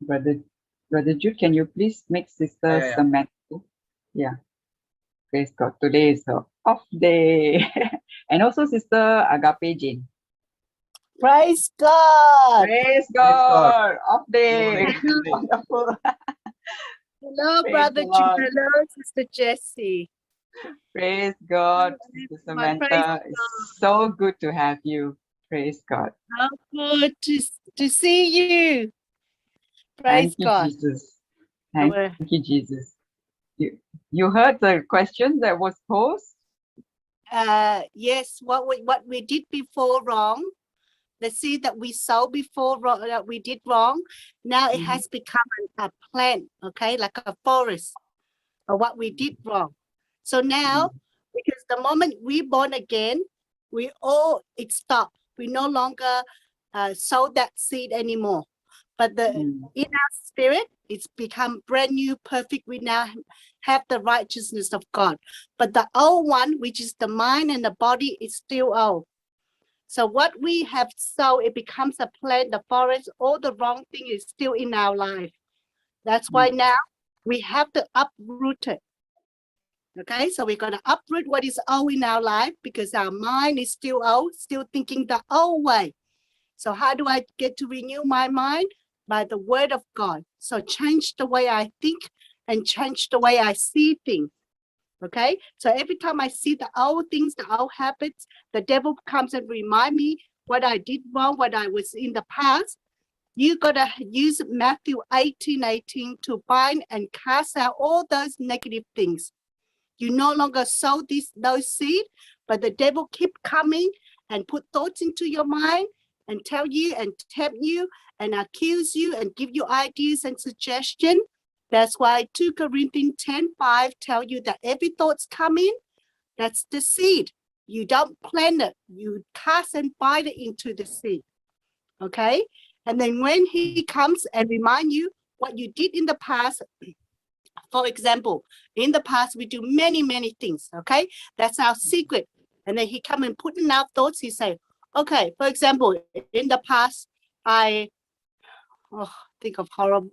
Brother, Brother Jude, can you please make Sister Yeah. Samantha? Yeah, praise God. Today is her off day. And also Sister Agape Jane. Praise God. Praise Praise God. God. Off day. Morning, morning. Wonderful. Hello, Praise Brother the Jude. Lord. Hello, Sister Jessie. Praise God. Hello, Sister everyone. Praise Samantha, it's God. so good to have you. Praise God. How good to see you. Praise Thank you, God. Jesus. Our- Thank you, Jesus. You heard the question that was posed? yes, what we did before wrong, the seed that we sowed before wrong, that we did wrong, now it has become a plant, okay, like a forest, or what we did wrong. So now, because the moment we born again, it stopped. We no longer sow that seed anymore. But in our spirit, it's become brand new, perfect. We now have the righteousness of God. But the old one, which is the mind and the body, is still old. So what we have sown, it becomes a plant, the forest, all the wrong thing is still in our life. That's why now we have to uproot it. Okay, so we're going to uproot what is old in our life because our mind is still old, still thinking the old way. So how do I get to renew my mind? By the word of God. So change the way I think and change the way I see things. Okay, so every time I see the old things, the old habits, the devil comes and remind me what I did wrong, what I was in the past. You got to use Matthew 18:18 to bind and cast out all those negative things. You no longer sow those seeds, but the devil keep coming and put thoughts into your mind and tell you and tempt you and accuse you and give you ideas and suggestions. That's why 2 Corinthians 10:5 tell you that every thought's coming, that's the seed. You don't plant it, you cast and bind it into the seed. Okay? And then when he comes and remind you what you did in the past, for example, in the past, we do many, many things, okay? That's our secret. And then he come and put in our thoughts. He say, okay, for example, in the past, think of horrible.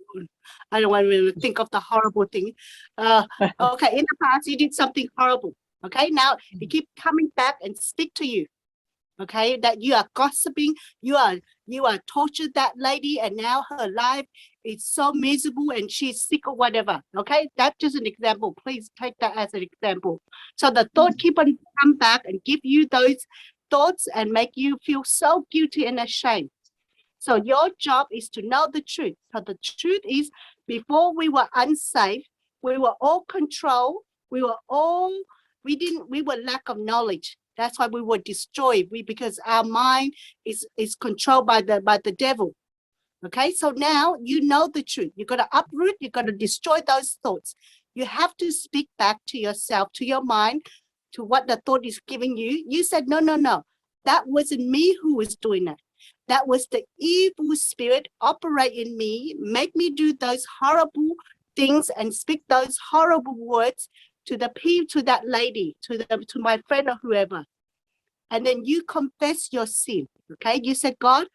I don't want to think of the horrible thing. Okay, in the past, you did something horrible. Okay, now he keep coming back and speak to you. Okay, that you are gossiping, you are tortured that lady, and now her life is so miserable and she's sick or whatever. Okay, that's just an example. Please take that as an example. So the thought keep on come back and give you those thoughts and make you feel so guilty and ashamed. So your job is to know the truth. So the truth is, before we were unsafe, we were all controlled. We were lack of knowledge. That's why we were destroyed. Because our mind is controlled by the devil. Okay, so now you know the truth. You got to uproot. You got to destroy those thoughts. You have to speak back to yourself, to your mind, to what the thought is giving you. You said, no, that wasn't me who was doing it. That was the evil spirit operate in me, make me do those horrible things and speak those horrible words to the people, to that lady, to my friend or whoever. And then you confess your sin. Okay, you said, God,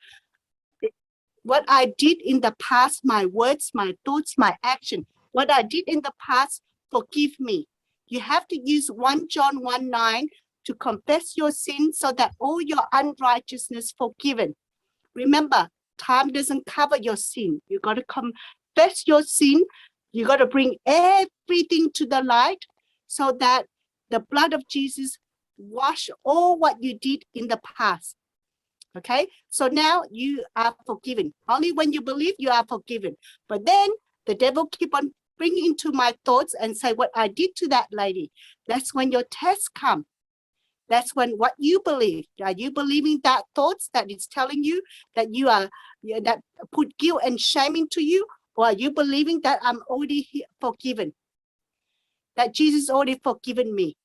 what I did in the past, my words, my thoughts, my action, what I did in the past, forgive me. You have to use 1 John 1:9 to confess your sin so that all your unrighteousness forgiven. Remember, time doesn't cover your sin. You got to confess your sin. You got to bring everything to the light so that the blood of Jesus wash all what you did in the past. Okay, so now you are forgiven. Only when you believe, you are forgiven. But then the devil keep on bringing into my thoughts and say what I did to that lady. That's when your tests come. That's when what you believe. Are you believing that thoughts that it's telling you that you are that put guilt and shame into you, or are you believing that I'm already forgiven? That Jesus already forgiven me.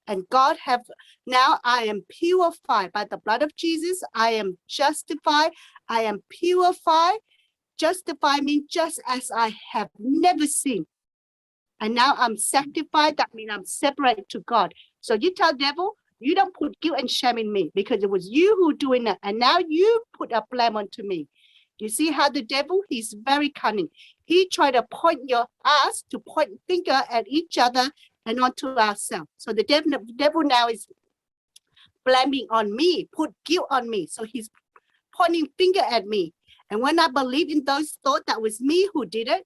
And God have, now I am purified by the blood of Jesus. I am justified. I am purified. Justify me just as I have never seen. And now I'm sanctified. That means I'm separated to God. So you tell devil, you don't put guilt and shame in me because it was you who doing it. And now you put a blame onto me. You see how the devil, he's very cunning. He tried to point us to point finger at each other and onto ourselves. So the devil now is blaming on me, put guilt on me. So he's pointing finger at me. And when I believe in those thoughts, that was me who did it,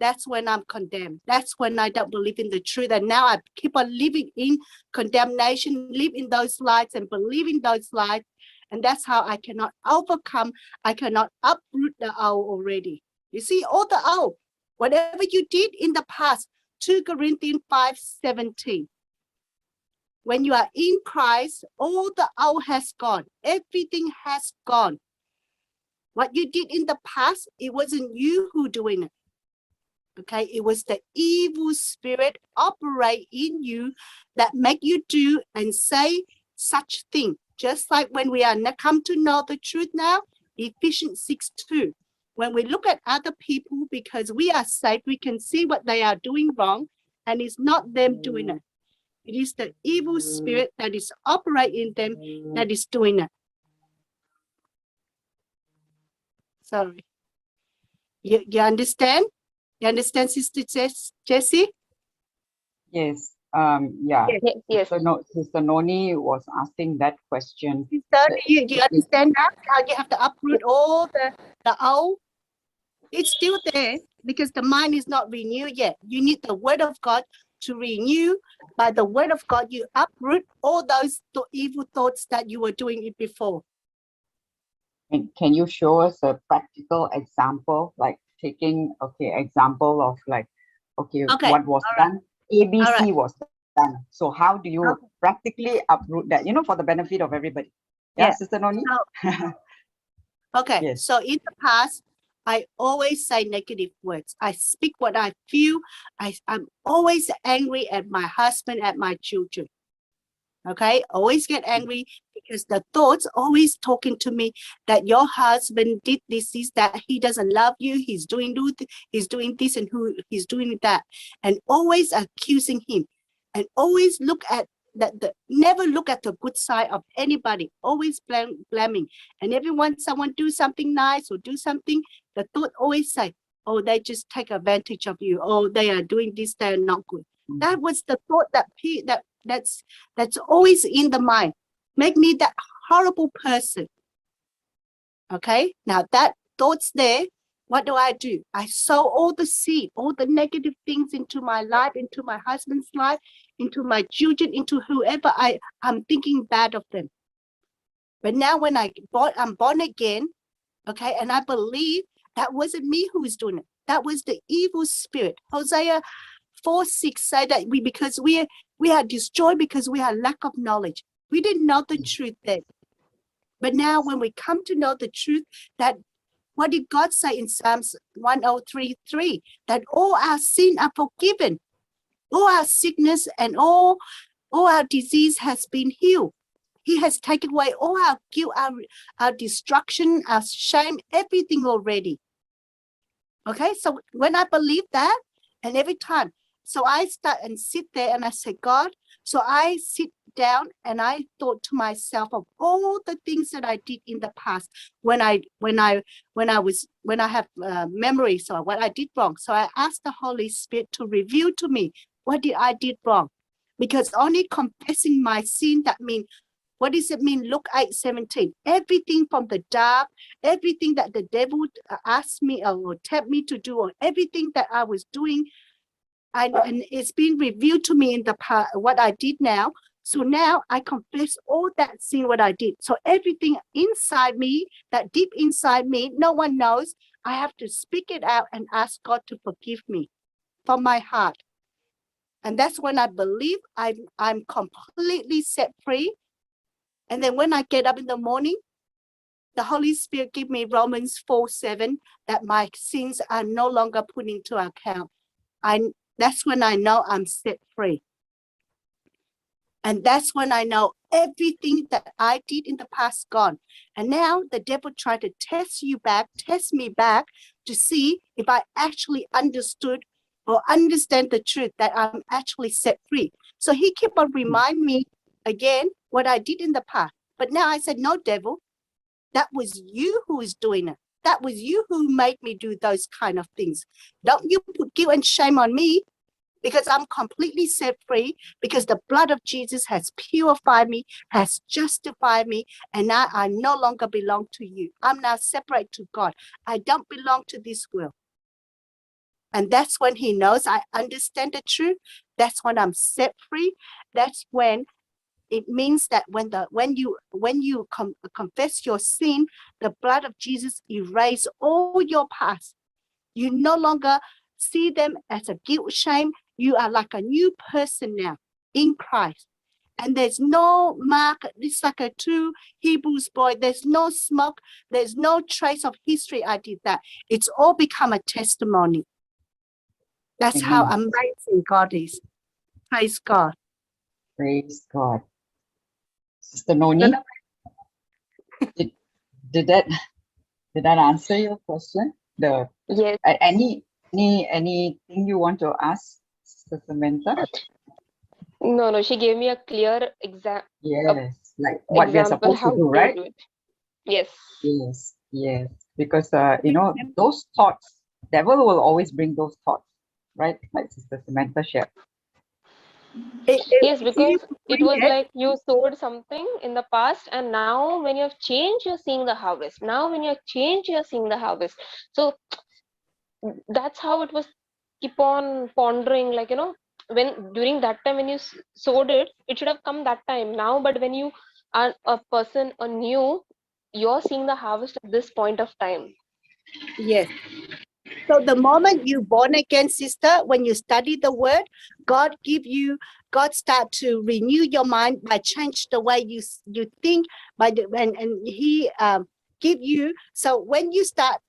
that's when I'm condemned. That's when I don't believe in the truth. And now I keep on living in condemnation, live in those lies and believe in those lies. And that's how I cannot overcome. I cannot uproot the owl already. You see, all the owl, whatever you did in the past, 2 Corinthians 5:17. When you are in Christ, all the old has gone. Everything has gone. What you did in the past, it wasn't you who doing it. Okay, it was the evil spirit operate in you that make you do and say such thing. Just like when we are come to know the truth now, Ephesians 6:2. When we look at other people, because we are saved, we can see what they are doing wrong, and it's not them doing it. It is the evil spirit that is operating in them that is doing it. Sorry. You understand? You understand, Sister Jessie? Yes. Yeah. Yes. Sister Noni was asking that question. Sister, you understand that? How you have to uproot all the old? It's still there because the mind is not renewed yet. You need the word of God to renew. By the word of God, you uproot all those evil thoughts that you were doing it before. And can you show us a practical example, like taking, example of like, what was done? ABC was done. So how do you practically uproot that, for the benefit of everybody? Yeah. Sister Noni? Okay, Yes. So in the past, I always say negative words. I speak what I feel. I'm always angry at my husband, at my children. Okay, always get angry because the thoughts always talking to me that your husband did this, that he doesn't love you, he's doing this and he's doing that, and always accusing him, and always look at never look at the good side of anybody, always blaming. And everyone, someone do something nice or do something, the thought always say, oh, they just take advantage of you. Oh, they are doing this, they're not good. That was the thought that's always in the mind. Make me that horrible person. Okay, now that thought's there. What do? I sow all the seed, all the negative things into my life, into my husband's life, into my children, into whoever I'm thinking bad of them. But now when I'm born again, okay, and I believe that wasn't me who was doing it. That was the evil spirit. Hosea 4:6 say that because we are destroyed because we have lack of knowledge. We didn't know the truth then. But now when we come to know the truth, that what did God say in Psalms 103:3? That all our sin are forgiven. All our sickness and all our disease has been healed. He has taken away all our guilt, our destruction, our shame, everything already. Okay, so when I believe that, and every time, so I start and sit there and I say, God, so I sit down and I thought to myself of all the things that I did in the past when I have memory, so what I did wrong. So I asked the Holy Spirit to reveal to me what I did wrong, because only confessing my sin, that means, what does it mean? Luke 8:17. Everything from the dark, everything that the devil asked me or tempted me to do, or everything that I was doing, and it's been revealed to me in the past, what I did now. So now I confess all that sin, what I did. So everything inside me, that deep inside me, no one knows. I have to speak it out and ask God to forgive me from my heart. And that's when I believe I'm completely set free. And then when I get up in the morning, the Holy Spirit give me Romans 4:7, that my sins are no longer put into account. That's when I know I'm set free. And that's when I know everything that I did in the past gone. And now the devil tried to test me back to see if I actually understood or understand the truth, that I'm actually set free. So he kept on reminding me again what I did in the past. But now I said, no, devil, that was you who is doing it. That was you who made me do those kind of things. Don't you put guilt and shame on me, because I'm completely set free, because the blood of Jesus has purified me, has justified me, and now I no longer belong to you. I'm now separate to God. I don't belong to this world. And that's when he knows I understand the truth. That's when I'm set free. That's when it means that when you confess your sin, the blood of Jesus erases all your past. You no longer see them as a guilt, shame. You are like a new person now in Christ. And there's no mark. It's like a true Hebrews boy. There's no smoke. There's no trace of history. I did that. It's all become a testimony. That's how amazing God is. Praise God. Praise God. Sister Noni, did that answer your question? Yes. Anything you want to ask, Sister Samantha? No, she gave me a clear Yes, like what we're supposed to do, right? Yes. Yes. Because those thoughts, devil will always bring those thoughts, right? Like Sister Samantha shared. Yes, because it was like you sowed something in the past, and now when you have changed, you're seeing the harvest. Now when you have changed, you're seeing the harvest. So that's how it was. Keep on pondering, like, when during that time when you sowed it, it should have come that time now. But when you are a person anew, you're seeing the harvest at this point of time. Yes. So the moment you born again, sister, when you study the word, God start to renew your mind by change the way you think, and he give you. So when you start,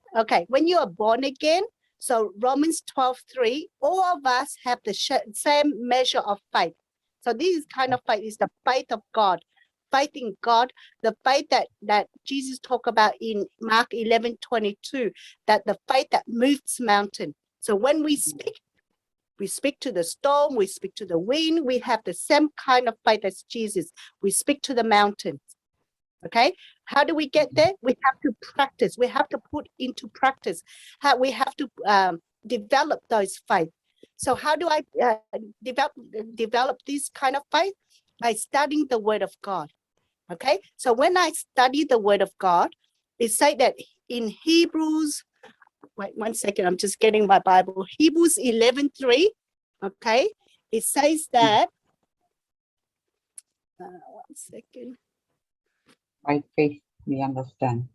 when you are born again, so Romans 12:3, all of us have the same measure of faith. So this kind of faith is the faith of God. Faith in God, the faith that Jesus talked about in Mark 11:22, that the faith that moves mountain. So when we speak to the storm, we speak to the wind, we have the same kind of faith as Jesus. We speak to the mountains. Okay, how do we get there? We have to practice. We have to put into practice. We have to develop those faith. So how do I develop this kind of faith? By studying the Word of God. Okay, so when I study the Word of God, it says that in Hebrews, wait 1 second, I'm just getting my Bible. Hebrews 11:3, okay, it says that, 1 second. By faith, we understand.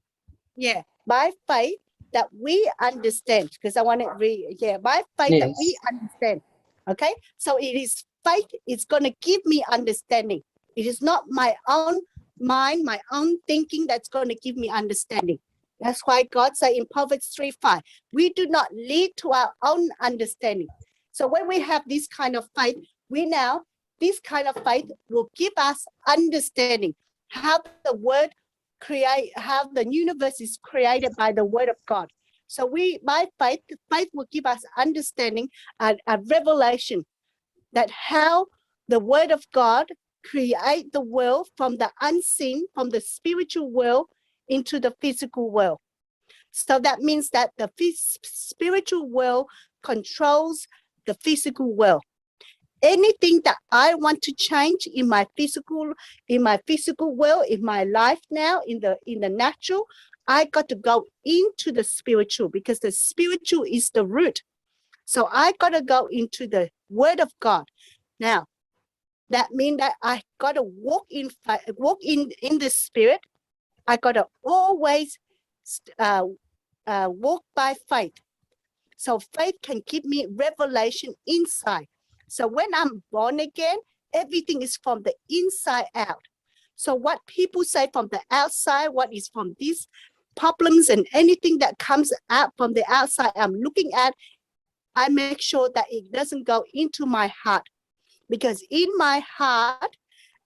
Yeah, by faith that we understand, because I want to read, by faith that we understand. Okay, so it is faith, it's going to give me understanding. It is not my own mind, my own thinking that's going to give me understanding. That's why God said in Proverbs 3:5, we do not lead to our own understanding. So when we have this kind of faith, this kind of faith will give us understanding how the word how the universe is created by the Word of God. So by faith will give us understanding and a revelation that how the Word of God create the world from the unseen, from the spiritual world into the physical world. So that means that the spiritual world controls the physical world. Anything that I want to change in my physical world, in my life now, in the natural, I got to go into the spiritual, because the spiritual is the root. So I got to go into the Word of God. Now, that means that I got to walk in the Spirit. I got to always walk by faith. So faith can give me revelation inside. So when I'm born again, everything is from the inside out. So what people say from the outside, what is from these problems and anything that comes out from the outside I'm looking at, I make sure that it doesn't go into my heart. Because in my heart,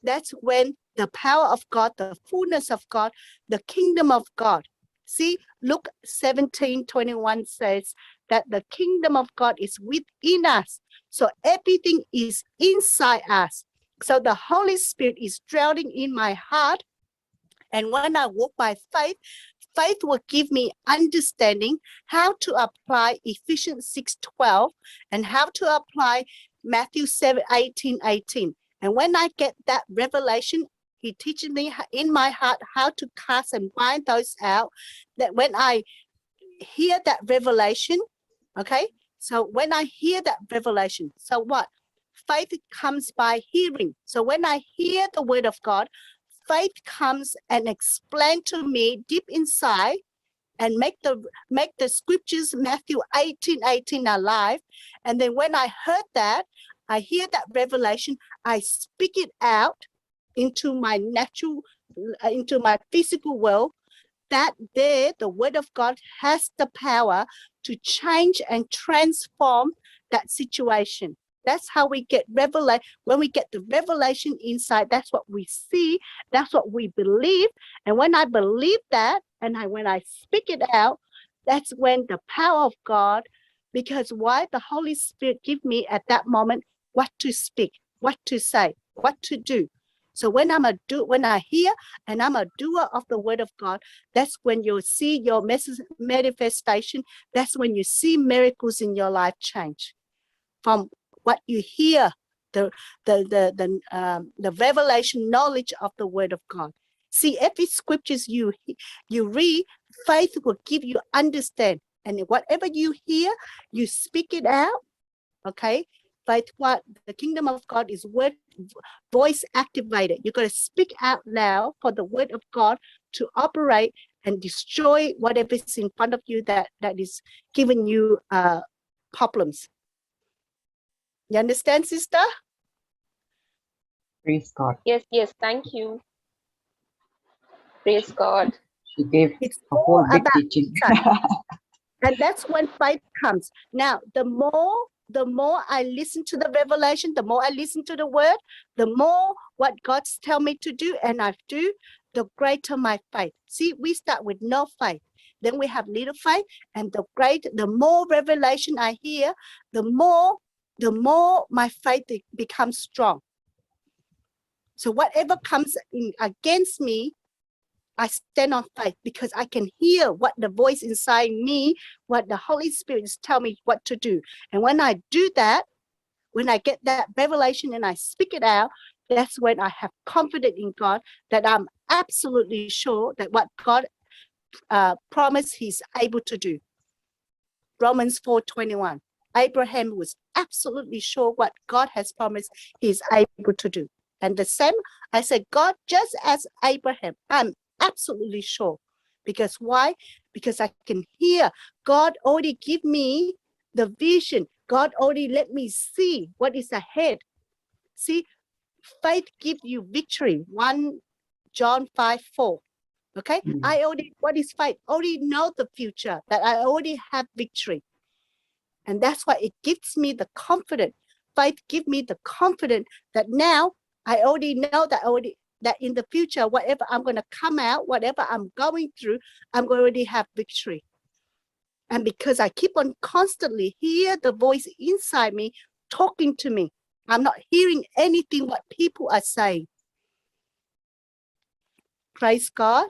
that's when the power of God, the fullness of God, the kingdom of God. See, Luke 17:21 says that the kingdom of God is within us. So everything is inside us. So the Holy Spirit is dwelling in my heart. And when I walk by faith, Faith will give me understanding how to apply Ephesians 6:12 and how to apply Matthew 7:18. And when I get that revelation, he teaches me in my heart how to cast and bind those out. That when I hear that revelation, okay? So when I hear that revelation, so what? Faith comes by hearing. So when I hear the word of God, faith comes and explain to me deep inside and make the scriptures Matthew 18:18 alive. And then when I heard that, I hear that revelation, I speak it out into my natural, into my physical world. That there, the word of God has the power to change and transform that situation. That's how we get revelation. When we get the revelation inside, that's what we see. That's what we believe. And when I believe that, and when I speak it out, that's when the power of God, because why? The Holy Spirit give me at that moment what to speak, what to say, what to do. So when when I hear and I'm a doer of the word of God, that's when you'll see your manifestation. That's when you see miracles in your life change. From what you hear, the revelation knowledge of the word of God. See, every scriptures you read, faith will give you understand. And whatever you hear, you speak it out. Okay? Faith, what the kingdom of God is word voice activated. You're going to speak out loud for the word of God to operate and destroy whatever is in front of you that is giving you problems. You understand, sister? Praise God. Yes, thank you. Praise God. She gave It's a whole big about teaching. and that's when faith comes. Now, the more I listen to the revelation, the more I listen to the word, the more what God's tell me to do and I do, the greater my faith. See, we start with no faith. Then we have little faith, and the more revelation I hear, the more my faith becomes strong. So whatever comes in against me, I stand on faith because I can hear what the voice inside me, what the Holy Spirit is telling me what to do. And when I do that, when I get that revelation and I speak it out, that's when I have confidence in God that I'm absolutely sure that what God promised he's able to do. Romans 4:21. Abraham was absolutely sure what God has promised he's able to do. And the same, I said, God, just as Abraham, I'm absolutely sure. Because why? Because I can hear God already give me the vision. God already let me see what is ahead. See, faith gives you victory. 1 John 5:4. Okay, I already, what is faith? Already know the future, that I already have victory. And that's why it gives me the confidence. Faith gives me the confidence that now I already know that in the future, whatever I'm going to come out, whatever I'm going through, I'm going to already have victory. And because I keep on constantly hear the voice inside me talking to me, I'm not hearing anything what people are saying. Praise God.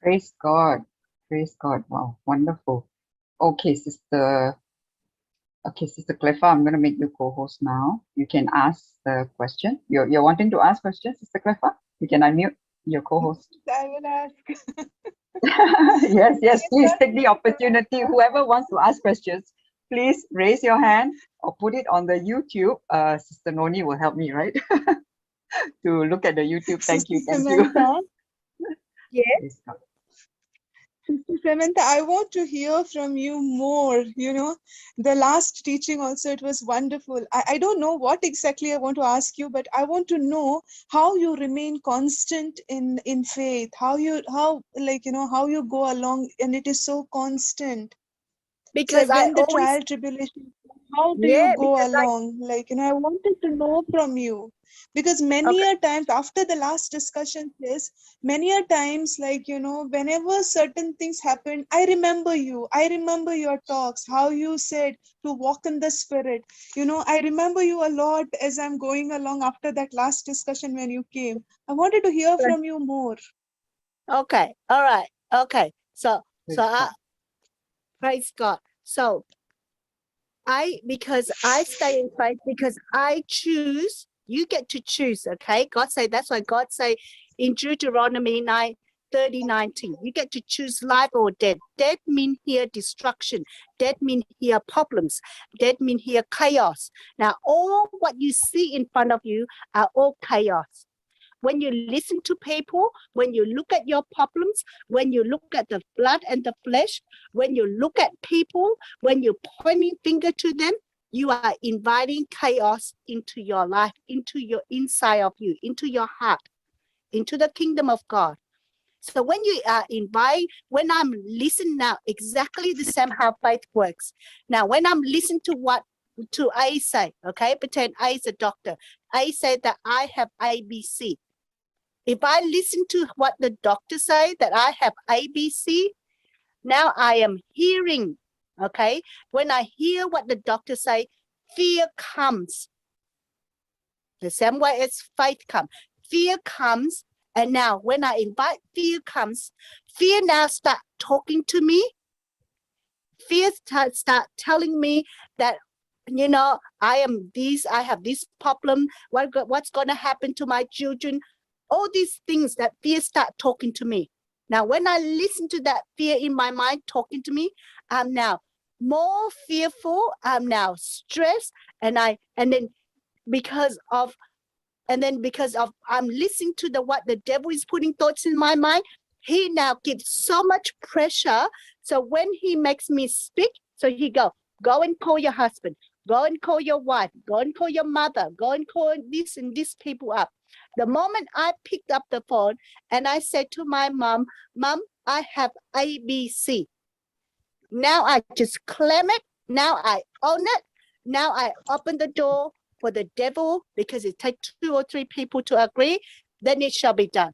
Praise God. Praise God. Wow, wonderful. Okay, Sister Cleffa, I'm going to make you co-host now. You can ask the question. You're wanting to ask questions, Sister Cleffa? You can unmute your co-host. I will ask. Yes, please take the opportunity. Whoever wants to ask questions, please raise your hand or put it on the YouTube. Sister Noni will help me, right? To look at the YouTube. Thank you. Yes. Sister Samantha, I want to hear from you more. You know, the last teaching also, it was wonderful. I don't know what exactly I want to ask you, but I want to know how you remain constant in faith, how you go along, and it is so constant. Because so when the always, trial tribulation, how do you go along? I wanted to know from you. Because many a times after the last discussion is, many a times, whenever certain things happen, I remember you. I remember your talks, how you said to walk in the spirit. I remember you a lot as I'm going along after that last discussion when you came. I wanted to hear from you more. Okay. All right. Okay. So praise God. So because I stay in faith, because I choose, you get to choose, okay? God say, that's why God say in Deuteronomy 9:30-19, you get to choose life or death. Death mean here destruction. Death mean here problems. Death mean here chaos. Now, all what you see in front of you are all chaos. When you listen to people, when you look at your problems, when you look at the blood and the flesh, when you look at people, when you're pointing finger to them, you are inviting chaos into your life, into your inside of you, into your heart, into the kingdom of God. So when you are when I'm listening now, exactly the same how faith works. Now, when I'm listening to A say, okay, pretend A is a doctor. A said that I have ABC. If I listen to what the doctor say that I have ABC, now I am hearing, okay? When I hear what the doctor say, fear comes. The same way as faith comes. Fear comes, and now when I invite fear comes, fear now start talking to me. Fear start telling me that, you know, I have this problem. What's going to happen to my children? All these things that fear start talking to me. Now, when I listen to that fear in my mind talking to me, I'm now more fearful. I'm now stressed, and then because of I'm listening to what the devil is putting thoughts in my mind, he now gives so much pressure. So when he makes me speak, so he go and call your husband, go and call your wife, go and call your mother, go and call this and this people up. The moment I picked up the phone and I said to my mom, I have ABC. Now I just claim it. Now I own it. Now I open the door for the devil, because it takes 2 or 3 people to agree, then it shall be done.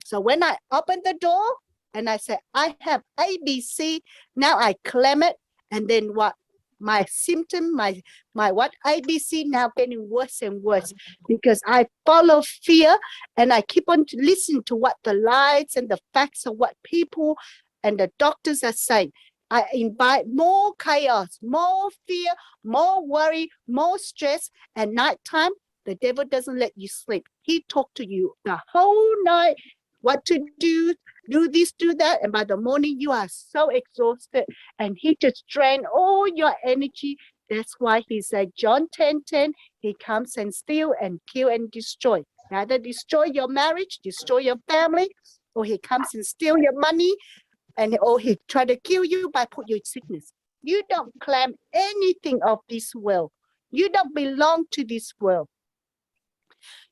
So when I open the door and I say, I have ABC, now I claim it. And then what? My symptom, my what ABC now getting worse and worse, because I follow fear and I keep on listening to what the lies and the facts of what people and the doctors are saying. I invite more chaos, more fear, more worry, more stress. At nighttime, the devil doesn't let you sleep. He talks to you the whole night, what to do this, do that. And by the morning, you are so exhausted, and he just drains all your energy. That's why he said, John 10:10, he comes and steal and kill and destroy. Either destroy your marriage, destroy your family, or he comes and steal your money, or he try to kill you by put you in sickness. You don't claim anything of this world. You don't belong to this world.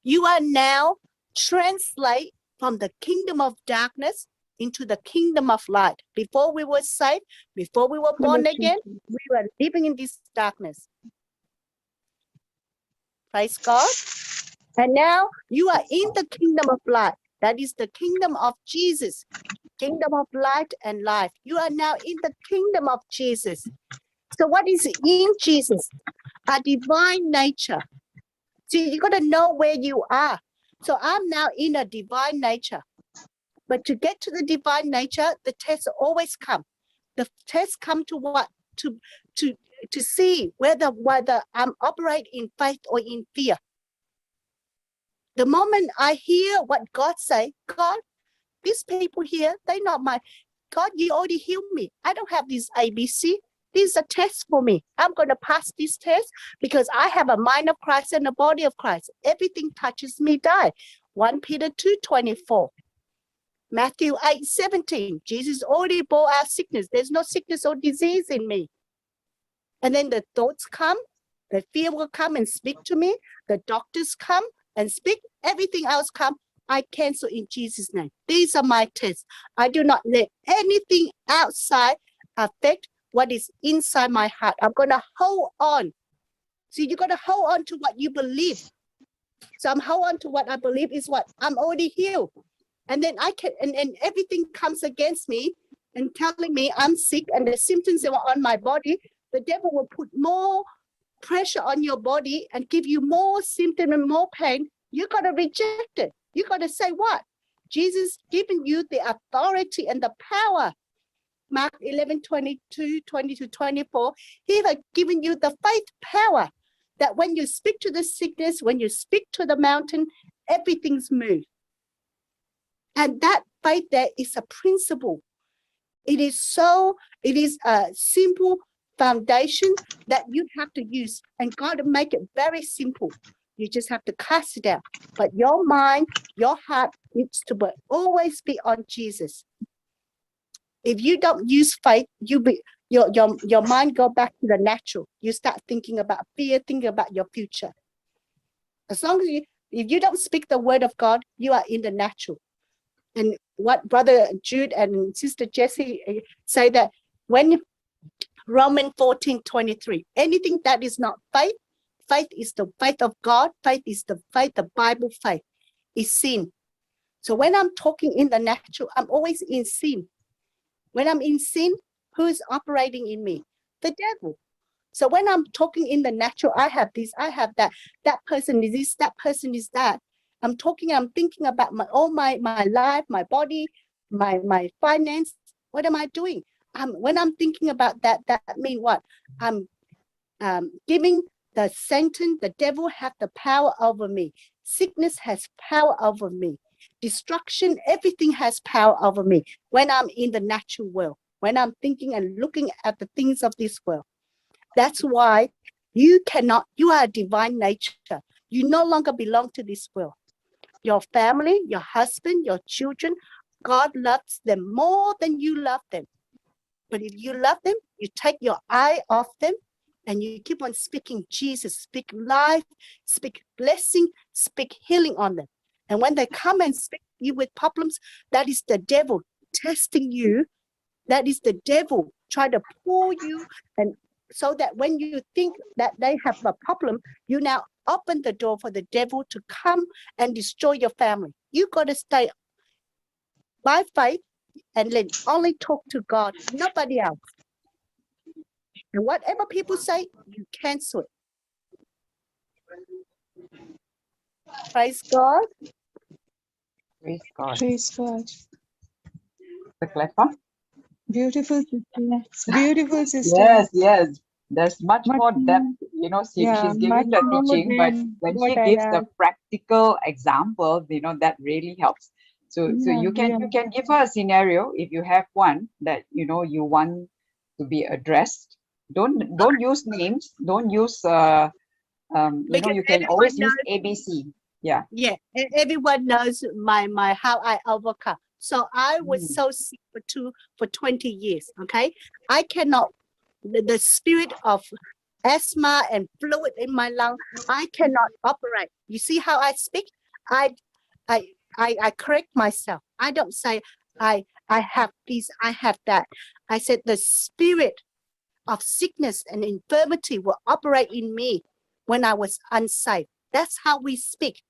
You are now translate from the kingdom of darkness into the kingdom of light. Before we were saved, before we were born again, we were living in this darkness. Praise God. And now you are in the kingdom of light. That is the kingdom of Jesus, kingdom of light and life. You are now in the kingdom of Jesus. So what is in Jesus? A divine nature. So you got to know where you are. So I'm now in a divine nature. But to get to the divine nature, the tests always come. The tests come to what? To see whether I'm operating in faith or in fear. The moment I hear what God say, God, these people here, they're not my, God, you already healed me. I don't have this ABC. This is a test for me. I'm going to pass this test because I have a mind of Christ and a body of Christ. Everything touches me, die. 1 Peter 2:24. Matthew 8:17. Jesus already bore our sickness. There's no sickness or disease in me. And then the thoughts come. The fear will come and speak to me. The doctors come and speak. Everything else come. I cancel in Jesus' name. These are my tests. I do not let anything outside affect what is inside my heart. I'm going to hold on. So you got to hold on to what you believe. So I'm hold on to what I believe is what I'm already healed. And then I can, and everything comes against me and telling me I'm sick and the symptoms that are on my body, the devil will put more pressure on your body and give you more symptom and more pain. You got to reject it. You got to say what? Jesus giving you the authority and the power Mark 11:22-24, he has given you the faith power that when you speak to the sickness, when you speak to the mountain, everything's moved. And that faith there is a principle. It is a simple foundation that you have to use, and God will make it very simple. You just have to cast it out. But your mind, your heart needs to always be on Jesus. If you don't use faith, your mind go back to the natural. You start thinking about fear, thinking about your future. As long as if you don't speak the word of God, you are in the natural. And what Brother Jude and Sister Jessie say, that when Romans 14:23, anything that is not faith, faith is the faith of God, faith is the faith, the Bible faith, is sin. So when I'm talking in the natural, I'm always in sin. When I'm in sin, who's operating in me? The devil. So when I'm talking in the natural, I have this, I have that, that person is this, that person is that. I'm thinking about my life, my body, my finance. What am I doing? When I'm thinking about that means what? I'm giving the Satan, the devil, have the power over me. Sickness has power over me. Destruction, everything has power over me when I'm in the natural world, when I'm thinking and looking at the things of this world. That's why you are a divine nature. You no longer belong to this world. Your family, your husband, your children, God loves them more than you love them. But if you love them, you take your eye off them and you keep on speaking Jesus, speak life, speak blessing, speak healing on them. And when they come and speak to you with problems, that is the devil testing you. That is the devil trying to pull you, and so that when you think that they have a problem, you now open the door for the devil to come and destroy your family. You got to stay by faith and then only talk to God, nobody else. And whatever people say, you cancel it. Praise God. Praise God. Praise God. The clever. Beautiful sister. Beautiful sister. Yes, yes. There's much more depth, you know. Yeah, She's giving the much more teaching, but than when what she I gives the have. practical example, you know, that really helps. So you can give her a scenario if you have one that you know you want to be addressed. Don't use names. Don't use you know, you can always use ABC. Yeah. Yeah, everyone knows my how I overcome. So I was so sick for 20 years. Okay, I cannot. The spirit of asthma and fluid in my lung, I cannot operate. You see how I speak? I correct myself. I don't say I have this, I have that. I said the spirit of sickness and infirmity will operate in me when I was unsafe. That's how we speak.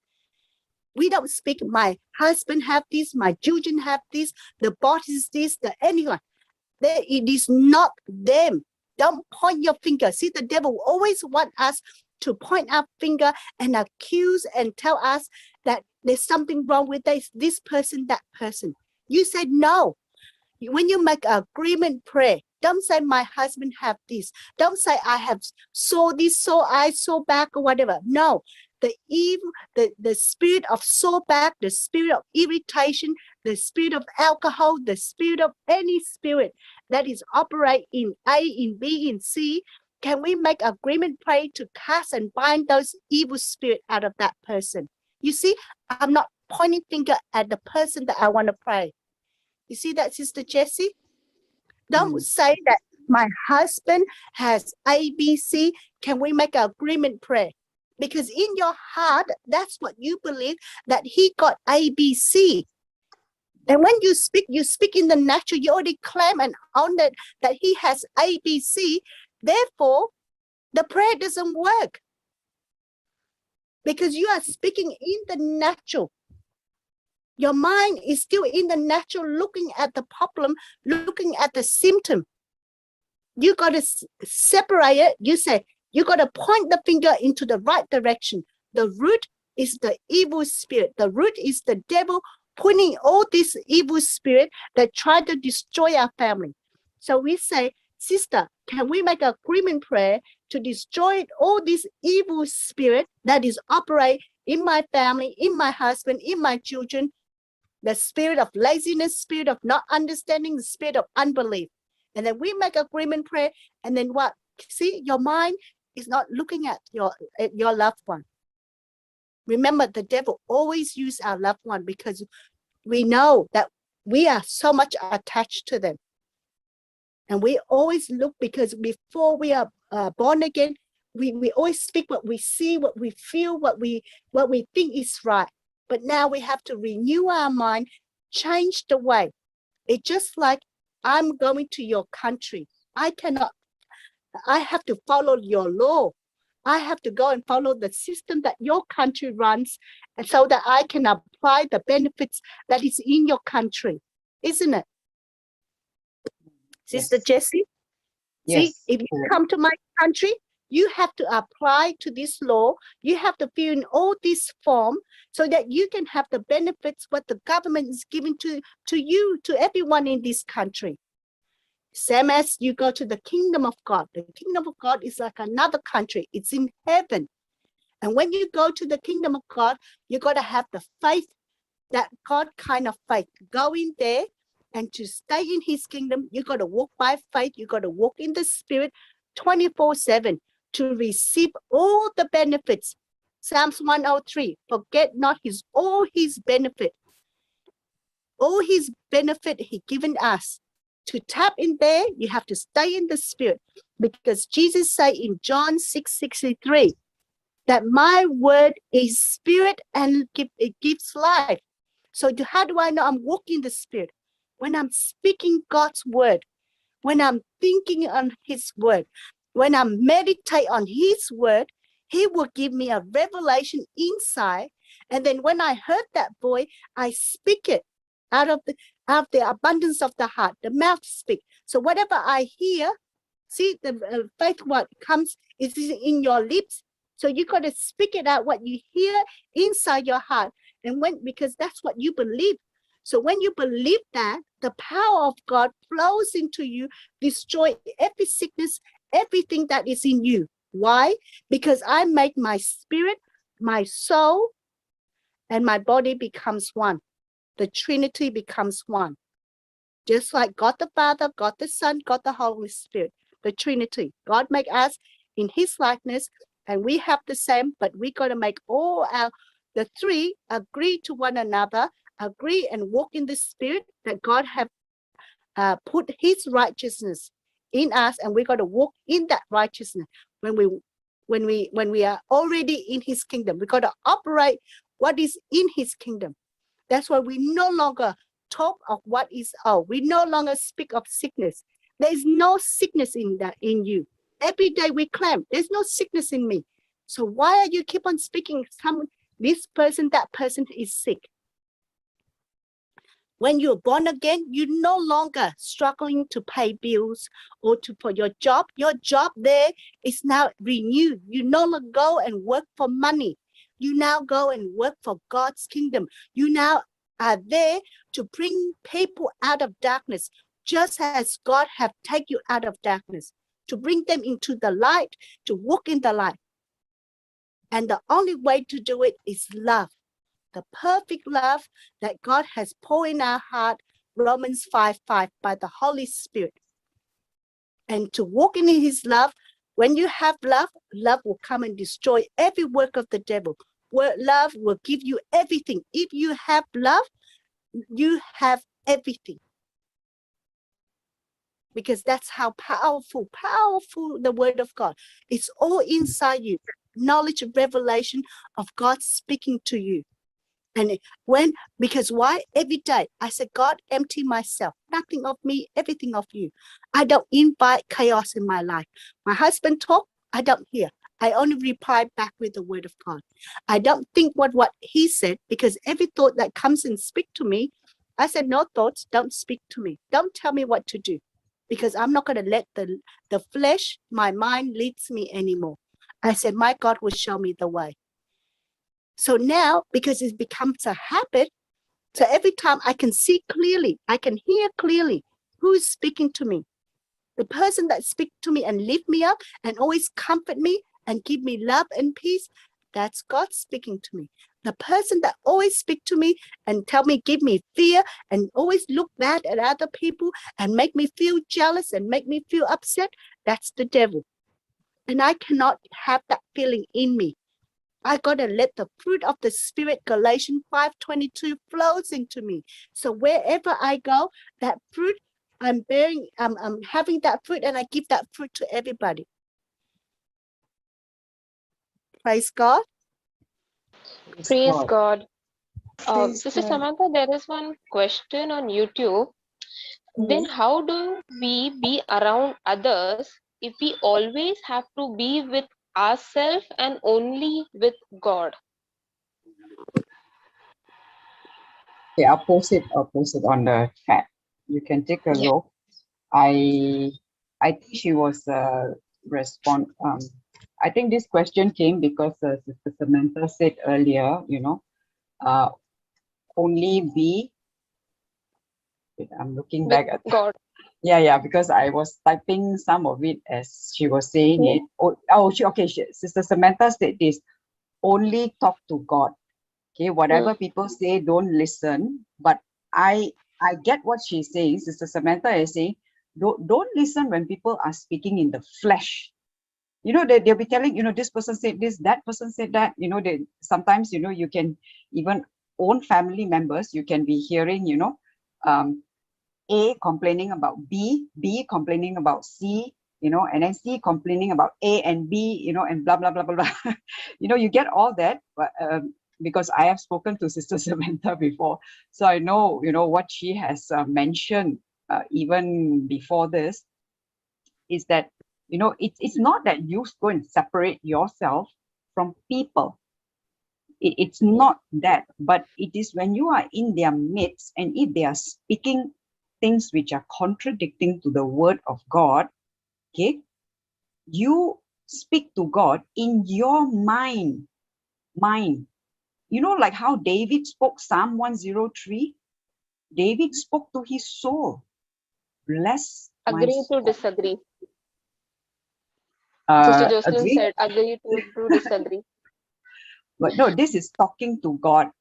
We don't speak, my husband have this, my children have this, the boss is this, the anyone. It is not them. Don't point your finger. See, the devil always want us to point our finger and accuse and tell us that there's something wrong with this person, that person. You said no. When you make an agreement prayer, don't say my husband have this. Don't say I have saw this, saw I, saw back, or whatever. No. The evil, the spirit of sore back, the spirit of irritation, the spirit of alcohol, the spirit of any spirit that is operate in A, in B, in C, can we make agreement pray to cast and bind those evil spirit out of that person? You see, I'm not pointing finger at the person that I want to pray. You see that, Sister Jessie? Don't say that my husband has A, B, C. Can we make an agreement prayer? Because in your heart, that's what you believe, that he got A, B, C. And when you speak in the natural, you already claim and own that he has A, B, C. Therefore, the prayer doesn't work. Because you are speaking in the natural. Your mind is still in the natural, looking at the problem, looking at the symptom. You got to separate it. You say, you got to point the finger into the right direction. The root is the evil spirit. The root is the devil pointing all this evil spirit that try to destroy our family. So we say, sister, can we make an agreement prayer to destroy all this evil spirit that is operate in my family, in my husband, in my children, the spirit of laziness, spirit of not understanding, the spirit of unbelief. And then we make agreement prayer, and then what? See, your mind is not looking at your loved one. Remember, the devil always use our loved one because we know that we are so much attached to them. And we always look, because before we are born again, we always speak what we see, what we feel, what we think is right. But now we have to renew our mind, change the way. It's just like, I'm going to your country. I have to follow your law. I have to go and follow the system that your country runs, and so that I can apply the benefits that is in your country, isn't it? Sister Yes. Jessie? Yes. See, if you come to my country, you have to apply to this law. You have to fill in all this form so that you can have the benefits what the government is giving to you, to everyone in this country. Same as you go to the kingdom of God. The kingdom of God is like another country. It's in heaven. And when you go to the kingdom of God, you got to have the faith, that God kind of faith. Go in there, and to stay in his kingdom, you got to walk by faith. You got to walk in the spirit 24/7 to receive all the benefits. Psalms 103, forget not all his benefit. All his benefit he given us. To tap in there, you have to stay in the spirit, because Jesus said in John 6:63 that my word is spirit and it gives life. So how do I know I'm walking the spirit? When I'm speaking God's word, when I'm thinking on his word, when I meditate on his word, he will give me a revelation inside. And then when I heard that voice, I speak it out of the abundance of the heart. The mouth speak. So whatever I hear, see, the faith what comes is in your lips. So you got to speak it out, what you hear inside your heart. And because that's what you believe. So when you believe that, the power of God flows into you, destroy every sickness, everything that is in you. Why? Because I make my spirit, my soul, and my body becomes one. The Trinity becomes one. Just like God the Father, God the Son, God the Holy Spirit, the Trinity. God make us in his likeness, and we have the same, but we got to make the three agree to one another, agree and walk in the spirit that God have put his righteousness in us, and we got to walk in that righteousness. When we are already in his kingdom, we got to operate what is in his kingdom. That's why we no longer talk of what is out. We no longer speak of sickness. There is no sickness in you. Every day we claim there's no sickness in me. So why are you keep on speaking this person, that person is sick? When you're born again, you're no longer struggling to pay bills or for your job. Your job there is now renewed. You no longer go and work for money. You now go and work for God's kingdom. You now are there to bring people out of darkness, just as God have taken you out of darkness, to bring them into the light, to walk in the light. And the only way to do it is love. The perfect love that God has poured in our heart, Romans 5:5, by the Holy Spirit. And to walk in his love, when you have love, love will come and destroy every work of the devil. Love will give you everything. If you have love, you have everything. Because that's how powerful the word of God. It's all inside you. Knowledge and revelation of God speaking to you. And because why? Every day I said, God, empty myself. Nothing of me, everything of you. I don't invite chaos in my life. My husband talk, I don't hear. I only reply back with the word of God. I don't think what he said, because every thought that comes and speak to me, I said, no thoughts, don't speak to me. Don't tell me what to do, because I'm not going to let the flesh, my mind leads me anymore. I said, my God will show me the way. So now, because it becomes a habit, so every time I can see clearly, I can hear clearly who is speaking to me. The person that speak to me and lift me up and always comfort me and give me love and peace, that's God speaking to me. The person that always speak to me and tell me, give me fear and always look bad at other people and make me feel jealous and make me feel upset, that's the devil. And I cannot have that feeling in me. I got to let the fruit of the Spirit, Galatians 5:22, flows into me. So wherever I go, that fruit, I'm bearing, I'm having that fruit, and I give that fruit to everybody. Praise God. Praise God. Praise Sister God. Samantha, there is one question on YouTube. Then how do we be around others if we always have to be with ourselves and only with God? Okay, I'll post it on the chat. You can take a look. I think she was I think this question came because Sister Samantha said earlier, only be. I'm looking back at God. Yeah, because I was typing some of it as she was saying it. Sister Samantha said this: only talk to God. Okay, whatever people say, don't listen. But I get what she's saying. Sister Samantha is saying, don't listen when people are speaking in the flesh. They'll be telling, this person said this, that person said that. They sometimes, you can even own family members, you can be hearing, A complaining about B complaining about C, and then C complaining about A and B, and blah, blah, blah, blah, blah. You get all that, but because I have spoken to Sister Samantha before. So I know, what she has mentioned even before this is that, it's not that you go and separate yourself from people. It's not that, but it is when you are in their midst and if they are speaking things which are contradicting to the word of God, okay, you speak to God in your mind. Like how David spoke Psalm 103. David spoke to his soul. Bless my Agree soul. to disagree. Sister Jocelyn Agree? said, agree to disagree. But no, this is talking to God.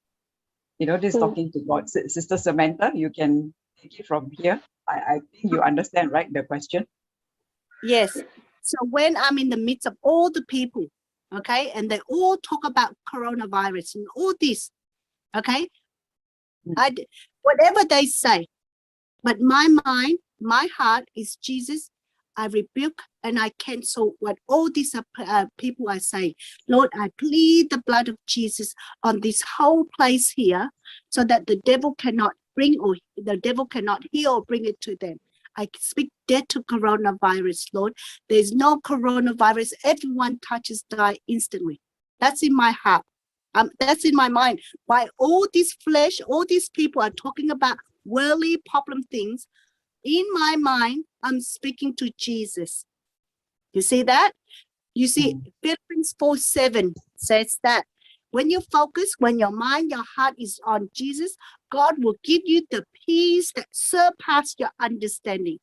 This is talking to God. Sister Samantha, you can take it from here. I think you understand, right, the question? Yes. So when I'm in the midst of all the people, okay, and they all talk about coronavirus and all this, okay, whatever they say, but my mind, my heart is Jesus. I rebuke and I cancel what all these people are saying. Lord, I plead the blood of Jesus on this whole place here so that the devil cannot heal or bring it to them. I speak death to coronavirus, Lord. There's no coronavirus. Everyone touches die instantly. That's in my heart. That's in my mind. Why all this flesh, all these people are talking about worldly problem things. In my mind, I'm speaking to Jesus. You see that? You see, Philippians 4:7 says that when you focus, when your mind, your heart is on Jesus, God will give you the peace that surpasses your understanding.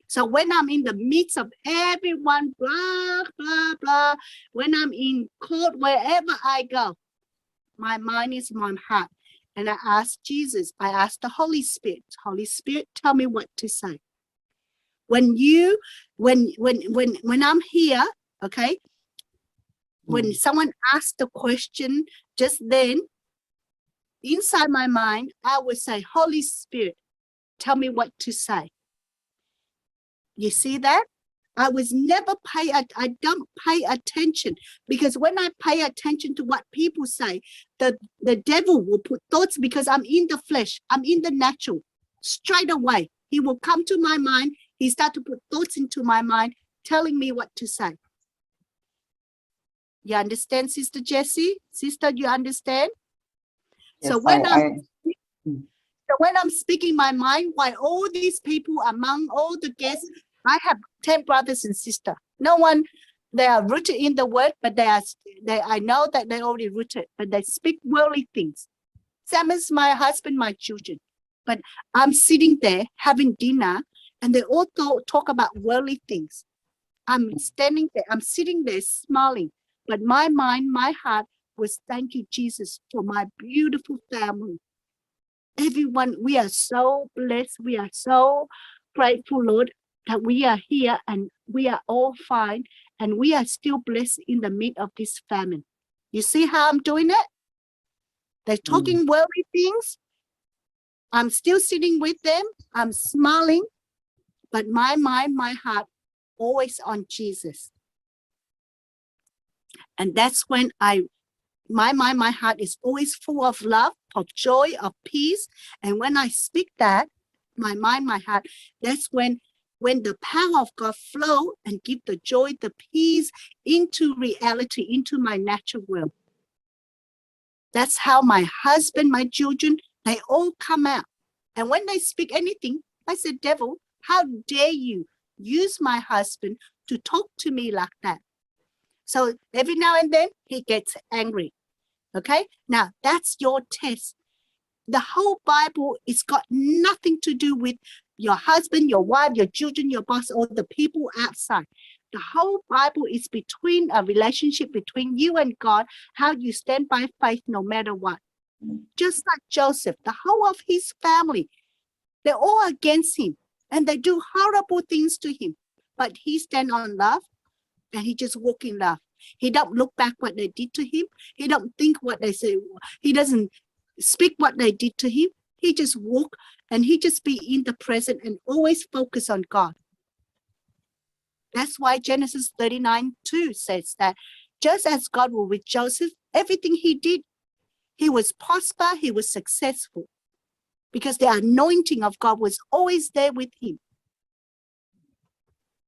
So when I'm in the midst of everyone, blah, blah, blah, when I'm in court, wherever I go, my mind is my heart. And I ask Jesus, I ask the Holy Spirit, tell me what to say. When I'm here, okay, when someone asks the question, just then, inside my mind, I would say, Holy Spirit, tell me what to say. You see that? I don't pay attention, because when I pay attention to what people say, the devil will put thoughts, because I'm in the flesh, I'm in the natural. Straight away, he will come to my mind. He start to put thoughts into my mind, telling me what to say. You understand, Sister Jessie? Sister, you understand? Yes, so when I'm speaking my mind, while all these people among all the guests, I have 10 brothers and sisters. No one, they are rooted in the word, but I know that they're already rooted, but they speak worldly things. Same as my husband, my children. But I'm sitting there having dinner, And they all talk about worldly things. I'm standing there, I'm sitting there smiling, but my mind, my heart was, thank you, Jesus, for my beautiful family. Everyone, we are so blessed. We are so grateful, Lord, that we are here and we are all fine and we are still blessed in the midst of this famine. You see how I'm doing it? They're talking worldly things. I'm still sitting with them. I'm smiling, but my mind, my heart, always on Jesus. And that's when my mind, my heart is always full of love, of joy, of peace. And when I speak that, my mind, my heart, that's when the power of God flow and give the joy, the peace into reality, into my natural world. That's how my husband, my children, they all come out. And when they speak anything, I said, devil, how dare you use my husband to talk to me like that? So every now and then he gets angry. Okay, now that's your test. The whole Bible is got nothing to do with your husband, your wife, your children, your boss, or the people outside. The whole Bible is between a relationship between you and God, how you stand by faith no matter what. Just like Joseph, the whole of his family, they're all against him and they do horrible things to him. But he stands on love and he just walk in love. He don't look back what they did to him. He don't think what they say. He doesn't speak what they did to him. He just walk and he just be in the present and always focus on God. That's why Genesis 39:2 says that just as God was with Joseph, everything he did, he was prosper, he was successful because the anointing of God was always there with him.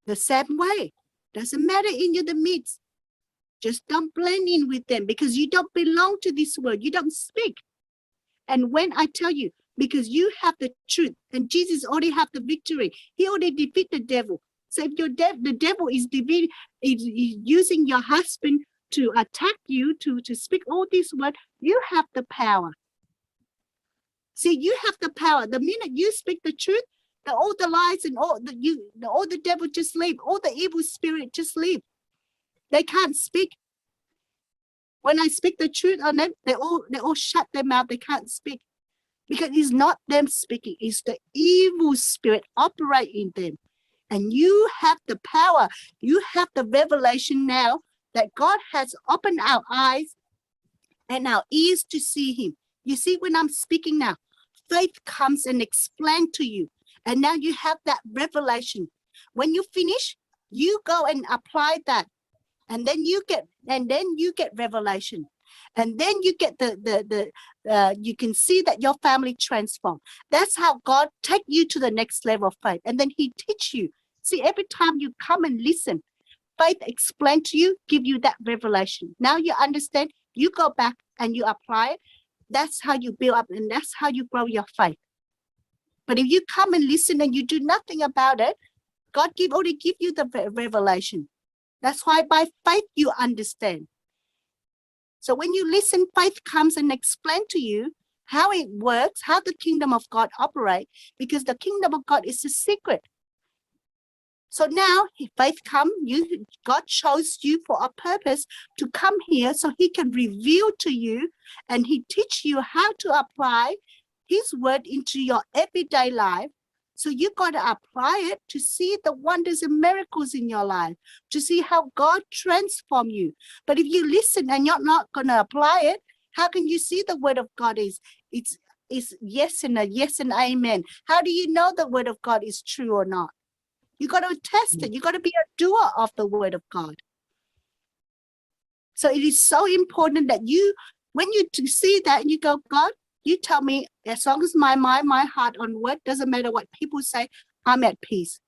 The same way, doesn't matter in the midst. Just don't blend in with them because you don't belong to this world. You don't speak. And when I tell you, because you have the truth and Jesus already have the victory. He already defeated the devil. So if the devil is using your husband to attack you, to speak all these words, you have the power. See, you have the power. The minute you speak the truth, all the lies and all the devil just leave. All the evil spirit just leave. They can't speak. When I speak the truth on them, they all shut their mouth. They can't speak. Because it's not them speaking. It's the evil spirit operate in them. And you have the power. You have the revelation now that God has opened our eyes and our ears to see him. You see, when I'm speaking now, faith comes and explains to you. And now you have that revelation. When you finish, you go and apply that. And then you get revelation. And then you get you can see that your family transformed. That's how God take you to the next level of faith. And then he teach you. See, every time you come and listen, faith explain to you, give you that revelation. Now you understand, you go back and you apply it. That's how you build up and that's how you grow your faith. But if you come and listen and you do nothing about it, God already give you the revelation. That's why by faith you understand. So when you listen, faith comes and explain to you how it works, how the kingdom of God operates, because the kingdom of God is a secret. So now faith comes, God chose you for a purpose to come here so he can reveal to you and he teach you how to apply his word into your everyday life. So you got to apply it to see the wonders and miracles in your life, to see how God transform you. But if you listen and you're not going to apply it, how can you see the word of God is yes and a yes and amen? How do you know the word of God is true or not? You got to test it. You got to be a doer of the word of God. So it is so important that when you see that and you go, God, you tell me, as long as my mind, my heart on word, doesn't matter what people say, I'm at peace.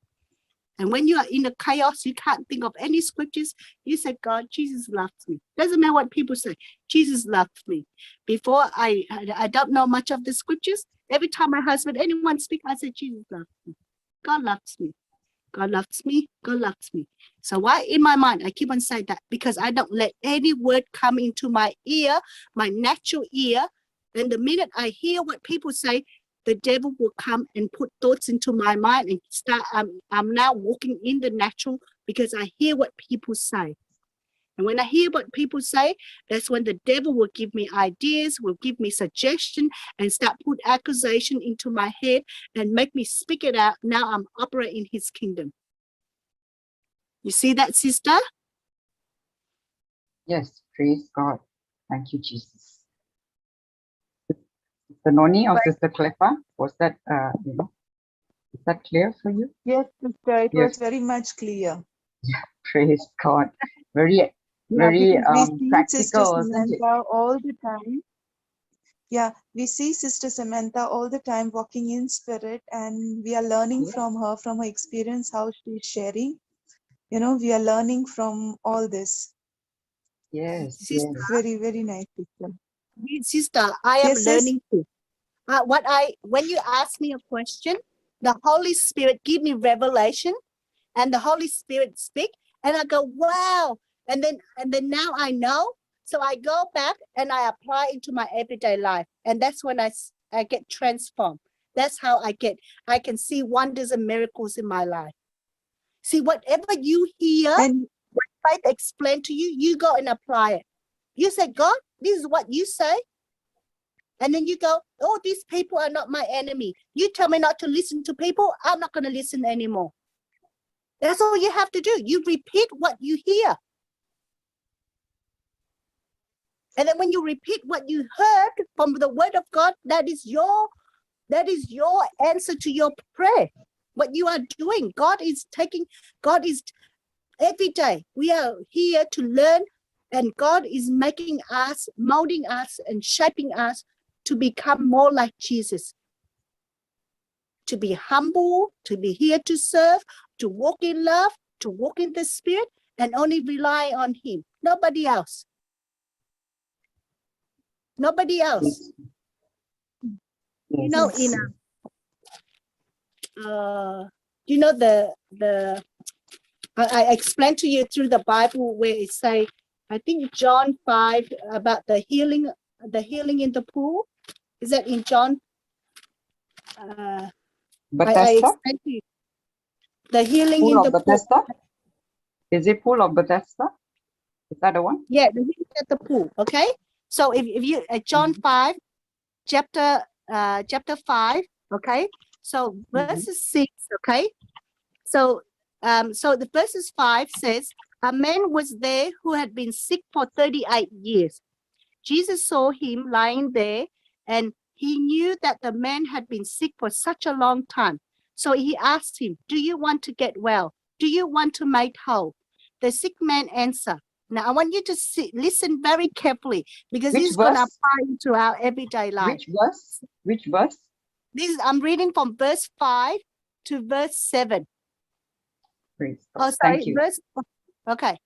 And when you are in the chaos, you can't think of any scriptures. You say, God, Jesus loves me. Doesn't matter what people say. Jesus loves me. Before I don't know much of the scriptures. Every time my husband, anyone speak, I say, Jesus loves me. God loves me. God loves me. God loves me. So why in my mind, I keep on saying that because I don't let any word come into my ear, my natural ear. And the minute I hear what people say, the devil will come and put thoughts into my mind and start. I'm now walking in the natural because I hear what people say. And when I hear what people say, that's when the devil will give me ideas, will give me suggestion, and start put accusation into my head and make me speak it out. Now I'm operating in his kingdom. You see that, sister? Yes, praise God. Thank you, Jesus. Sister Noni or Sister Clepa, was that, is that clear for you? Yes, sister, it Yes. was very much clear. Praise God. Very Yeah, because we see Sister practical, isn't it? Samantha all the time. Yeah, we see Sister Samantha all the time walking in spirit, and we are learning from her experience, how she's sharing. You know, we are learning from all this. Yes, Sister, yes. Very, very nice, sister. Sister, I am Yes, learning too. When you ask me a question, the Holy Spirit give me revelation, and the Holy Spirit speak, and I go, wow. And then now I know. So I go back and I apply into my everyday life. And that's when I get transformed. That's how I can see wonders and miracles in my life. See, whatever you hear, And what faith explain to you, you go and apply it. You say, God, this is what you say. And then you go, oh, these people are not my enemy. You tell me not to listen to people, I'm not going to listen anymore. That's all you have to do. You repeat what you hear. And then when you repeat what you heard from the word of God, that is your answer to your prayer. What you are doing, God is every day. We are here to learn, and God is making us, molding us and shaping us to become more like Jesus. To be humble, to be here to serve, to walk in love, to walk in the Spirit, and only rely on Him. Nobody else. Nobody else. You know, I explained to you through the Bible where it say, I think John 5 about the healing in the pool. Is that in John? Bethesda? I explained to you. The healing Pool in of the Bethesda? pool. Is it Pool of Bethesda? Is that the one? Yeah, the healing at the pool. Okay. So if you John 5, chapter 5, okay. So verses 6, okay. So the verses 5 says, a man was there who had been sick for 38 years. Jesus saw him lying there, and he knew that the man had been sick for such a long time. So he asked him, do you want to get well? Do you want to make whole? The sick man answered. Now, I want you to listen very carefully, because this is going to apply to our everyday life. Which verse? Which verse? I'm reading from verse 5 to verse 7. Oh, sorry, thank you. Okay.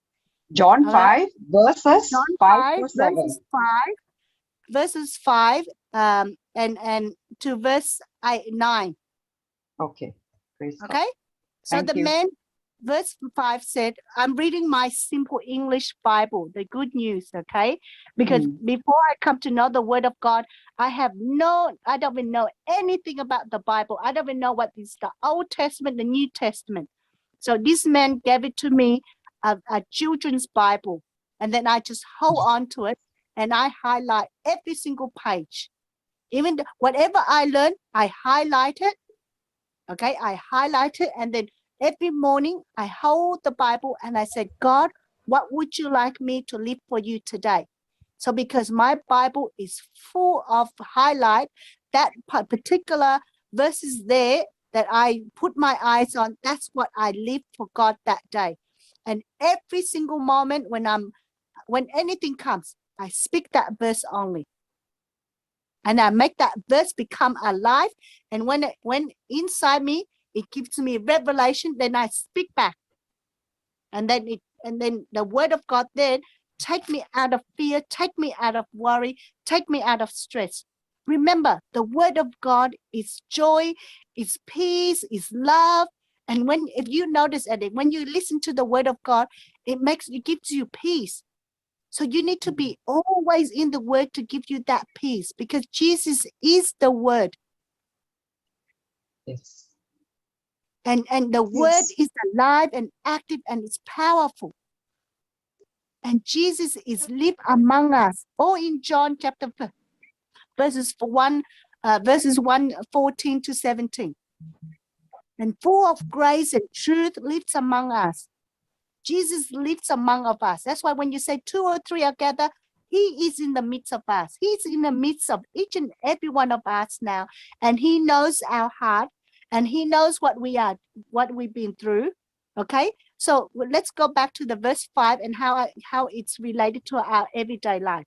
John 5 verses John 5 to 7. Verses 5 and to verse 9. Okay. Praise Okay. God. So Thank the you. man, verse 5 said, I'm reading my simple English Bible, the good news, okay? Because before I come to know the word of God, I don't even know anything about the Bible. I don't even know what is the Old Testament, the New Testament. So this man gave it to me, a children's Bible. And then I just hold on to it and I highlight every single page. Even whatever I learn, I highlight it. Okay, I highlight it, and then every morning I hold the Bible and I say, God, what would you like me to live for you today? So because my Bible is full of highlight, that particular verses there that I put my eyes on, that's what I live for God that day. And every single moment when anything comes, I speak that verse only. And I make that verse become alive. And when inside me, it gives me revelation, then I speak back. And then the word of God then take me out of fear, take me out of worry, take me out of stress. Remember, the word of God is joy, is peace, is love. And if you notice it, when you listen to the word of God, it gives you peace. So you need to be always in the word to give you that peace, because Jesus is the word. Yes. And the word is alive and active and it's powerful. And Jesus is live among us. All in John chapter verses 1:14 to 17. And full of grace and truth lives among us. Jesus lives among of us. That's why when you say 2 or 3 are gathered, he is in the midst of us. He's in the midst of each and every one of us now. And he knows our heart and he knows what we've been through. Okay, so let's go back to the verse 5 and how it's related to our everyday life.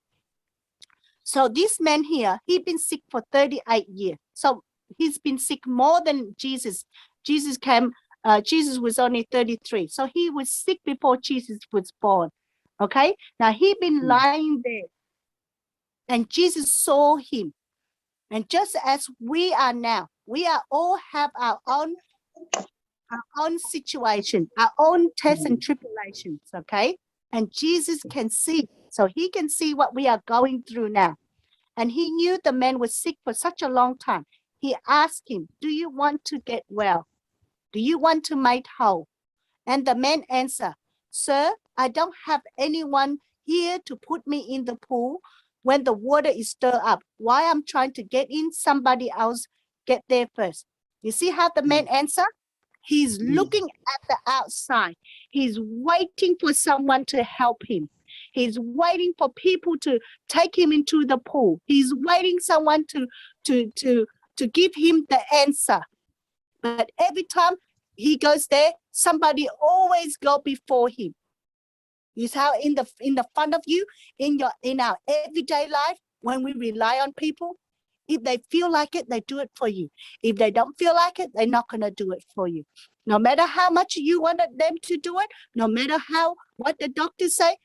So this man here, he'd been sick for 38 years. So he's been sick more than Jesus. Jesus was only 33. So he was sick before Jesus was born. Okay, now he'd been lying there and Jesus saw him. And just as we are now, we are all have our own situation, our own tests and tribulations, okay? And Jesus can see, so he can see what we are going through now. And he knew the man was sick for such a long time. He asked him, do you want to get well? Do you want to make whole? And the man answered, sir, I don't have anyone here to put me in the pool when the water is stirred up. Why I'm trying to get in, somebody else get there first. You see how the man answered? He's looking at the outside. He's waiting for someone to help him. He's waiting for people to take him into the pool. He's waiting someone to give him the answer. But every time he goes there, somebody always go before him. You see how in the front of you, in our everyday life, when we rely on people, if they feel like it, they do it for you. If they don't feel like it, they're not going to do it for you. No matter how much you wanted them to do it, no matter what the doctors say,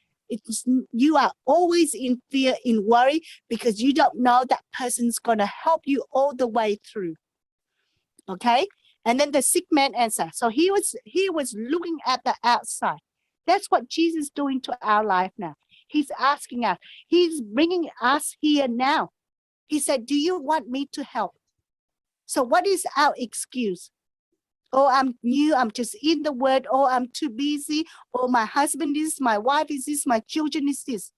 you are always in fear, in worry, because you don't know that person's going to help you all the way through. Okay? And then the sick man answered. So he was looking at the outside. That's what Jesus is doing to our life now. He's asking us. He's bringing us here now. He said, do you want me to help? So what is our excuse? Oh, I'm new, I'm just in the word, oh, I'm too busy, oh, my husband is, my wife is this, my children is this.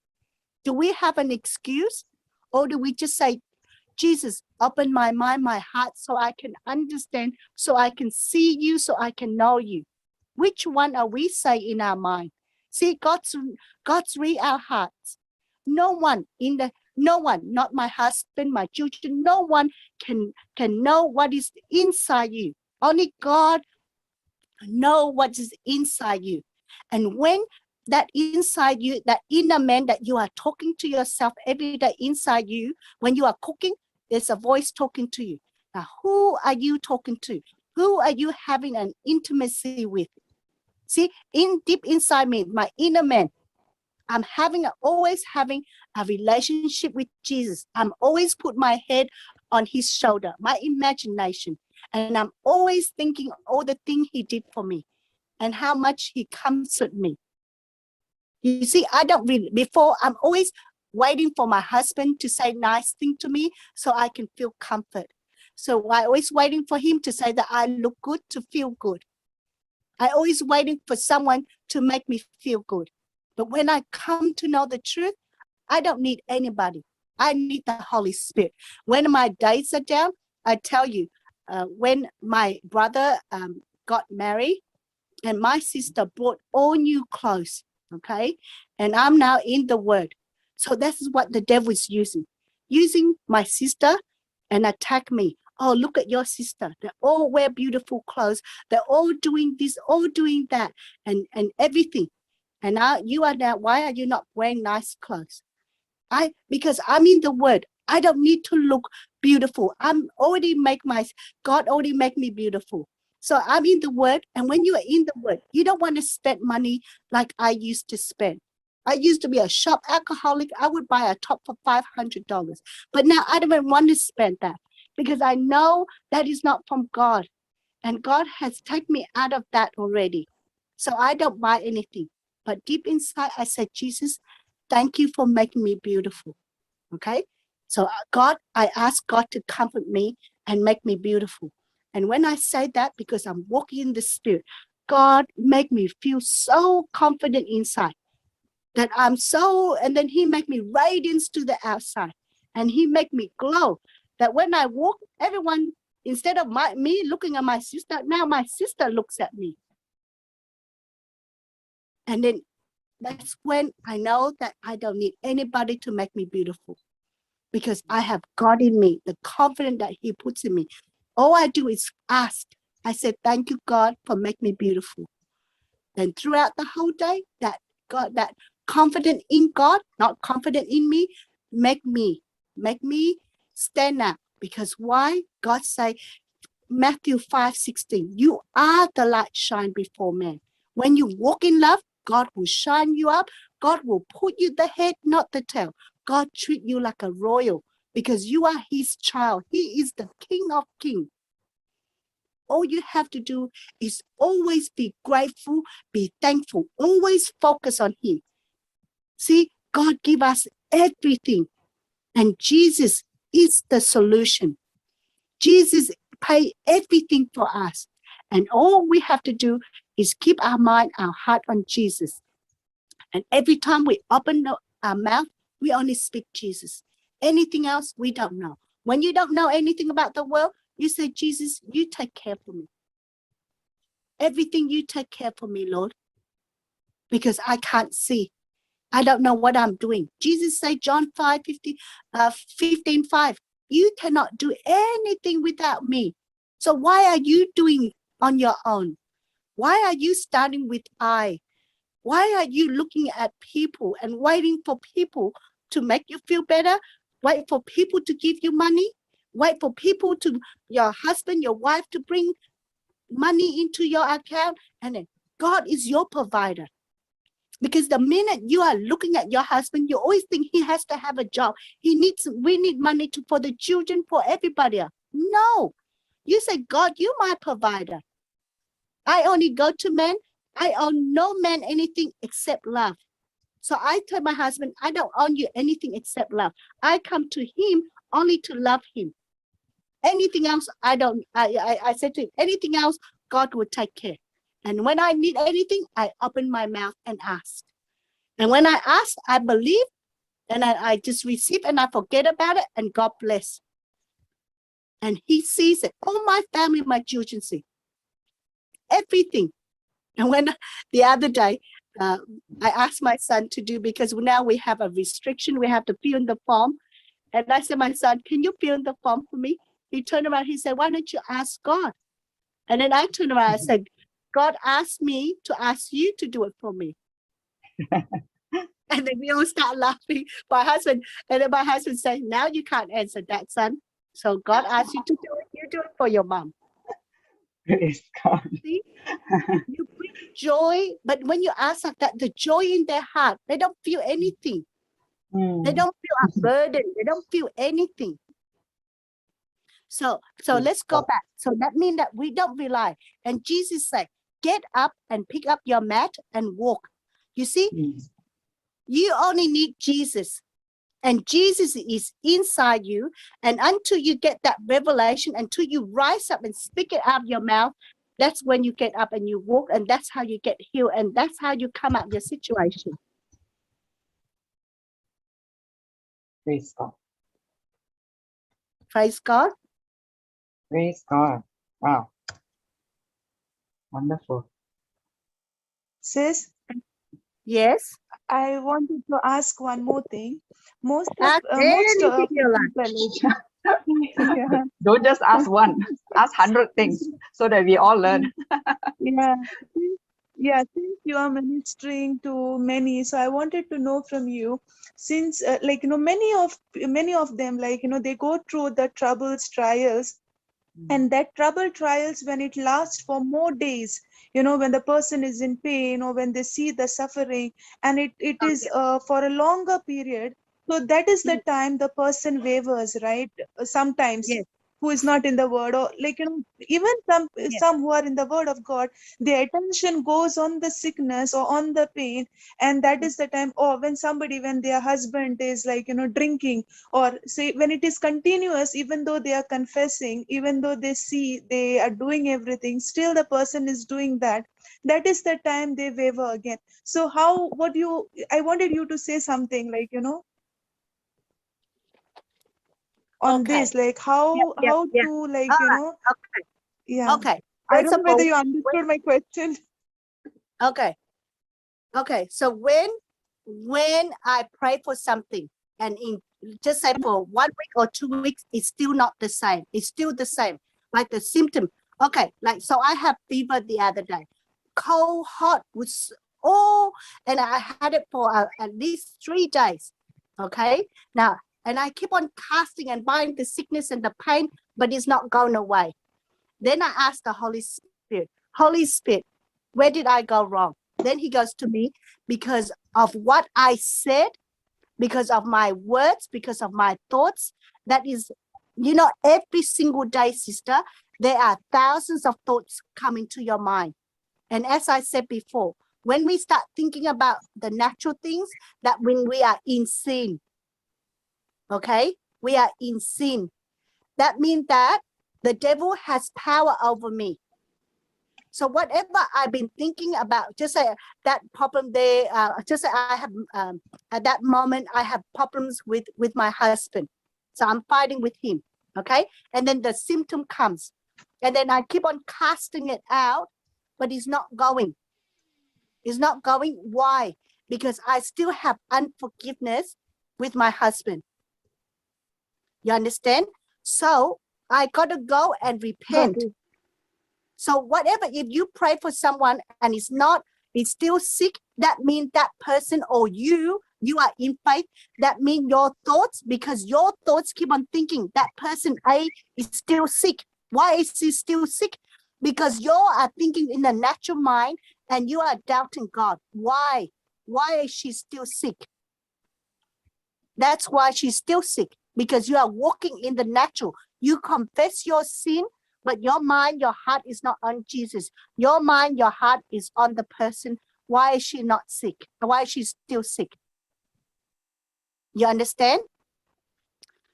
Do we have an excuse? Or do we just say, Jesus, open my mind, my heart, so I can understand, so I can see you, so I can know you? Which one are we saying in our mind? See, God's read our hearts. No one, not my husband, my children, no one can know what is inside you. Only God knows what is inside you. And when that inside you, that inner man that you are talking to yourself every day inside you, when you are cooking, there's a voice talking to you. Now, who are you talking to? Who are you having an intimacy with? See, deep inside me, my inner man, I'm always having a relationship with Jesus. I'm always put my head on his shoulder, my imagination. And I'm always thinking all the things he did for me and how much he comforted me. You see, before I'm always waiting for my husband to say nice thing to me so I can feel comfort. So I always waiting for him to say that I look good to feel good. I always waiting for someone to make me feel good. But when I come to know the truth, I don't need anybody. I need the Holy Spirit. When my days are down, I tell you, when my brother got married and my sister bought all new clothes, okay? And I'm now in the word. So that's what the devil is using my sister and attack me. Oh, look at your sister. They all wear beautiful clothes. They're all doing this, all doing that, and everything. And now you are now, why are you not wearing nice clothes? Because I'm in the word. I don't need to look beautiful. God already make me beautiful. So I'm in the word. And when you are in the word, you don't want to spend money like I used to spend. I used to be a shop alcoholic. I would buy a top for $500. But now I don't want to spend that because I know that is not from God. And God has taken me out of that already. So I don't buy anything. But deep inside, I said, Jesus, thank you for making me beautiful. Okay? So I asked God to comfort me and make me beautiful. And when I say that, because I'm walking in the Spirit, God make me feel so confident inside that I'm so, and then he make me radiance to the outside, and he make me glow that when I walk, everyone, instead of me looking at my sister, now my sister looks at me. And then that's when I know that I don't need anybody to make me beautiful, because I have God in me, the confidence that he puts in me. All I do is ask. I said, thank you, God, for making me beautiful. And throughout the whole day, that God, that confident in God, not confident in me, make me stand up. Because why? God say, Matthew 5:16, you are the light shine before men. When you walk in love, God will shine you up. God will put you the head, not the tail. God treat you like a royal because you are his child. He is the King of kings. All you have to do is always be grateful, be thankful, always focus on him. See, God give us everything, and Jesus is the solution. Jesus pay everything for us, and all we have to do is keep our mind, our heart on Jesus. And every time we open our mouth, we only speak Jesus. Anything else, we don't know. When you don't know anything about the world, you say, Jesus, you take care for me. Everything you take care for me, Lord, because I can't see. I don't know what I'm doing. Jesus said, John 15:5, you cannot do anything without me. So why are you doing on your own? Why are you starting with I? Why are you looking at people and waiting for people to make you feel better? Wait for people to give you money? Wait for people to, your husband, your wife, to bring money into your account? And then God is your provider. Because the minute you are looking at your husband, you always think he has to have a job. We need money for the children, for everybody else. No. You say, God, you're my provider. I only go to men. I owe no man anything except love. So I tell my husband, I don't owe you anything except love. I come to him only to love him. Anything else, I said to him, anything else, God will take care. And when I need anything, I open my mouth and ask. And when I ask, I believe, and I just receive, and I forget about it, and God bless. And he sees it. All my family, my children see everything. And when the other day, I asked my son to do, because now we have a restriction, we have to fill in the form. And I said, my son, can you fill in the form for me? He turned around, he said, why don't you ask God? And then I turned around, I said, God asked me to ask you to do it for me. And then we all start laughing. My husband said, now you can't answer that, son. So God asked you to do it, you do it for your mom. Praise God. See? You bring joy, but when you ask like that, the joy in their heart, they don't feel anything. They don't feel a burden. They don't feel anything. So let's go back. So that means that we don't rely. And Jesus said, get up and pick up your mat and walk. You see, you only need Jesus. And Jesus is inside you. And until you get that revelation, until you rise up and speak it out of your mouth, that's when you get up and you walk, and that's how you get healed, and that's how you come out of your situation. Praise God. Praise God. Praise God. Wow. Wonderful. Sis, Yes. I wanted to ask one more thing. Most of Ask anything you like. yeah. Don't just ask one, ask 100 things so that we all learn. Yeah, since you are ministering to many, so I wanted to know from you, since many of them, they go through the troubles, trials, and that trouble trials, when it lasts for more days, when the person is in pain, or when they see the suffering, and it is for a longer period, so that is the time the person wavers, right? Sometimes. Yes. who is not in the word, or like, you know, even some who are in the word of God, their attention goes on the sickness or on the pain. And that is the time, or when their husband is like, you know, drinking, or say when it is continuous, even though they are confessing, even though they see they are doing everything, still the person is doing that. That is the time they waver again. So I wanted you to say something like, you know, on this, like how to, like, you know, Okay. I First don't of know whether all, you understood my question. Okay. So when I pray for something, and in just say for 1 week or 2 weeks, it's still not the same. It's still the same, like the symptom. Okay, like so I have fever the other day, cold, hot, and I had it for at least 3 days. Okay, now, and I keep on casting and binding the sickness and the pain, but it's not going away. Then I ask the Holy Spirit, where did I go wrong? Then he goes to me, because of what I said, because of my words, because of my thoughts. That is, you know, every single day, sister, there are thousands of thoughts coming to your mind. And as I said before, when we start thinking about the natural things, that when we are in sin, okay, we are in sin. That means that the devil has power over me. So whatever I've been thinking about, just say that problem there, just say I have, at that moment, I have problems with my husband. So I'm fighting with him, okay? And then the symptom comes. And then I keep on casting it out, but it's not going. It's not going. Why? Because I still have unforgiveness with my husband. You understand? So I got to go and repent. Okay. So whatever, if you pray for someone and it's still sick, that means that person or you are in faith. That means your thoughts, because your thoughts keep on thinking that person A is still sick. Why is he still sick? Because you are thinking in the natural mind and you are doubting God. Why? Why is she still sick? That's why she's still sick, because you are walking in the natural. You confess your sin, but your mind, your heart is not on Jesus. Your mind, your heart is on the person. Why is she not sick? Why is she still sick? You understand?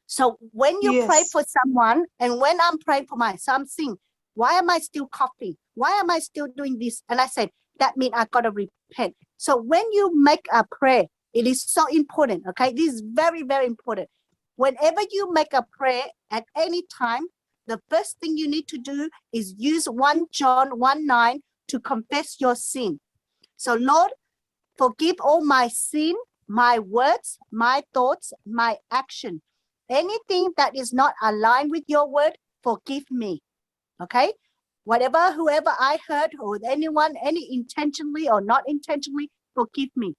So when you pray for someone, and when I'm praying for something, why am I still coughing? Why am I still doing this? And I said, that means I got to repent. So when you make a prayer, it is so important, okay? This is very, very important. Whenever you make a prayer at any time, the first thing you need to do is use 1 John 1:9 to confess your sin. So Lord, forgive all my sin, my words, my thoughts, my action. Anything that is not aligned with your word, forgive me. Okay? Whoever I hurt, or anyone, any intentionally or not intentionally, forgive me.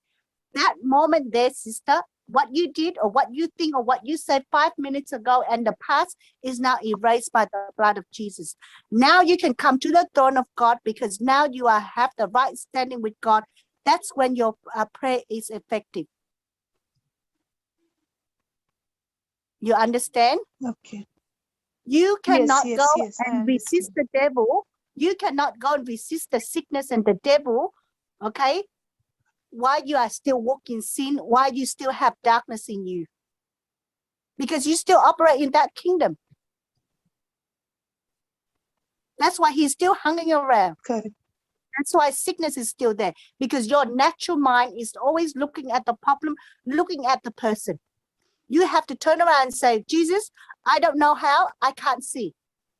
That moment there, sister, what you did or what you think or what you said 5 minutes ago and the past is now erased by the blood of Jesus. Now you can come to the throne of God, because now you have the right standing with God. That's when your prayer is effective. You understand? Okay. You cannot go and resist the devil. You cannot go and resist the sickness and the devil, okay? While you are still walking sin, while you still have darkness in you. Because you still operate in that kingdom. That's why he's still hanging around. Correct. That's why sickness is still there. Because your natural mind is always looking at the problem, looking at the person. You have to turn around and say, Jesus, I don't know how, I can't see.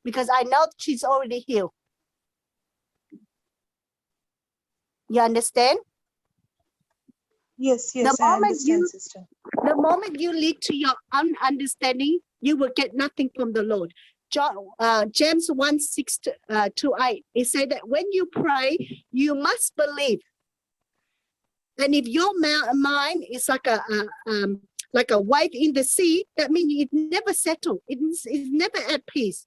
Because I know she's already healed. You understand? Yes, I understand, sister. The moment you lead to your own understanding, you will get nothing from the Lord. James 1:6-8, it said that when you pray, you must believe. And if your mind is like a wave in the sea, that means it never settles. It's never at peace.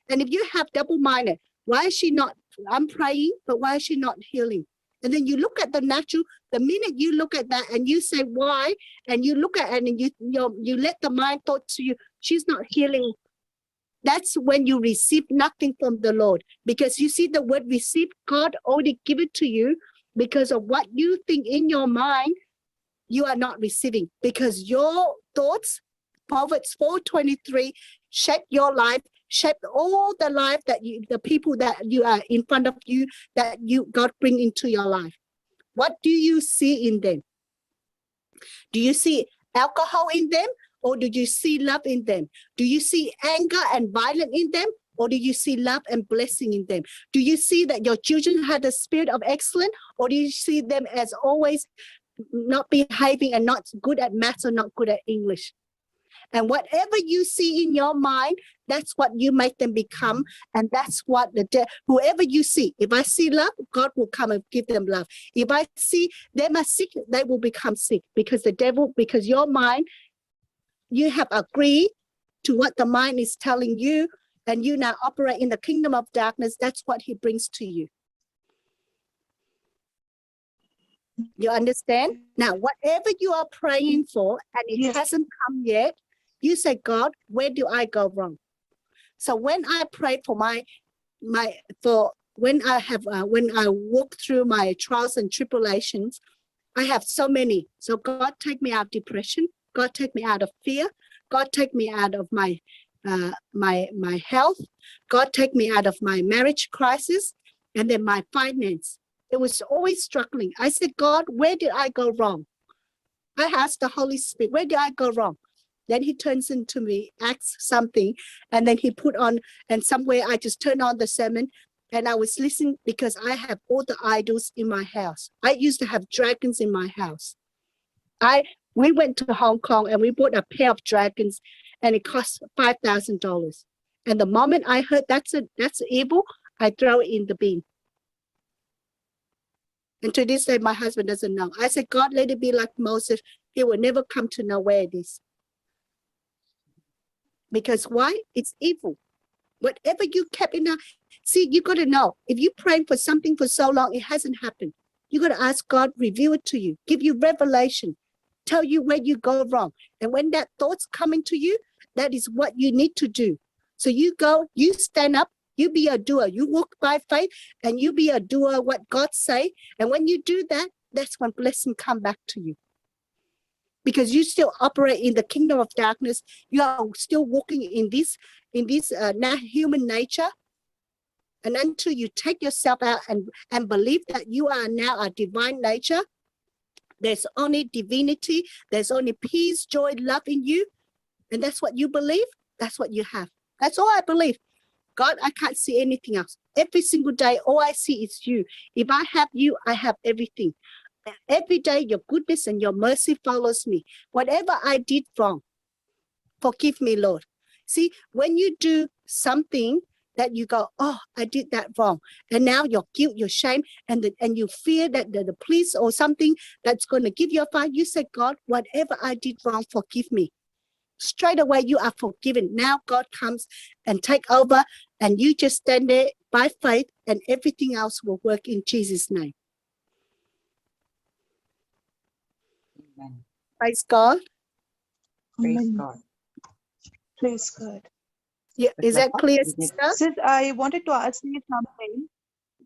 And if you have double-minded, why is she not? I'm praying, but why is she not healing? And then you look at the natural. The minute you look at that and you say why, and you look at it and you let the mind thought to you, she's not healing. that's when you receive nothing from the Lord. Because you see the word receive, God already give it to you because of what you think in your mind, you are not receiving. Because your thoughts, Proverbs 4:23, shape your life, shape all the life that you, the people that you are in front of you, that you God bring into your life. What do you see in them? Do you see alcohol in them? Or do you see love in them? Do you see anger and violence in them? Or do you see love and blessing in them? Do you see that your children have the spirit of excellence? Or do you see them as always not behaving and not good at maths or not good at English? And whatever you see in your mind, that's what you make them become. And that's what whoever you see, if I see love, God will come and give them love. If I see them are sick, they will become sick because because your mind, you have agreed to what the mind is telling you, and you now operate in the kingdom of darkness. That's what he brings to you. You understand? Now, whatever you are praying for and it hasn't come yet, you say, God, where do I go wrong? So when I pray for when I walk through my trials and tribulations, I have so many. So God, take me out of depression. God, take me out of fear. God, take me out of my health. God, take me out of my marriage crisis, and then my finance. It was always struggling. I said, God, where did I go wrong? I asked the Holy Spirit, where did I go wrong? Then he turns into me, asks something, and then he put on, and somewhere I just turned on the sermon, and I was listening because I have all the idols in my house. I used to have dragons in my house. We went to Hong Kong and we bought a pair of dragons, and it cost $5,000. And the moment I heard that's evil, I throw it in the bin. And to this day, my husband doesn't know. I said, God, let it be like Moses. He will never come to know where it is. Because why? It's evil. Whatever you kept in, see, you got to know, if you praying for something for so long, it hasn't happened. You got to ask God, reveal it to you, give you revelation, tell you where you go wrong. And when that thought's coming to you, that is what you need to do. So you go, you stand up, you be a doer. You walk by faith and you be a doer what God say. And when you do that, that's when blessing come back to you. Because you still operate in the kingdom of darkness. You are still walking in this human nature. And until you take yourself out and believe that you are now a divine nature, there's only divinity, there's only peace, joy, love in you. And that's what you believe, that's what you have. That's all I believe. God, I can't see anything else. Every single day, all I see is you. If I have you, I have everything. Every day, your goodness and your mercy follows me. Whatever I did wrong, forgive me, Lord. See, when you do something that you go, oh, I did that wrong. And now your guilt, your shame, and you fear that the police or something that's going to give you a fine, you say, God, whatever I did wrong, forgive me. Straight away, you are forgiven. Now God comes and take over, and you just stand there by faith, and everything else will work in Jesus' name. Amen. Praise God. Praise God. Praise God. Yeah, is that clear, sister? Sis, I wanted to ask you something.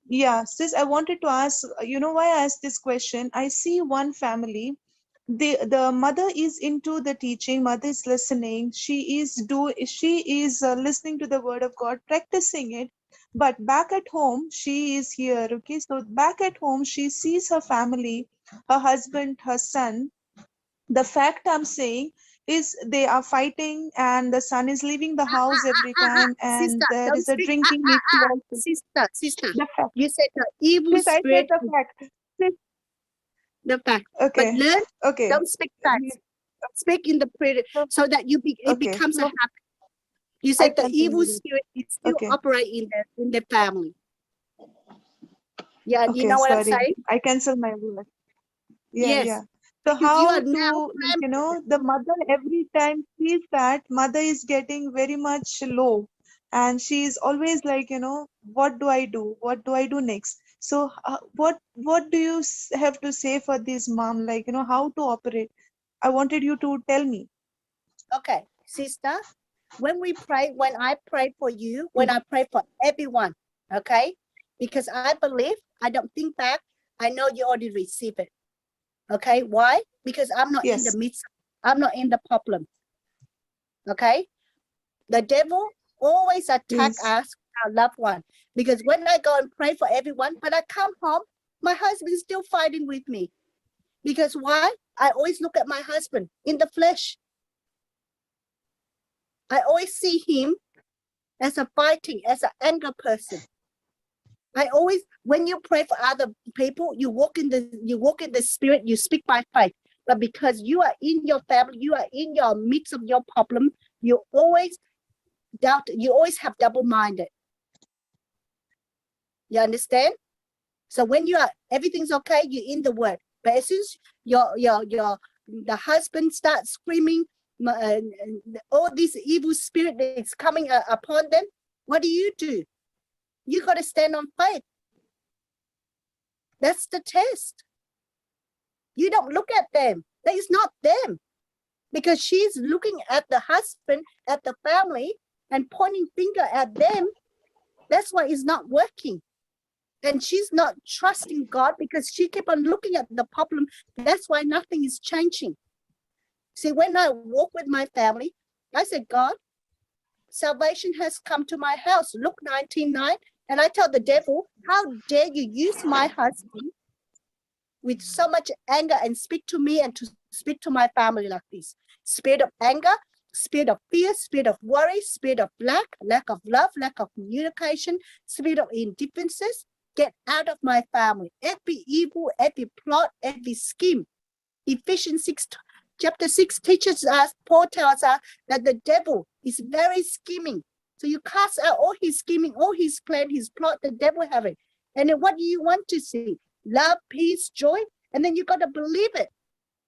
Yeah, sis, I wanted to ask, you know why I asked this question? I see one family, the mother is into the teaching, mother is listening, she is listening to the word of God, practicing it, but back at home, she is here, okay? So back at home, she sees her family, her husband, her son. The fact I'm saying is they are fighting and the son is leaving the house every time and sister, there is a drinking issue. Sister, The fact. you said the evil Sis, I said spirit. the fact. Sis, The fact. okay. But learn, Okay. don't speak facts. Speak in the prayer so that it becomes a habit. You said the evil spirit is still operate in the family. Yeah, okay, you know what I'm sorry. saying? I cancel my word. Yeah, Yes. yeah. So Because how to, you know, the mother every time sees that mother is getting very much low and she is always like, you know, what do I do? What do I do next? So what do you have to say for this mom? Like, you know, how to operate? I wanted you to tell me. Okay, sister, when I pray for you, when I pray for everyone, okay? Because I believe, I don't think back, I know you already received it. Okay, why? Because I'm not in the midst, I'm not in the problem. Okay? The devil always attack us, our loved one. Because when I go and pray for everyone, but I come home, my husband is still fighting with me. Because why? I always look at my husband in the flesh. I always see him as a fighting, as an anger person. I always, when you pray for other people, you walk in the spirit, you speak by faith. But because you are in your family, you are in your midst of your problem, you always doubt, you always have double-minded. You understand? So when you are, everything's okay, you're in the word. But as soon as the husband starts screaming, all this evil spirit that is coming upon them, what do? You got to stand on faith. That's the test. You don't look at them. That is not them. Because she's looking at the husband, at the family, and pointing finger at them. That's why it's not working. And she's not trusting God because she kept on looking at the problem. That's why nothing is changing. See, when I walk with my family, I said, God, salvation has come to my house. Luke 19:9. And I tell the devil, how dare you use my husband with so much anger and speak to me and to speak to my family like this. Spirit of anger, spirit of fear, spirit of worry, spirit of lack of love, lack of communication, spirit of indifferences. Get out of my family. Every evil, every plot, every scheme. Ephesians 6, chapter 6 teaches us, Paul tells us that the devil is very scheming. So you cast out all his scheming, all his plan, his plot, the devil have it. And then what do you want to see? Love, peace, joy, and then you got to believe it.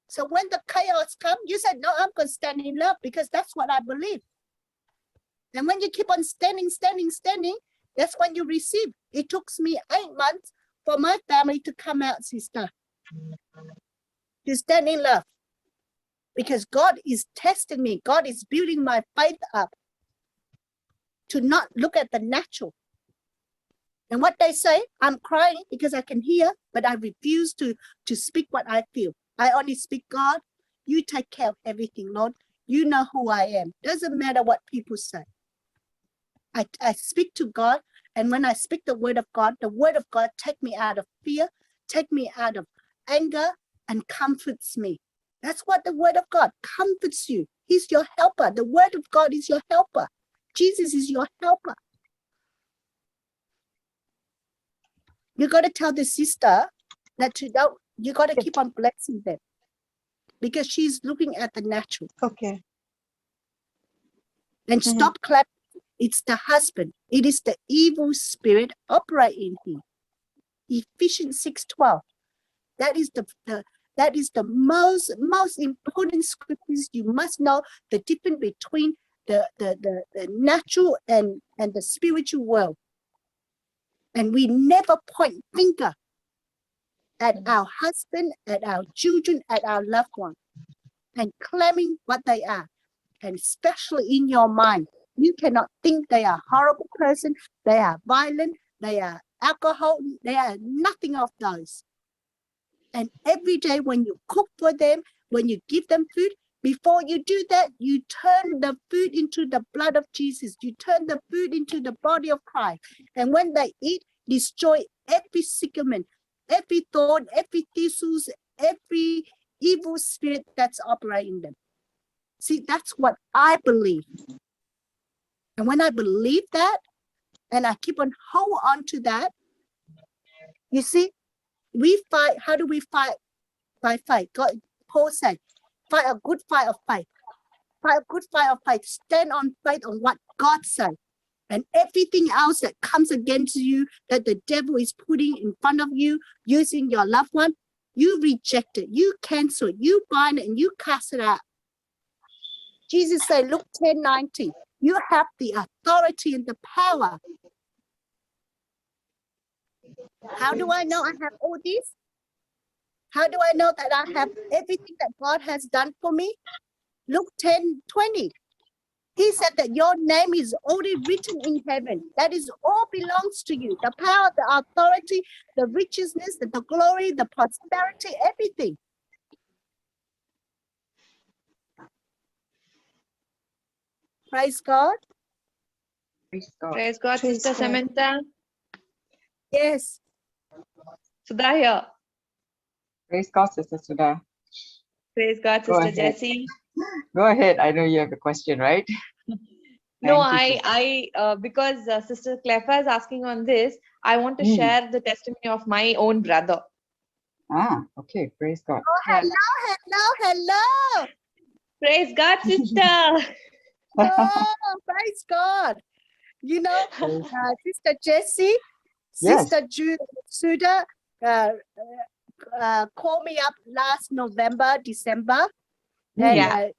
So when the chaos comes, you said, no, I'm going to stand in love because that's what I believe. And when you keep on standing, that's when you receive. It took me 8 months for my family to come out, sister, to stand in love. Because God is testing me. God is building my faith up to not look at the natural. And what they say, I'm crying because I can hear, but I refuse to speak what I feel. I only speak, God, you take care of everything, Lord. You know who I am. Doesn't matter what people say. I speak to God, and when I speak the word of God take me out of fear, take me out of anger, and comforts me. That's what the word of God comforts you. He's your helper. The word of God is your helper. Jesus is your helper. You got to tell the sister that you got to keep on blessing them because she's looking at the natural. Okay. And stop clapping. It's the husband. It is the evil spirit operating in him. Ephesians 6:12. That is the most important scriptures. You must know the difference between the natural and the spiritual world. And we never point finger at our husband, at our children, at our loved one, and claiming what they are. And especially in your mind, you cannot think they are a horrible person, they are violent, they are alcohol, they are nothing of those. And every day when you cook for them, when you give them food, before you do that, you turn the food into the blood of Jesus. You turn the food into the body of Christ. And when they eat, destroy every sicklement, every thorn, every thistles, every evil spirit that's operating them. See, that's what I believe. And when I believe that, and I keep on hold on to that, you see, we fight. How do we fight? By fight. God, Paul said, fight a good fight of faith. Fight a good fight of faith. Stand on faith on what God said. And everything else that comes against you, that the devil is putting in front of you, using your loved one, you reject it, you cancel it, you bind it, and you cast it out. Jesus said, Luke 10:19, you have the authority and the power. How do I know I have all this? How do I know that I have everything that God has done for me? Luke 10:20. He said that your name is already written in heaven. That is all belongs to you. The power, the authority, the richness, the glory, the prosperity, everything. Praise God. Praise God. Praise God, Praise Sister God. Samantha. Yes. Sudha here. Praise God, Sister Sudha. Praise God, Go Sister ahead. Jessie. Go ahead. I know you have a question, right? No, Thank you, because Sister Clefa is asking on this, I want to Hmm. share the testimony of my own brother. Okay. Praise God. Oh, Yeah. hello. Praise God, sister. Oh, praise God. You know, Praise- Sister Jessie, Yes. Sister Sudha called me up last November, December, and Yeah.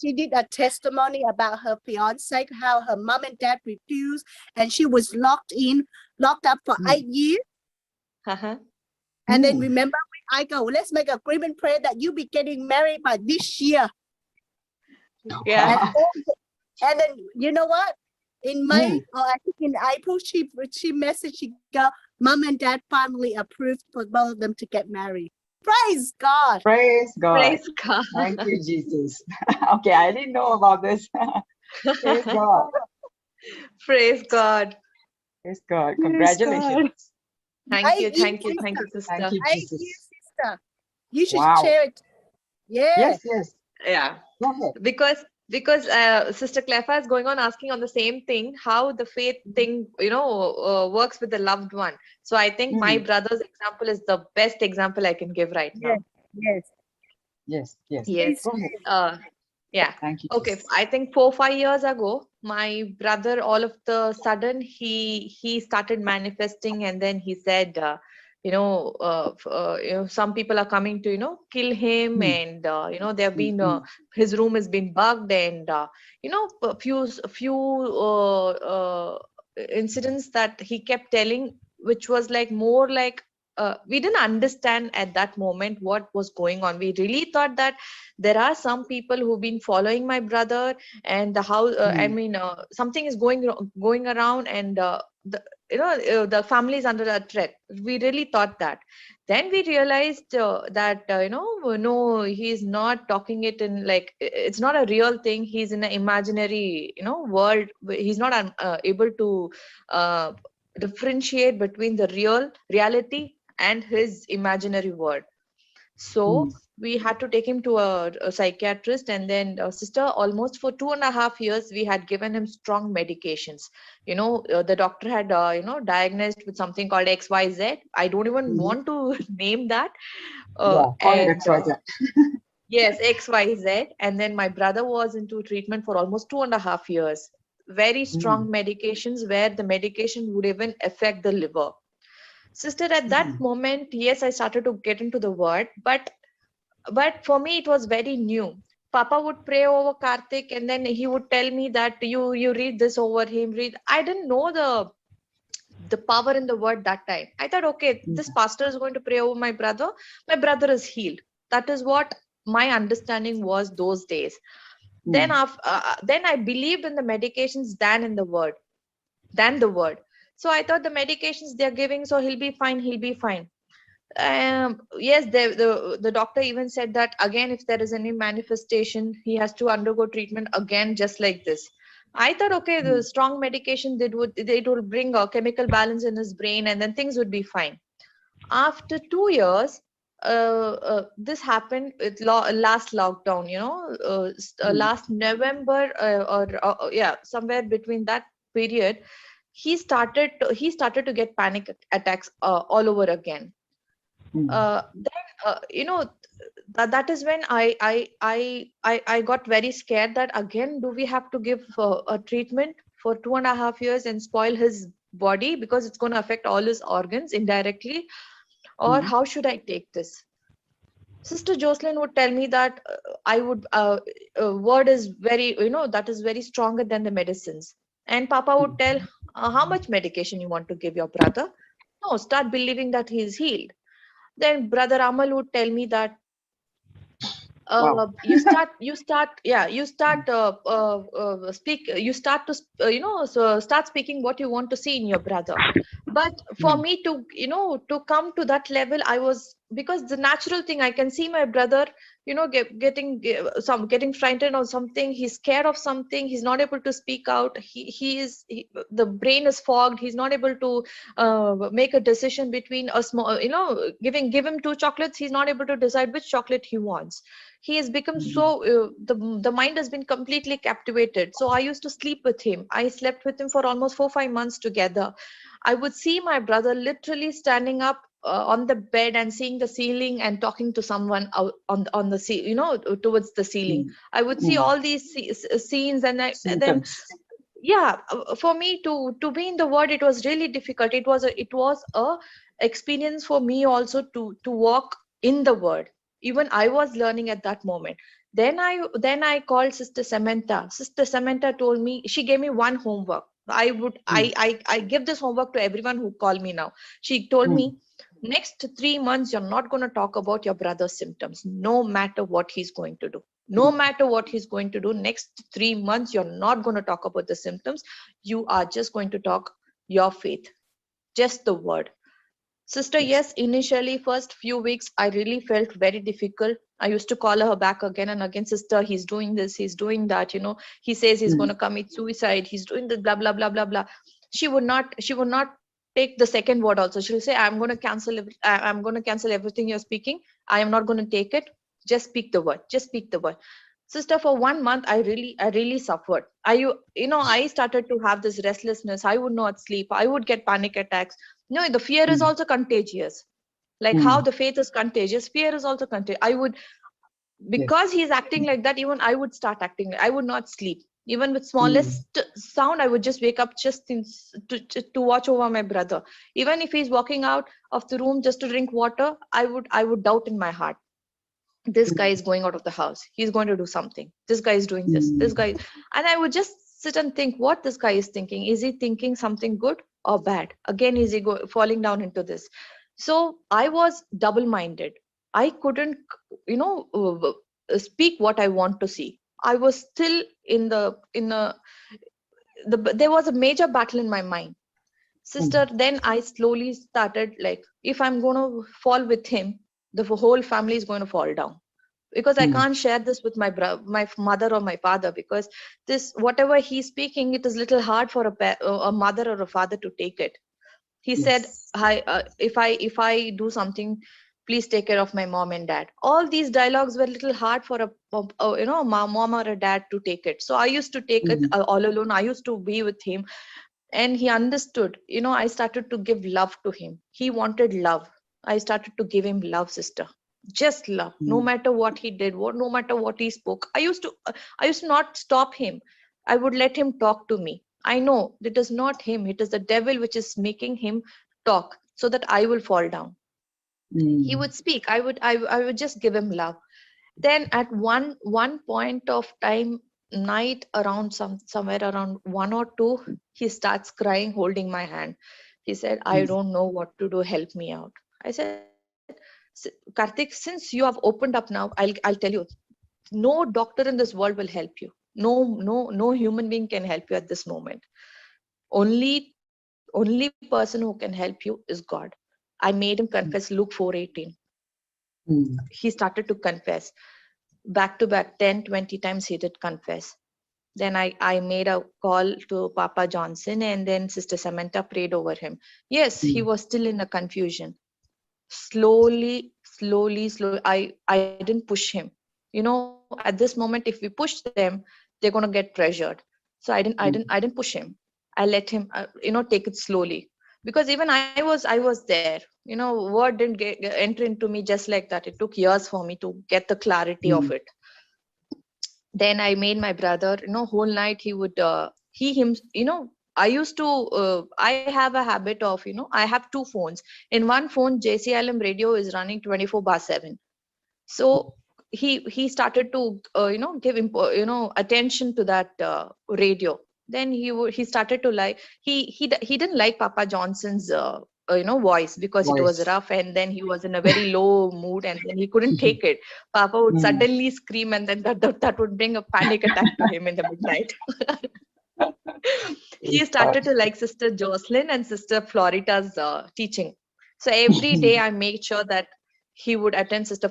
she did a testimony about her fiance, how her mom and dad refused, and she was locked up for 8 years. Uh-huh. And then remember, I go, let's make an agreement prayer that you'll be getting married by this year. Yeah. And then you know what? In May or I think in April, she messaged, she go, Mom and Dad finally approved for both of them to get married. Praise God. Praise God. Praise God. Thank you, Jesus. Okay, I didn't know about this. Praise God. Praise God. Praise God. Praise Congratulations. Thank you, Thank you, sister. Thank you, 8 Jesus. years, sister. You should Wow. share it. Yeah. Yes. Yeah. Go ahead. Because Sister Clefa is going on asking on the same thing, how the faith thing, works with the loved one. So I think my brother's example is the best example I can give right now. Yes. Yes. Go ahead. Yeah. Thank you. Okay. Jesus. I think 4-5 years ago, my brother, all of the sudden, he started manifesting, and then he said, some people are coming to, kill him, and there have been his room has been bugged, and a few incidents that he kept telling, which was like more like we didn't understand at that moment what was going on. We really thought that there are some people who've been following my brother, and the house. Something is going around, and the family is under a threat. We really thought that. Then we realized that no, he's not talking it in like it's not a real thing. He's in an imaginary world. He's not able to differentiate between the reality and his imaginary world. So we had to take him to a psychiatrist, and then sister, almost for 2.5 years we had given him strong medications. The doctor had diagnosed with something called XYZ. I don't even want to name that. Call it XYZ. Yes, XYZ. And then my brother was into treatment for almost 2.5 years. Very strong medications, where the medication would even affect the liver. Sister, at that moment, yes, I started to get into the word, but for me it was very new. Papa would pray over Karthik, and then he would tell me that you read this over him. I didn't know the power in the word that time. I thought, okay, this pastor is going to pray over my brother. My brother is healed. That is what my understanding was those days. Then I believed in the medications than the word. So I thought the medications they're giving, so he'll be fine. Yes, the doctor even said that again, if there is any manifestation, he has to undergo treatment again, just like this. I thought, okay, the strong medication, it will bring a chemical balance in his brain, and then things would be fine. After 2 years, this happened with last lockdown, last November, somewhere between that period, he started to get panic attacks all over again. That is when I got very scared that again, do we have to give a treatment for 2.5 years and spoil his body, because it's going to affect all his organs indirectly, or how should I take this? Sister Jocelyn would tell me that word is very, that is very stronger than the medicines. And Papa would tell, how much medication you want to give your brother? No, start believing that he is healed. Then Brother Amal would tell me that Wow. You start you start so start speaking what you want to see in your brother. But for me to to come to that level, I was, because the natural thing, I can see my brother getting frightened or something, he's scared of something, he's not able to speak out, the brain is fogged, he's not able to make a decision between a small, give him two chocolates, he's not able to decide which chocolate he wants. He has become so the mind has been completely captivated. So I used to sleep with him. I slept with him for almost 4-5 months together. I would see my brother literally standing up on the bed and seeing the ceiling and talking to someone out on the towards the ceiling. I would see all these scenes, and then for me to be in the word, it was really difficult. It was a experience for me also to walk in the word. Even I was learning at that moment. Then I called Sister Samantha. Sister Samantha told me, she gave me one homework. I give this homework to everyone who call me now. She told me, next 3 months you're not going to talk about your brother's symptoms, no matter what he's going to do. No matter what he's going to do, next 3 months you're not going to talk about the symptoms. You are just going to talk your faith, just the word. Sister, yes, initially first few weeks I really felt very difficult. I used to call her back again and again. Sister, he's doing this, he's doing that, he says he's going to commit suicide, he's doing this, blah blah blah blah blah. She would not take the second word also. She'll say, I'm going to cancel everything you're speaking. I am not going to take it. Just speak the word, just speak the word. Sister, for 1 month I really suffered. I started to have this restlessness. I would not sleep, I would get panic attacks. No, the fear is also contagious. Like how the faith is contagious, fear is also contagious. Because he's acting like that, even I would start acting. I would not sleep. Even with smallest sound, I would just wake up just to watch over my brother. Even if he's walking out of the room just to drink water, I would doubt in my heart. This guy is going out of the house. He's going to do something. This guy is doing this. This guy. And I would just sit and think what this guy is thinking. Is he thinking something good or bad? Again, is he falling down into this? So I was double-minded. I couldn't, speak what I want to see. I was still there was a major battle in my mind. Sister, then I slowly started, like, if I'm going to fall with him, the whole family is going to fall down. Because I can't share this with my mother or my father, because this, whatever he's speaking, it is little hard for a mother or a father to take it. He said, if I do something, please take care of my mom and dad. All these dialogues were a little hard for a mom or a dad to take it. So I used to take it all alone. I used to be with him, and he understood. I started to give love to him. He wanted love. I started to give him love, sister. Just love. No matter what he did, no matter what he spoke, I used to not stop him. I would let him talk to me. I know it is not him, it is the devil which is making him talk so that I will fall down. He would speak. I would just give him love. Then at one point of time, night, around somewhere around 1 or 2, he starts crying, holding my hand. He said, I don't know what to do, help me out. I said, Karthik, since you have opened up now, I'll tell you, no doctor in this world will help you. No human being can help you at this moment. Only person who can help you is God. I made him confess Luke 4:18. He started to confess. Back to back, 10-20 times he did confess. Then I made a call to Papa Johnson, and then Sister Samantha prayed over him. Yes, he was still in a confusion. Slowly, I didn't push him. At this moment, if we push them, they're going to get pressured. So I didn't push him. I let him, take it slowly. Because even I was there. Word didn't enter into me just like that. It took years for me to get the clarity of it. Then I made my brother, whole night he would, I used to, I have a habit of, I have 2 phones. In one phone, JCILM radio is running 24/7. So he started to, give attention to that radio. Then he started to like, he didn't like Papa Johnson's voice, because it was rough, and then he was in a very low mood, and then he couldn't take it. Papa would suddenly scream, and then that would bring a panic attack to him in the midnight. He started to like Sister Jocelyn and Sister Florita's teaching. So every day I made sure that he would attend Sister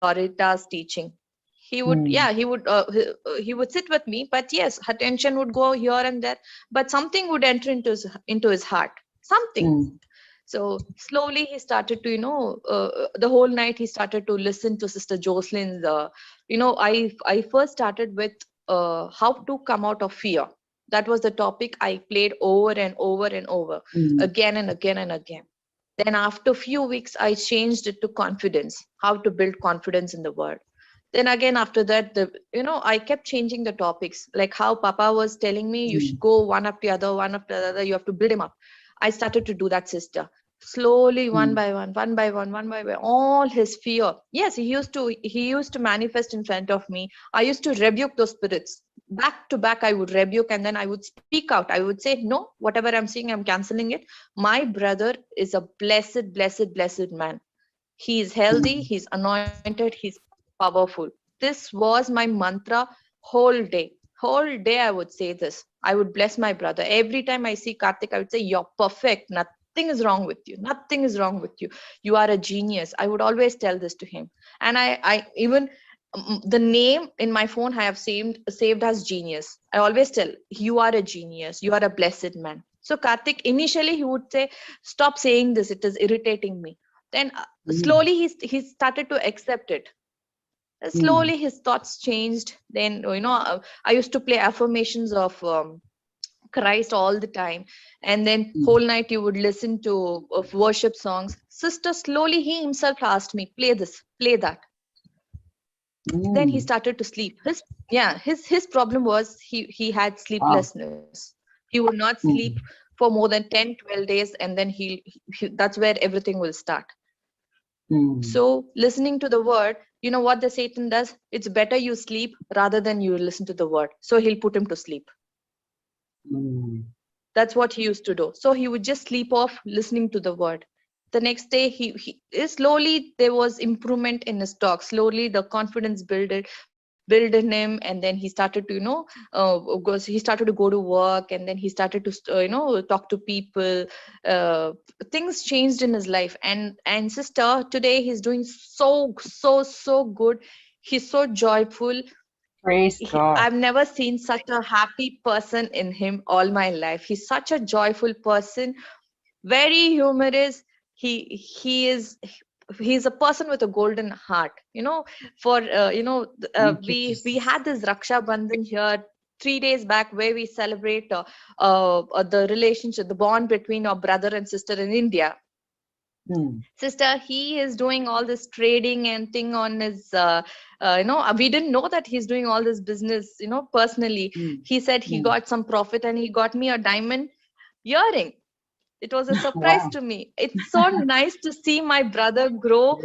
Florita's teaching. He would, he would sit with me, but yes, attention would go here and there, but something would enter into his heart, something. So slowly he started to, the whole night he started to listen to Sister Jocelyn's, I first started with how to come out of fear. That was the topic I played over and over and over, again and again and again. Then after a few weeks, I changed it to confidence, how to build confidence in the word. Then again, after that, I kept changing the topics, like how Papa was telling me, you should go one after the other, you have to build him up. I started to do that, sister. Slowly, one by one, all his fear. Yes, he used to manifest in front of me. I used to rebuke those spirits. Back to back, I would rebuke, and then I would speak out. I would say, no, whatever I'm seeing, I'm canceling it. My brother is a blessed, blessed, blessed man. He is healthy, he's anointed, he's powerful. This was my mantra whole day. Whole day I would say this. I would bless my brother. Every time I see Karthik, I would say, you're perfect. Nothing is wrong with you. Nothing is wrong with you. You are a genius. I would always tell this to him. And I even the name in my phone I have saved as Genius. I always tell, you are a genius. You are a blessed man. So Karthik, initially he would say, stop saying this. It is irritating me. Then slowly he started to accept it. Slowly his thoughts changed. Then, I used to play affirmations of Christ all the time. And then whole night you would listen to worship songs. Sister, slowly he himself asked me, play this, play that. Then he started to sleep. His problem was he had sleeplessness. He would not sleep for more than 10-12 days, and then he that's where everything will start. So listening to the word, you know what the Satan does? It's better you sleep rather than you listen to the word. So he'll put him to sleep. That's what he used to do. So he would just sleep off listening to the word. The next day, he slowly there was improvement in his talk. Slowly the confidence built in him, and then he started to he started to go to work, and then he started to talk to people. Things changed in his life, and sister, today he's doing so good. He's so joyful. Praise God. I've never seen such a happy person in him all my life. He's such a joyful person, very humorous. He's a person with a golden heart. We had this Raksha Bandhan here 3 days back, where we celebrate the relationship, the bond between our brother and sister in India. Sister, he is doing all this trading and thing on his we didn't know that he's doing all this business personally. He said he got some profit, and he got me a diamond earring. It was a surprise to me. It's so nice to see my brother grow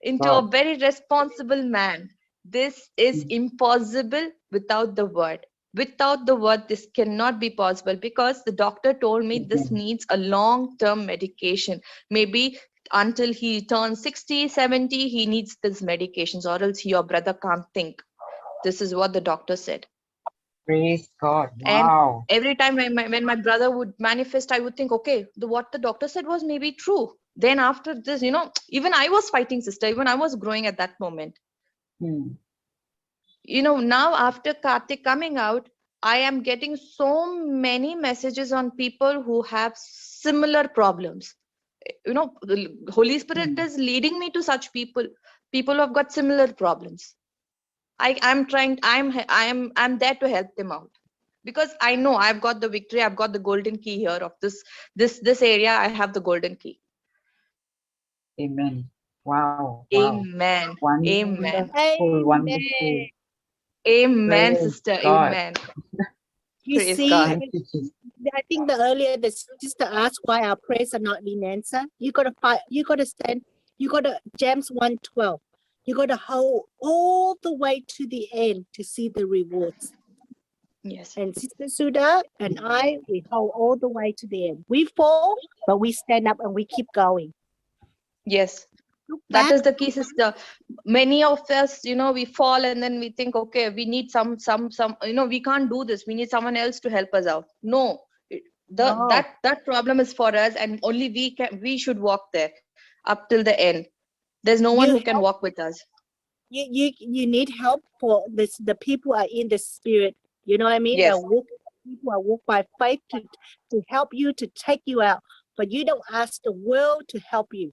into a very responsible man. This is impossible without the word. Without the word, this cannot be possible, because the doctor told me this needs a long-term medication. Maybe until he turns 60, 70, he needs these medications, or else your brother can't think. This is what the doctor said. Praise God. Wow. And every time when my brother would manifest, I would think, okay, what the doctor said was maybe true. Then after this, even I was fighting, sister. Even I was growing at that moment. Now after Karthik coming out, I am getting so many messages on people who have similar problems. The Holy Spirit is leading me to such people who have got similar problems. I'm there to help them out, because I know I've got the victory. I've got the golden key here of this area. I have the golden key. Amen. Wow. Amen. Wonderful, Amen. wonderful. Amen, Praise sister. God. Amen. You Praise see, God. I think earlier the sister asked why our prayers are not being answered. You gotta fight. You gotta stand. You gotta James 1:12. You gotta hold all the way to the end to see the rewards. Yes. And Sister Sudha and I, we hold all the way to the end. We fall, but we stand up and we keep going. Yes. Look That back. is the key, sister. Many of us, we fall and then we think, okay, we need some, we can't do this. We need someone else to help us out. No, No. that problem is for us, and only we should walk there up till the end. There's no one who can walk with us. You need help for this. The people are in the spirit. You know what I mean? Yes. People are walk by faith to help you, to take you out. But you don't ask the world to help you.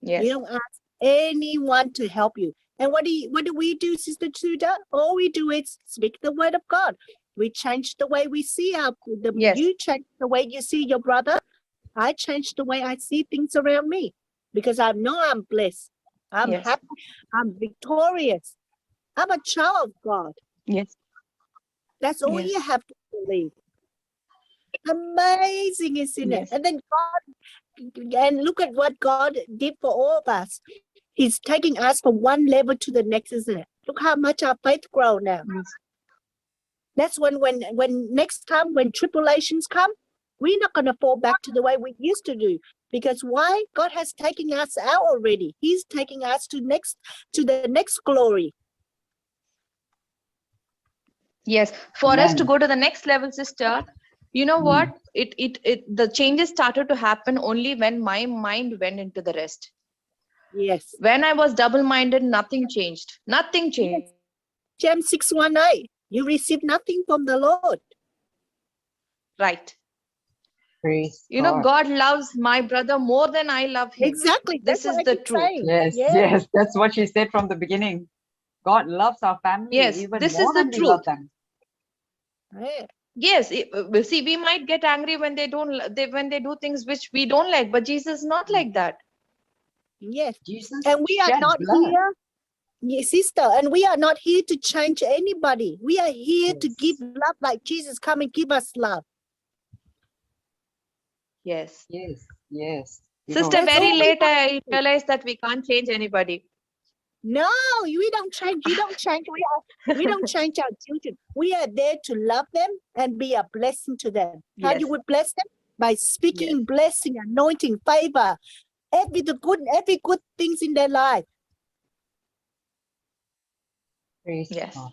Yes. You don't ask anyone to help you. And what do we do, Sister Tuda? All we do is speak the word of God. We change the way we see Yes. you change the way you see your brother. I change the way I see things around me, because I know I'm blessed. I'm Yes. happy. I'm victorious. I'm a child of God. Yes. That's all Yes. you have to believe. Amazing, isn't it? Yes. And then and look at what God did for all of us. He's taking us from one level to the next, isn't it? Look how much our faith grows now. Yes. That's when next time when tribulations come, we're not going to fall back to the way we used to do. Because why? God has taken us out already. He's taking us to the next glory. Yes. For us to Amen. go to the next level, sister, you know what? The changes started to happen only when my mind went into the rest. Yes. When I was double-minded, nothing changed. Nothing changed. James 6:18. You receive nothing from the Lord. Right. Praise God loves my brother more than I love him. Exactly. This That's is what I the keep truth. saying. Yes, Yes. yes, that's what she said from the beginning. God loves our family Yes, even this more is the than we love truth. them. Yeah. Yes, see, we might get angry when they do things which we don't like, but Jesus is not like that. Yes. Jesus And we are shed not blood. here, yes, sister, and we are not here to change anybody. We are here to Yes. give love like Jesus come and give us love. Yes. Yes, yes. Sister, That's very all we late want I to do. realized that we can't change anybody. No, we don't change. You don't change. We don't change our children. We are there to love them and be a blessing to them. How Yes. you would bless them? By speaking blessing, anointing, favor, every good things in their life. Praise Yes. God.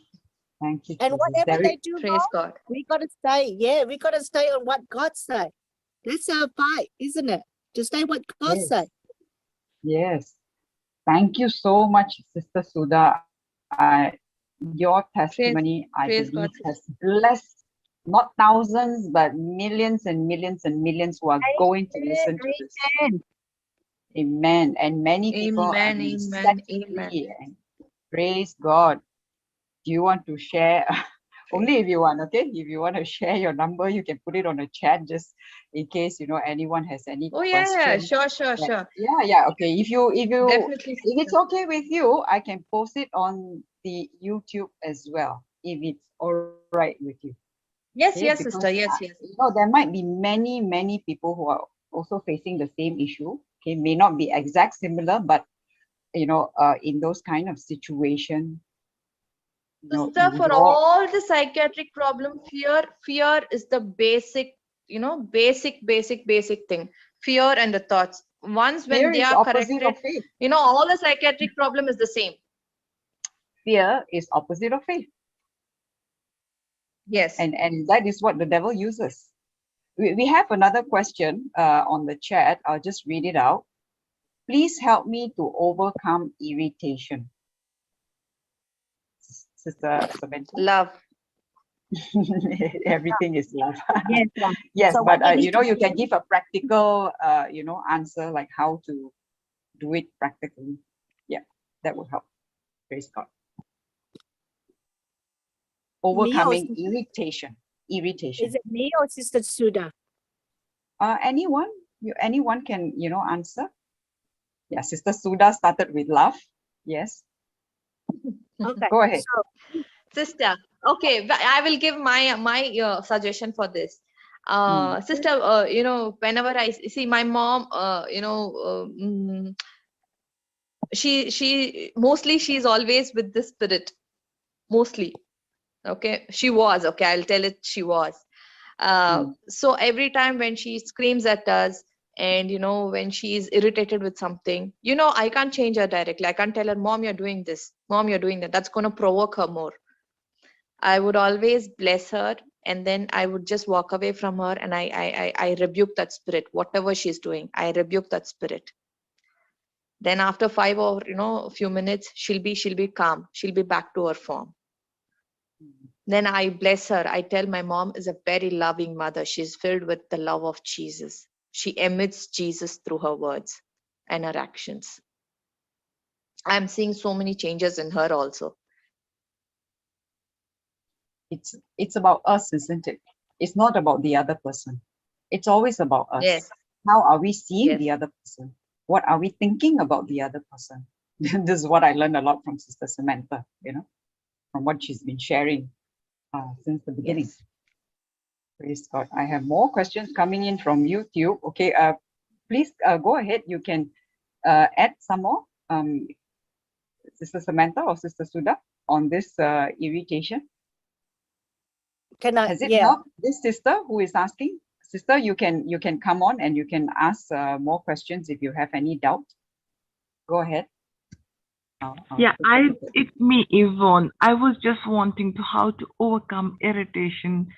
Thank you, And Jesus. whatever they do Praise wrong, God. we gotta stay. Yeah, we gotta stay on what God said. That's our fight, isn't it? To stay what God Yes. said. Yes. Thank you so much, Sister Sudha. Your testimony, I praise believe, God, has blessed not thousands, but millions and millions and millions who are going to listen to this. Amen. Amen. And many people are Amen, being amen, set amen. free. And praise God. Do you want to share? Only if you want, okay? If you want to share your number, you can put it on a chat just in case, anyone has any Oh yeah, questions. sure. Yeah. Okay. If Definitely. it's okay with you, I can post it on the YouTube as well, if it's all right with you. Yes, Okay? yes, Because, sister. Yes. there might be many people who are also facing the same issue. Okay, may not be exact similar, but in those kind of situation, Sister, for all the psychiatric problem, fear is the basic, basic thing. Fear and the thoughts. Once when fear they is are opposite corrected, of faith. all the psychiatric problem is the same. Fear is opposite of faith. Yes. And that is what the devil uses. We have another question on the chat. I'll just read it out. Please help me to overcome irritation. Sister Samantha? Love. Everything is love. Yes. Yes, So but what you need you can give a practical answer, like how to do it practically. Yeah, that would help. Praise God. Overcoming irritation. Is it me or Sister Sudha? Anyone can answer. Yeah, Sister Sudha started with love. Yes. Okay. Go ahead. So, Sister, okay, I will give my suggestion for this. Sister, whenever I see my mom, she mostly she's always with the spirit, mostly. Okay, she was, okay, I'll tell it, she was. So every time when she screams at us, and when she is irritated with something, I can't change her directly. I can't tell her, Mom, you're doing this, Mom, you're doing that. That's going to provoke her more. I would always bless her, and then I would just walk away from her, and I rebuke that spirit. Whatever she's doing, I rebuke that spirit. Then after 5 or a few minutes, she'll be calm. She'll be back to her form. Then I bless her. I tell my mom is a very loving mother. She's filled with the love of Jesus. She emits Jesus through her words and her actions. I'm seeing so many changes in her also. It's about us, isn't it? It's not about the other person. It's always about us. Yes. How are we seeing Yes. the other person? What are we thinking about the other person? This is what I learned a lot from Sister Samantha, from what she's been sharing since the beginning. Yes. Praise God. I have more questions coming in from YouTube. Okay, please go ahead. You can add some more, Sister Samantha or Sister Sudha, on this irritation. Can I? Has it Yeah. helped this sister who is asking? Sister, you can come on and you can ask more questions if you have any doubt. Go ahead. Yeah, it's me, Yvonne. I was just wanting to how to overcome irritation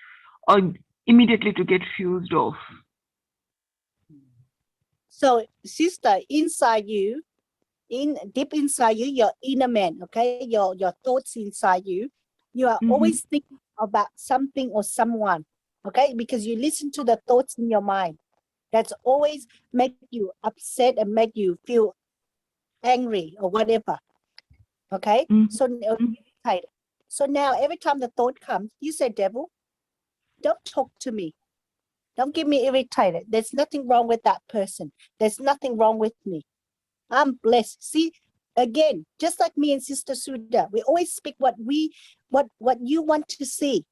or immediately to get fused off. So, sister, inside you, deep inside you, your inner man, okay, your thoughts inside you, you are always thinking about something or someone, okay, because you listen to the thoughts in your mind. That's always make you upset and make you feel angry or whatever. Okay, so now every time the thought comes, you say, devil, don't talk to me. Don't get me irritated. There's nothing wrong with that person. There's nothing wrong with me. I'm blessed. See, again, just like me and Sister Sudha, we always speak what you want to see.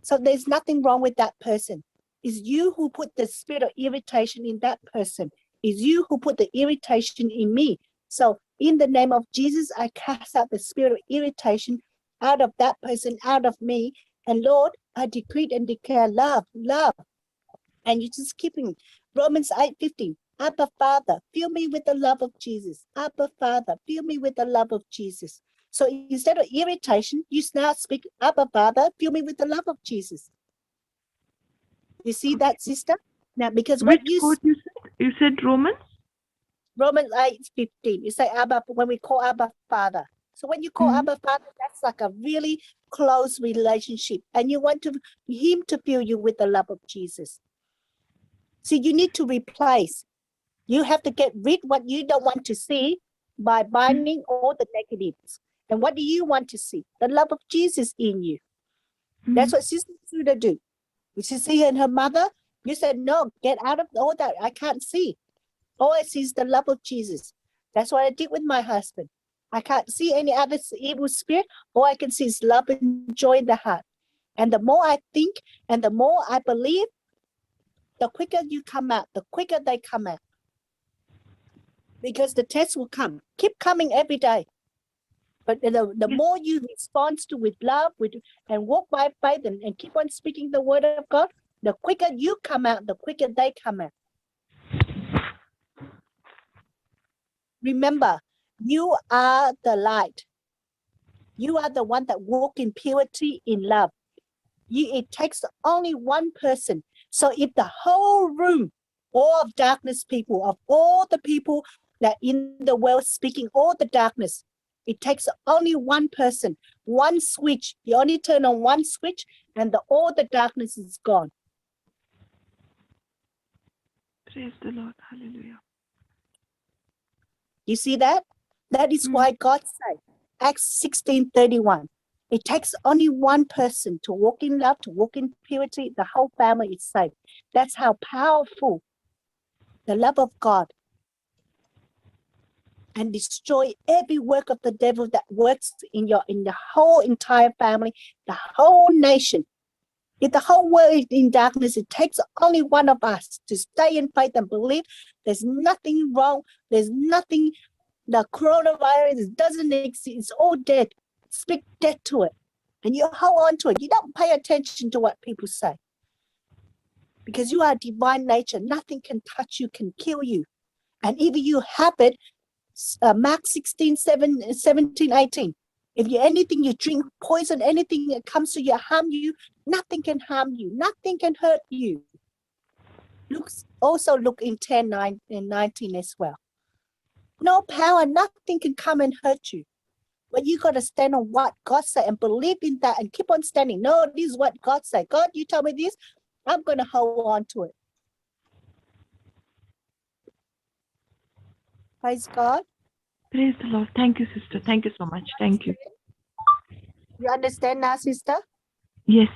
So there's nothing wrong with that person. It's you who put the spirit of irritation in that person. It's you who put the irritation in me. So in the name of Jesus, I cast out the spirit of irritation out of that person, out of me. And Lord, I decree and declare love. And you just keeping Romans 8:15. Abba, Father, fill me with the love of Jesus. Abba, Father, fill me with the love of Jesus. So instead of irritation, you now speak, Abba, Father, fill me with the love of Jesus. You see that, sister? Now, because Which what you quote you said Romans? Romans 8:15. You say Abba when we call Abba Father. So when you call Abba Father, that's like a really close relationship, and you want him to fill you with the love of Jesus. See, you need to replace. You have to get rid what you don't want to see by binding all the negatives. And what do you want to see? The love of Jesus in you. That's what Sister Sudha do. She see her and her mother. You said, no, get out of all that. I can't see. All I see is the love of Jesus. That's what I did with my husband. I can't see any other evil spirit. All I can see is love and joy in the heart. And the more I think and the more I believe, the quicker you come out, the quicker they come out. Because the test will come. Keep coming every day. But the more you respond to with love and walk by faith and keep on speaking the word of God, the quicker you come out, the quicker they come out. Remember, you are the light. You are the one that walk in purity, in love. It takes only one person. So if the whole room, all of darkness people, of all the people that in the world speaking all the darkness, it takes only one person, one switch. You only turn on one switch and all the darkness is gone. Praise the Lord. Hallelujah. You see that? That is why God said, Acts 16:31. It takes only one person to walk in love, to walk in purity. The whole family is saved. That's how powerful the love of God and destroy every work of the devil that works in the whole entire family, the whole nation. If the whole world is in darkness, it takes only one of us to stay in faith and believe there's nothing wrong. There's nothing, the coronavirus doesn't exist. It's all dead. Speak death to it And you hold on to it. You don't pay attention to what people say. Because you are divine nature. Nothing can touch you, can kill you. And if you have it, Mark 16, 17, 18. If you anything you drink poison, anything that comes to you, harm you, nothing can harm you. Nothing can hurt you. Also look in 10, 9, and 19 as well. No power, nothing can come and hurt you. But you got to stand on what God said and believe in that and keep on standing. No, this is what God said. God, you tell me this, I'm going to hold on to it. Praise God. Praise the Lord. Thank you, sister. Thank you so much. Thank you. You understand now, sister? Yes,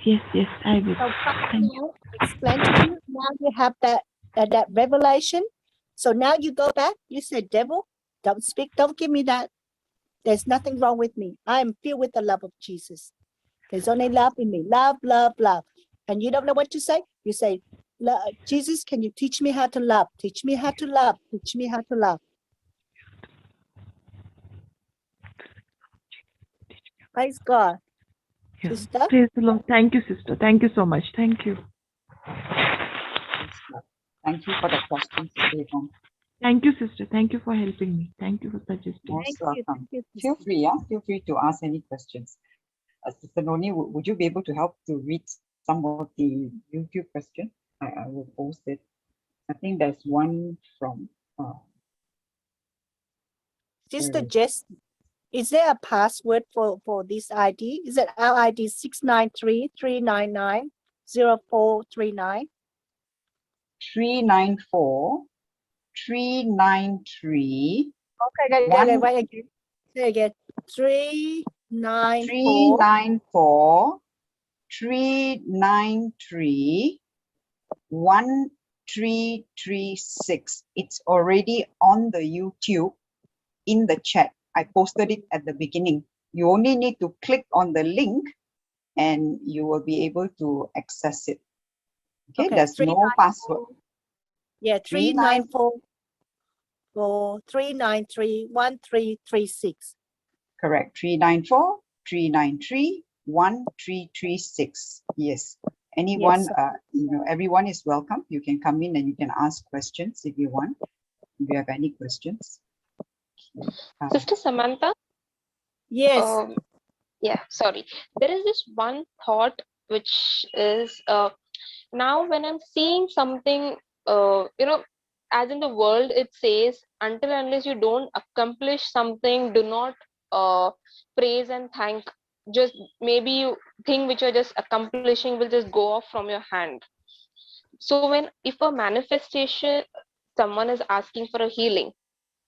I will. So Thank you. explain to you. Now you have that revelation. So now you go back. You say, devil, don't speak. Don't give me that. There's nothing wrong with me. I am filled with the love of Jesus. There's only love in me. Love, love, love. And you don't know what to say? You say, Jesus, can you teach me how to love? Teach me how to love. Teach me how to love. Praise God. Yes. Sister? Praise the Lord. Thank you, sister. Thank you so much. Thank you. Thank you for the questions, Yvonne. Thank you, sister. Thank you for helping me. Thank you for suggesting. Most Thank you, welcome. thank you, Feel free, Feel free to ask any questions. Sister Noni, would you be able to help to read some of the YouTube questions? I will post it. I think there's one from Sister Jess, is there a password for this ID? Is it our ID 693-399-0439? 394-393. Okay, wait again. Say again. 394-393-1336. It's already on the YouTube in the chat. I posted it at the beginning. You only need to click on the link and you will be able to access it. Okay, there's no password. Yeah, 394-393-1336. Correct. 394-393-1336. Yes. Anyone, yes. Everyone is welcome. You can come in and you can ask questions if you want. If you have any questions. Sister Samantha? Yes. Yeah, sorry. There is this one thought which is now when I'm seeing something, as in the world, it says, until unless you don't accomplish something, do not praise and thank. Just maybe you think which you're just accomplishing will just go off from your hand. So if a manifestation, someone is asking for a healing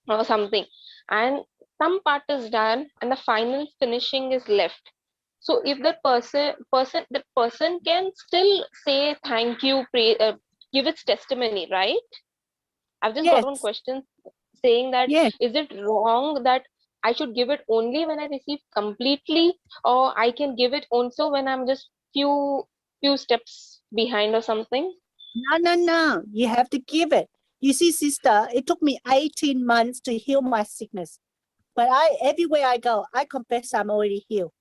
or something, and some part is done and the final finishing is left. So if that person can still say thank you, give its testimony, right? I've just got one question saying that, is it wrong that I should give it only when I receive completely, or I can give it also when I'm just few steps behind or something? No. You have to give it. You see, sister, it took me 18 months to heal my sickness. But everywhere I go, I confess I'm already healed.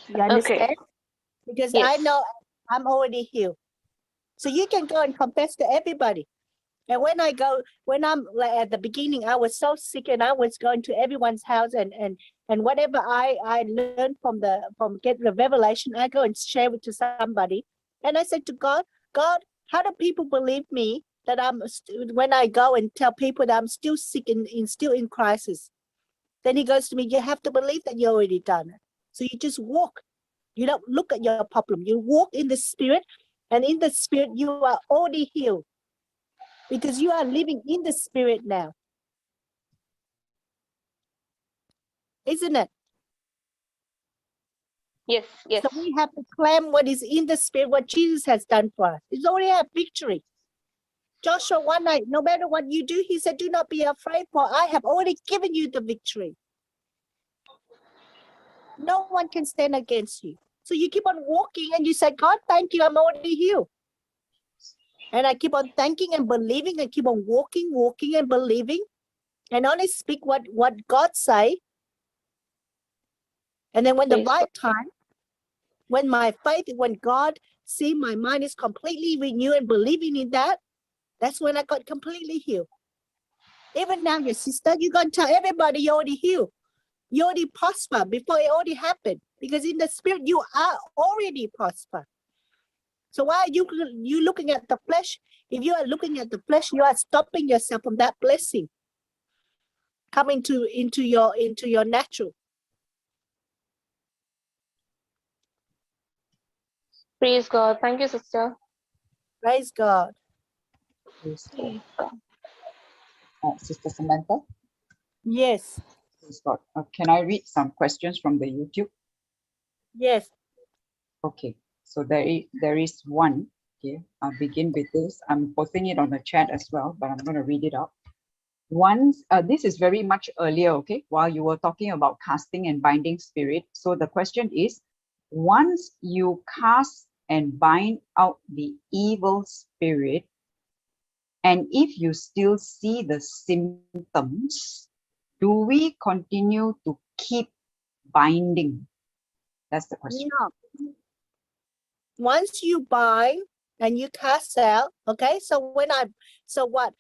You understand? Okay. Because I know I'm already healed. So you can go and confess to everybody. And when I'm like at the beginning, I was so sick and I was going to everyone's house and whatever I learned from get the revelation, I go and share it to somebody. And I said to God, how do people believe me that when I go and tell people that I'm still sick and still in crisis? Then he goes to me, you have to believe that you already done it. So you just walk. You don't look at your problem. You walk in the spirit, and in the spirit, you are already healed. Because you are living in the spirit now. Isn't it? Yes. So we have to claim what is in the spirit, what Jesus has done for us. It's already a victory. Joshua 1:9, no matter what you do, he said, do not be afraid, for I have already given you the victory. No one can stand against you. So you keep on walking and you say, God, thank you, I'm already healed. And I keep on thanking and believing and keep on walking and believing and only speak what God say. And then when the Praise right God. time, when my faith, when God see my mind is completely renewed and believing in that, that's when I got completely healed. Even now, your sister, you're going to tell everybody you already healed. You already prosper before it already happened. Because in the spirit, you are already prosper. So why are you looking at the flesh? If you are looking at the flesh, you are stopping yourself from that blessing coming into your natural. Praise God. Thank you, sister. Praise God. Praise God. Praise God. Sister Samantha? Yes. Praise God. Can I read some questions from the YouTube? Yes. Okay, so there is one. Okay, I'll begin with this. I'm posting it on the chat as well, but I'm going to read it out. Once, this is very much earlier, okay, while you were talking about casting and binding spirit. So the question is, once you cast and bind out the evil spirit, and if you still see the symptoms, do we continue to keep binding? That's the question. No. Once you bind and you cast out, okay, so what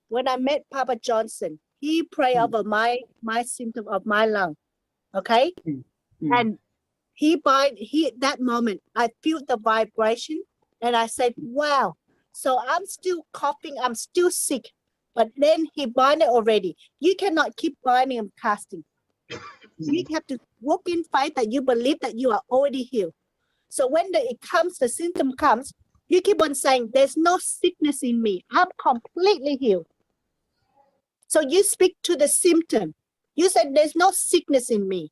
when I met Papa Johnson, he prayed over my symptom of my lung, okay? And that moment, I felt the vibration and I said, wow. So I'm still coughing, I'm still sick, but then he binded already. You cannot keep binding and casting. You have to walk in faith that you believe that you are already healed. So when the symptom comes, you keep on saying, there's no sickness in me. I'm completely healed. So you speak to the symptom. You said, there's no sickness in me.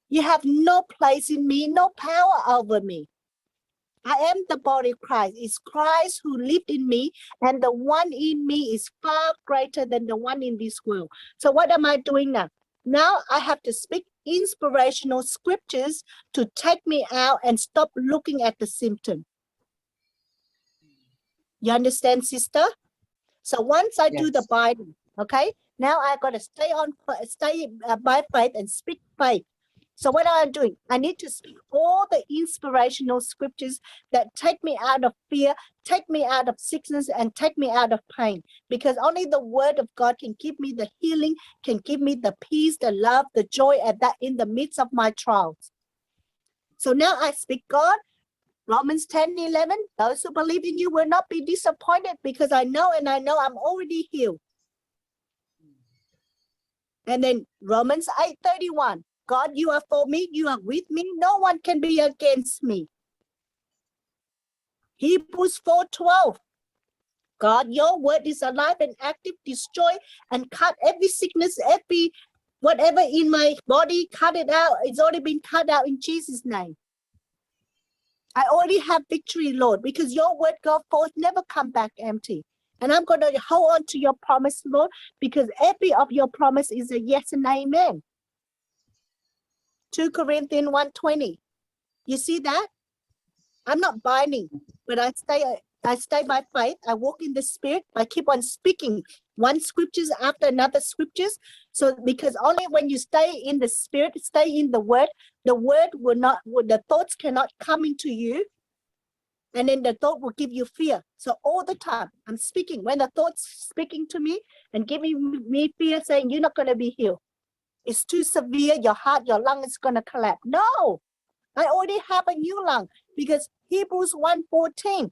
You have no place in me, no power over me. I am the body of Christ. It's Christ who lived in me, and the one in me is far greater than the one in this world. So what am I doing now? Now I have to speak inspirational scriptures to take me out and stop looking at the symptom. You understand, sister? So once I do the binding, okay, now I got to stay by faith and speak faith. So what am I doing? I need to speak all the inspirational scriptures that take me out of fear, take me out of sickness, and take me out of pain. Because only the word of God can give me the healing, can give me the peace, the love, the joy at that in the midst of my trials. So now I speak God. Romans 10:11, those who believe in you will not be disappointed because I know I'm already healed. And then Romans 8:31, God, you are for me, you are with me, no one can be against me. Hebrews 4:12, God, your word is alive and active, destroy and cut every sickness, whatever in my body, cut it out. It's already been cut out in Jesus' name. I already have victory, Lord, because your word go forth, never come back empty. And I'm going to hold on to your promise, Lord, because every of your promise is a yes and amen. 2 Corinthians 1:20. You see that? I'm not binding, but I stay by faith. I walk in the spirit. I keep on speaking one scriptures after another scriptures. So because only when you stay in the spirit, stay in the word the thoughts cannot come into you. And then the thought will give you fear. So all the time I'm speaking. When the thought's speaking to me and giving me fear, saying you're not going to be healed. It's too severe. Your heart, your lung is going to collapse. No, I already have a new lung because Hebrews 1:14,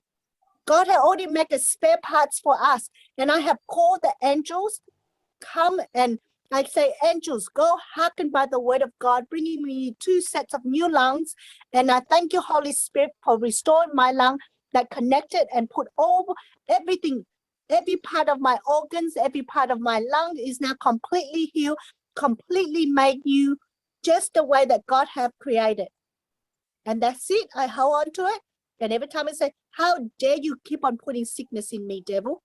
God had already made the spare parts for us. And I have called the angels, come and I say, angels, go hearken by the word of God, bringing me 2 sets of new lungs. And I thank you, Holy Spirit, for restoring my lung that connected and put everything, every part of my organs, every part of my lung is now completely healed, completely made new, just the way that God have created. And that's it. I hold on to it. And every time I say, how dare you keep on putting sickness in me, devil?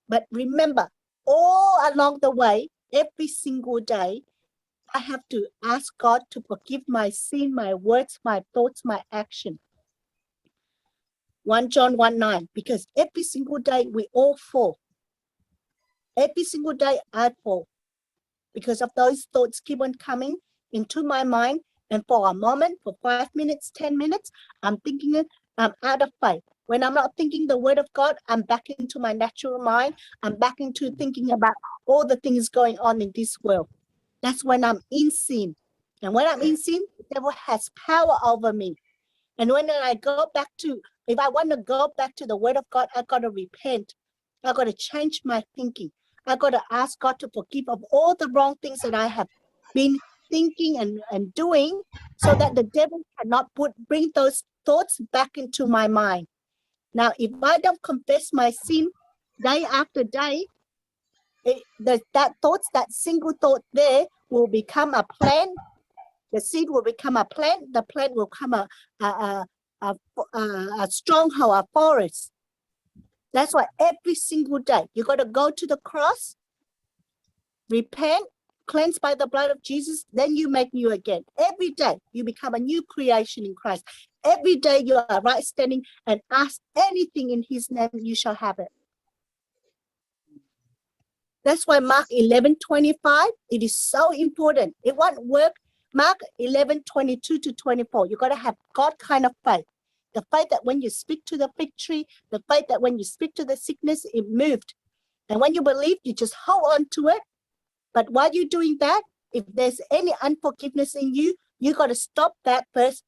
But remember, all along the way, every single day, I have to ask God to forgive my sin, my words, my thoughts, my action. 1 John 1:9, because every single day we all fall. Every single day I fall. because of those thoughts keep on coming into my mind. And for a moment, for 5 minutes, 10 minutes, I'm thinking it, I'm out of faith. When I'm not thinking the word of God, I'm back into my natural mind. I'm back into thinking about all the things going on in this world. That's when I'm in sin. And when I'm in sin, the devil has power over me. And when I go back to, if I want to go back to the word of God, I got to repent. I got to change my thinking. I got to ask God to forgive of all the wrong things that I have been thinking and doing, so that the devil cannot bring those thoughts back into my mind. Now, if I don't confess my sin day after day, that single thought there will become a plant. The seed will become a plant. The plant will become a stronghold, a forest. That's why every single day you got to go to the cross, repent, cleansed by the blood of Jesus, then you make new again. Every day you become a new creation in Christ. Every day you are right standing, and ask anything in his name, you shall have it. That's why Mark 11:25, it is so important. It won't work. Mark 11:22-24, you got to have God kind of faith. The faith that when you speak to the fig tree, the faith that when you speak to the sickness, it moved. And when you believe, you just hold on to it. But while you're doing that, if there's any unforgiveness in you, you got to stop that first.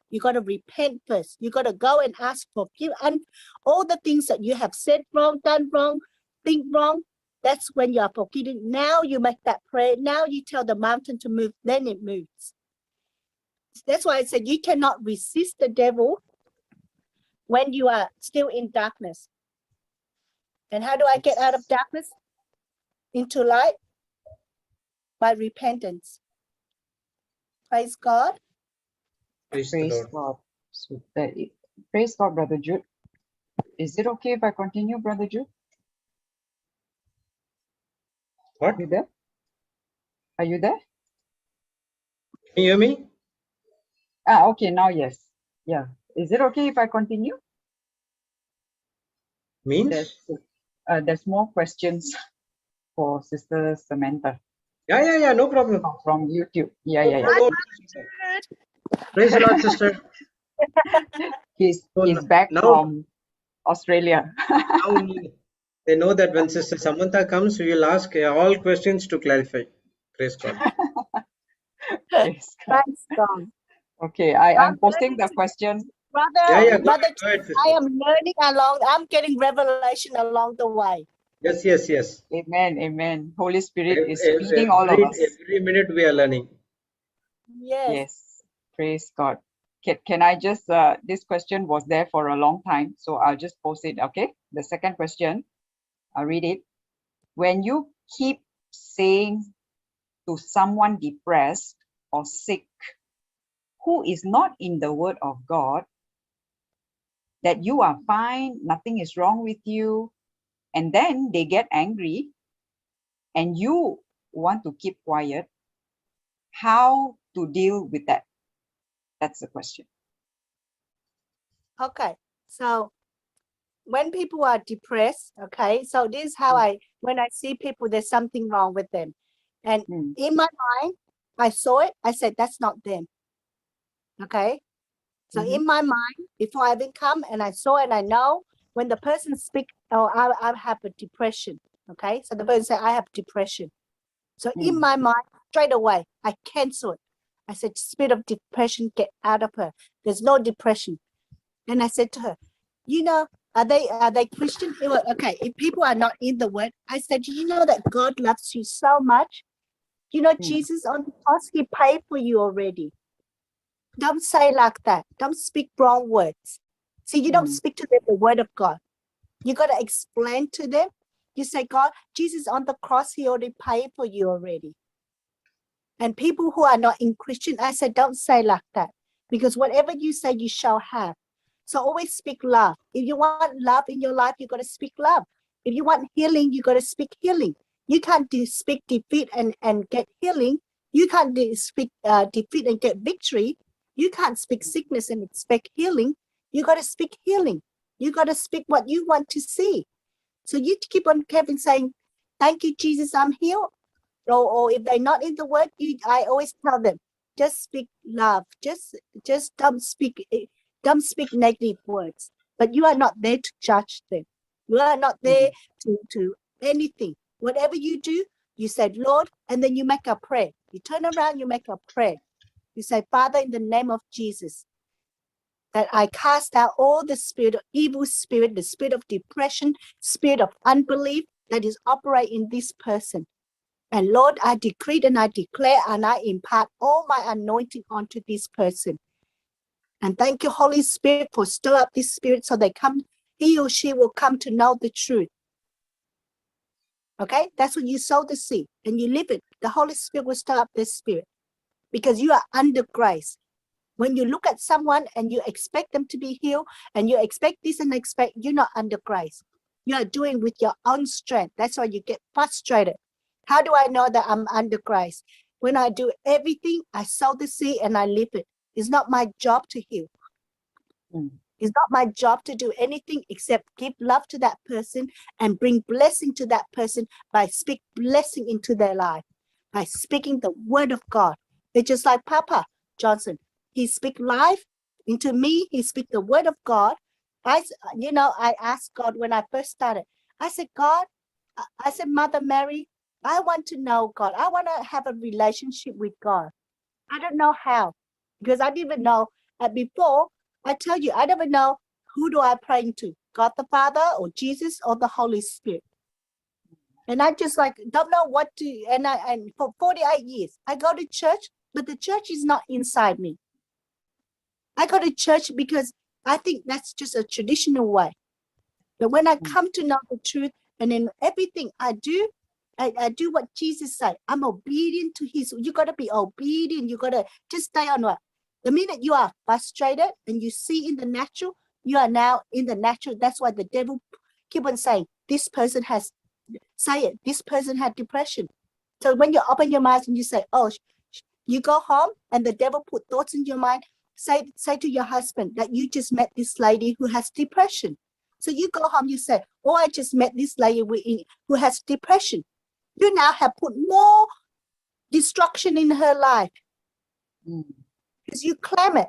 You got to repent first. You got to go and ask for forgiveness. And all the things that you have said wrong, done wrong, think wrong, that's when you are forgiven. Now you make that prayer. Now you tell the mountain to move, then it moves. That's why I said you cannot resist the devil when you are still in darkness. And how do I get out of darkness into light? By repentance. Praise God. Praise God. So praise God, Brother Jude. Is it okay if I continue, Brother Jude? What? Are you there? Are you there? Can you hear me? Okay, now yes. Yeah. Is it okay if I continue? Means? There's more questions for Sister Samantha. Yeah, no problem. From YouTube. Yeah. Praise the Lord, sister. He's back from Australia. Now they know that when Sister Samantha comes, we will ask all questions to clarify. Praise God. Praise God. Okay, I'm posting the question. Brother, Go ahead, I am learning along. I'm getting revelation along the way. Yes. Amen. Holy Spirit is feeding all of us. Every minute we are learning. Yes. Praise God. Can I just, this question was there for a long time, so I'll just post it, okay? The second question, I'll read it. When you keep saying to someone depressed or sick, who is not in the word of God, that you are fine, nothing is wrong with you, and then they get angry and you want to keep quiet, how to deal with that? That's the question. Okay, so when people are depressed, okay, so this is how when I see people, there's something wrong with them. And in my mind, I saw it, I said, that's not them. Okay, so in my mind, before I even come and I saw it, I know when the person speak, I have a depression. Okay, so the person said, I have depression. So in my mind, straight away, I cancel it. I said, spirit of depression, get out of her. There's no depression. And I said to her, are they Christian? Okay, if people are not in the word, I said, you know that God loves you so much. Jesus on the cross, he paid for you already. Don't say like that. Don't speak wrong words. See, you don't speak to them the word of God. You got to explain to them. You say, God, Jesus on the cross, he already paid for you already. And people who are not in Christian, I said, don't say like that. Because whatever you say, you shall have. So always speak love. If you want love in your life, you got to speak love. If you want healing, you got to speak healing. You can't speak defeat and get healing. You can't speak defeat and get victory. You can't speak sickness and expect healing. You got to speak healing. You got to speak what you want to see. So you keep on Kevin saying, thank you, Jesus, I'm healed. or if they're not in the word, I always tell them, just speak love. Just don't speak negative words. But you are not there to judge them. You are not there to anything. Whatever you do, you said, Lord, and then you make a prayer. You turn around, you make a prayer. You say, Father, in the name of Jesus, that I cast out all the spirit of evil spirit, the spirit of depression, spirit of unbelief that is operating in this person. And Lord, I decree and I declare and I impart all my anointing onto this person. And thank you, Holy Spirit, for stir up this spirit so he or she will come to know the truth. Okay, that's when you sow the seed and you live it. The Holy Spirit will stir up this spirit because you are under grace. When you look at someone and you expect them to be healed and you expect this and expect, you're not under grace. You are doing with your own strength. That's why you get frustrated. How do I know that I'm under grace? When I do everything, I sow the seed and I live it. It's not my job to heal. It's not my job to do anything except give love to that person and bring blessing to that person by speak blessing into their life, by speaking the word of God. It's just like Papa Johnson. He speak life into me. He speak the word of God. I asked God when I first started. I said, God, I said, Mother Mary, I want to know God. I want to have a relationship with God. I don't know how, because I didn't even know before. I tell you, I never know who do I pray to, God the Father or Jesus or the Holy Spirit. And I just don't know what to, and for 48 years, I go to church, but the church is not inside me. I go to church because I think that's just a traditional way. But when I come to know the truth, and in everything I do what Jesus said. I'm obedient to you got to be obedient. You got to just stay on what. The minute you are frustrated and you see in the natural, you are now in the natural. That's why the devil keep on saying, this person has depression. So when you open your mouth and you say, oh, you go home and the devil put thoughts in your mind, say to your husband that you just met this lady who has depression. So you go home, you say, oh, I just met this lady who has depression. You now have put more destruction in her life. Because you claim it.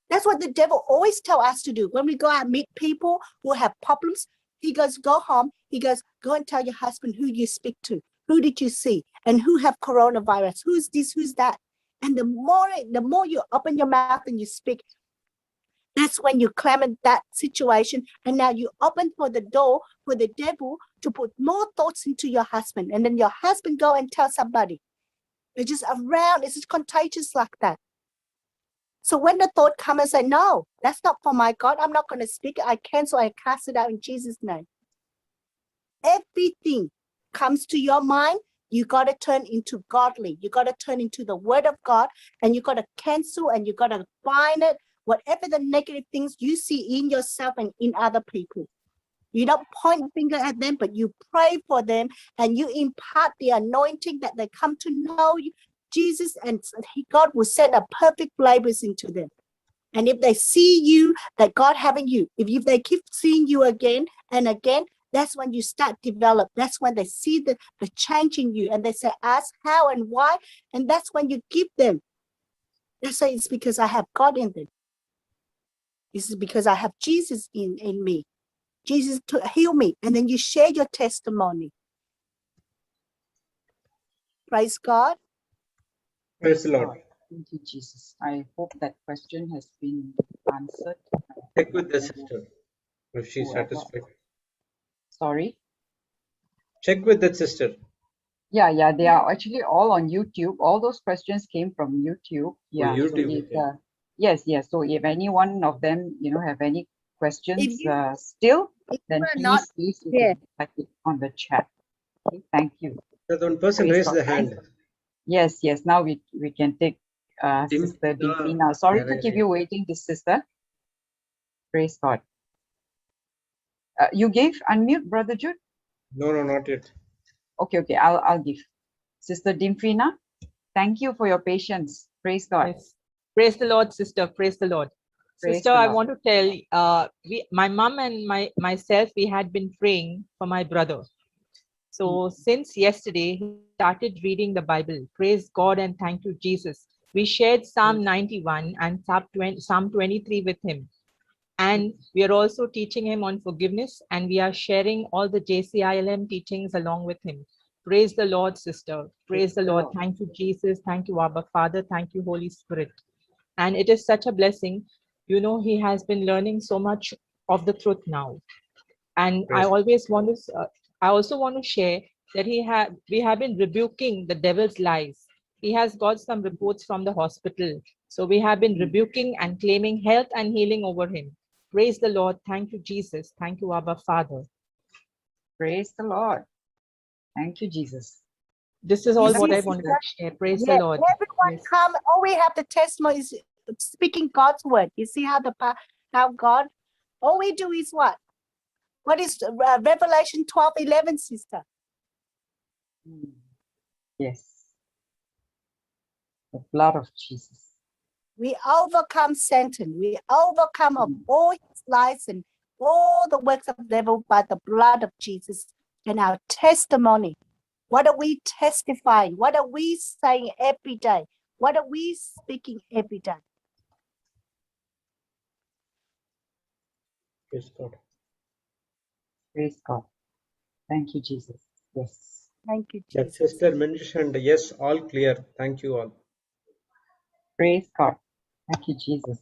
That's what the devil always tell us to do. When we go out and meet people who have problems, he goes, go home. He goes, go and tell your husband who you speak to. Who did you see? And who have coronavirus? Who's this? Who's that? And the more you open your mouth and you speak, that's when you claim that situation. And now you open for the door for the devil to put more thoughts into your husband. And then your husband go and tell somebody. It's just around. It's just contagious like that. So when the thought comes and say, no, that's not for my God. I'm not going to speak it. I cancel. I cast it out in Jesus' name. Everything comes to your mind. You got to turn into godly. You got to turn into the word of God, and you got to cancel and you got to bind it. Whatever the negative things you see in yourself and in other people. You don't point a finger at them, but you pray for them and you impart the anointing that they come to know you, Jesus, and God will send a perfect blessing to them. And if they see you, that God having you, if they keep seeing you again and again, that's when you start develop. That's when they see the change in you and they say, ask how and why. And that's when you give them. They say, it's because I have God in them. This is because I have Jesus in me. Jesus to heal me. And then you share your testimony. Praise God. Praise the Lord. Thank you, Jesus. I hope that question has been answered. Check with the sister if she's satisfied. Sorry? Check with that sister. Yeah, they are actually all on YouTube. All those questions came from YouTube. Yeah. Oh, YouTube, so if, yes. So if any one of them, have any questions still, then please type it on the chat. Okay, thank you. That one person raised the hand. Yes. Now we can take Sister Dimfina. Sorry to keep you waiting, this sister. Praise God. You gave unmute, Brother Jude? No, not yet. Okay. I'll give. Sister Dimfina, thank you for your patience. Praise God. Yes. Praise the Lord, sister. Praise the Lord. Praise Sister, the I Lord. want to tell, my mom and myself, we had been praying for my brother. So since yesterday, he started reading the Bible. Praise God and thank you, Jesus. We shared Psalm 91 and Psalm 23 with him. And we are also teaching him on forgiveness, and we are sharing all the JCILM teachings along with him. Praise the Lord, sister. Praise the Lord. Thank you, Jesus. Thank you, Abba Father. Thank you, Holy Spirit. And it is such a blessing. You know, he has been learning so much of the truth now. And I also want to share that we have been rebuking the devil's lies. He has got some reports from the hospital. So we have been rebuking and claiming health and healing over him. Praise the Lord. Thank you, Jesus. Thank you, Abba Father. Praise the Lord. Thank you, Jesus. This is all what I wanted to share. Praise the Lord. Everyone come. All we have the testimony is speaking God's word. You see how God, all we do is what? What is Revelation 12:11, sister? Yes. The blood of Jesus. We overcome Satan. We overcome of all his lies and all the works of the devil by the blood of Jesus and our testimony. What are we testifying? What are we saying every day? What are we speaking every day? Praise God. Praise God. Thank you, Jesus. Yes. Thank you, That Jesus. sister mentioned, yes, all clear. Thank you all. Praise God. Thank you, Jesus.